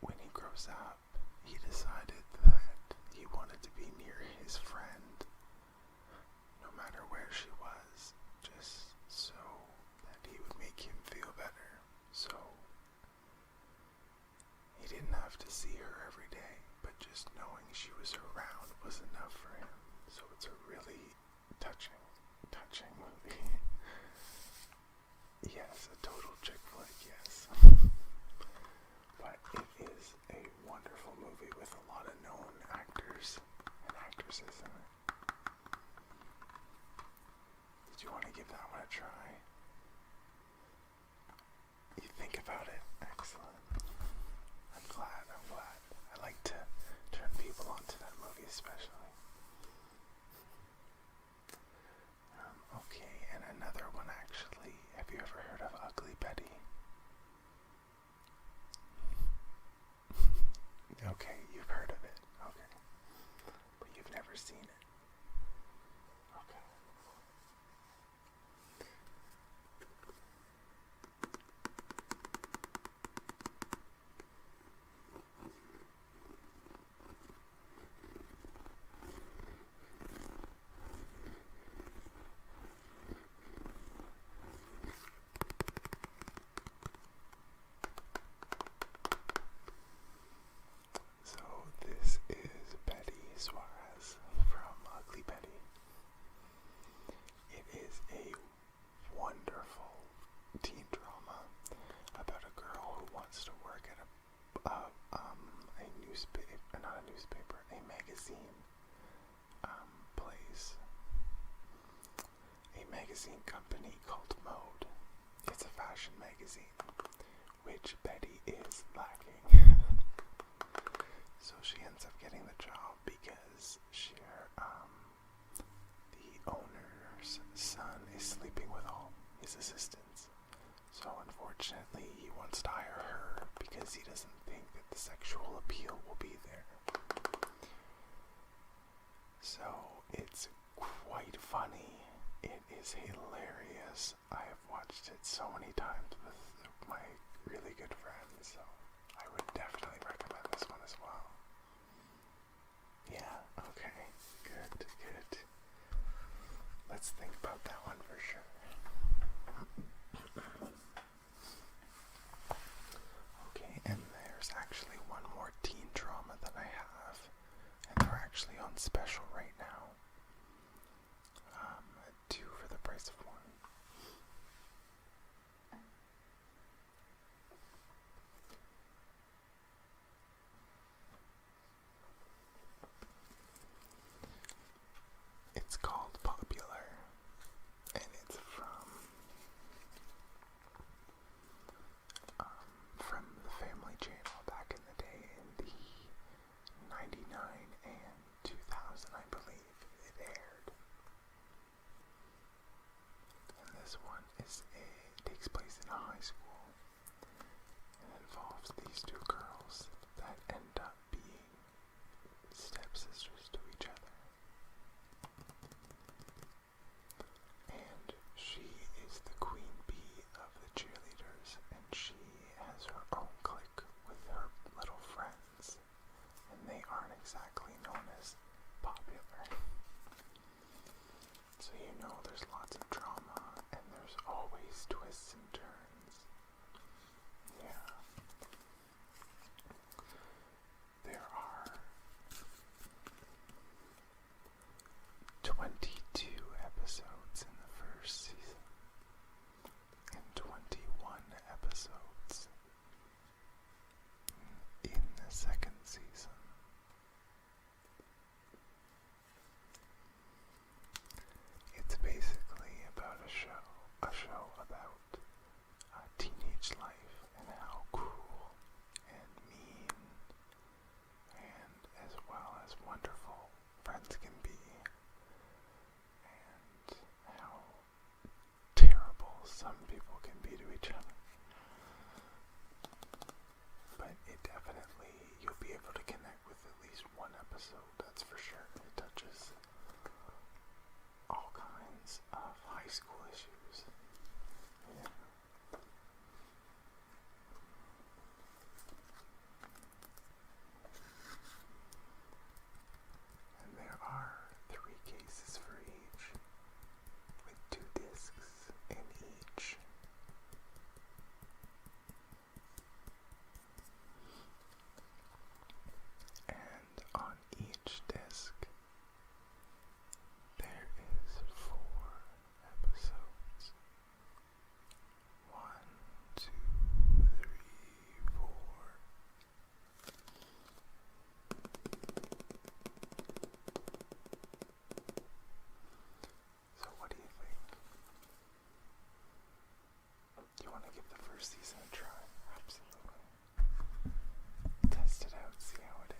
when he grows up, he decided that he wanted to be near his friend, no matter where she was, just so that he would make him feel better. So, he didn't have to see her every day, but just knowing she was around was enough for him. So it's a really touching movie. Yes, a total chick flick, yes. But it is a wonderful movie with a lot of known actors and actresses in it. Did you want to give that one a try? You think about it. Excellent. I'm glad. I like to turn people onto that movie especially. Okay, and another one actually. Have you ever heard of Ugly Betty? Okay, you've heard of it. Okay. But you've never seen it. Okay. So this is Betty Suarez from Ugly Betty. It is a wonderful teen drama about a girl who wants to work at a magazine place, a magazine company called Mode. It's a fashion magazine, which Betty is lacking. So she ends up getting the job because the owner's son is sleeping with all his assistants. So unfortunately, he wants to hire her because he doesn't think that the sexual appeal will be there. So it's quite funny. It is hilarious. I have watched it so many times with my really good friends, so I would definitely recommend this one as well. Yeah, okay. Good. Let's think about that one for sure. Okay, and there's actually one more teen drama that I have, and they're actually on special right now. 2 for the price of 1. It's called Popular, and it's from the Family Channel back in the day in the 99 and 2000, I believe it aired. And this one takes place in a high school and involves these 2 girls that end up being stepsisters to each other. And she is the queen bee of the cheerleaders, and she has her own clique with her little friends, and they aren't exactly known as popular. So you know there's lots of drama, and there's always twists and turns. Yeah. There are 22 episodes in the first season, and 21 episodes in the second season. It's basically some people can be to each other. But it definitely, you'll be able to connect with at least one episode, that's for sure. It touches all kinds of high school issues. Yeah. And there are 3 cases for each, with 2 discs in each. And on each disc, there is 4 episodes. 1, 2, 3, 4. So what do you think? You want to give the first season a try? Absolutely. Test it out, see how it is.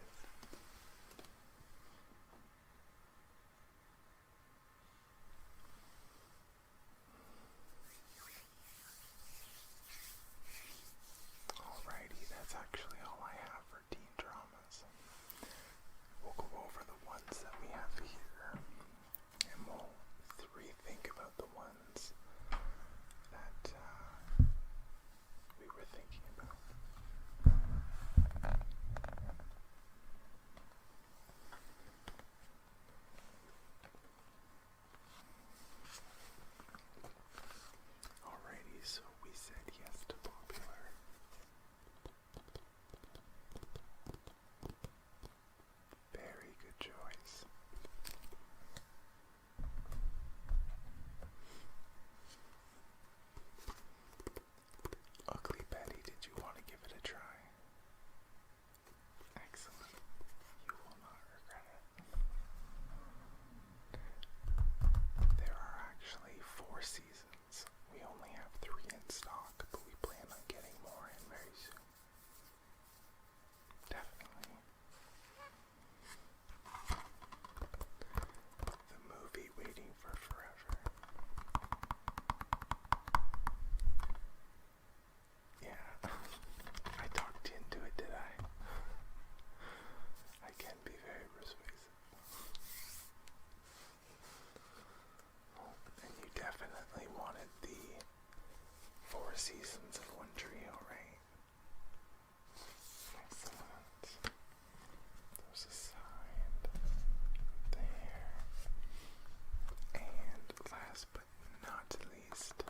Alrighty, that's actually all I have for teen dramas. We'll go over the ones that we have here, and we'll rethink about the ones that we were thinking about. Alrighty, so we said yes to popular. Very good choice. Ugly Betty, did you want to give it a try? Excellent. You will not regret it. There are actually 4 seasons. We only have 3 in stock, but we plan on getting more in very soon. Definitely. The movie Waiting for Forever. Yeah, I talked you into it, did I? I can be very persuasive. And you definitely wanted the 4 seasons of One Trio, right? Excellent. There's a sign there. And last but not least,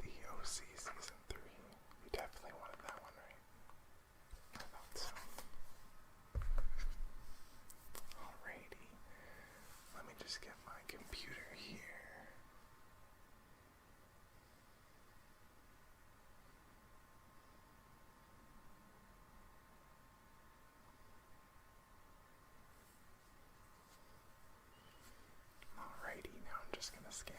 the OC Season 3. You definitely wanted that one, right? I thought so. Alrighty. Let me just get my computer here. Alrighty, now I'm just gonna scan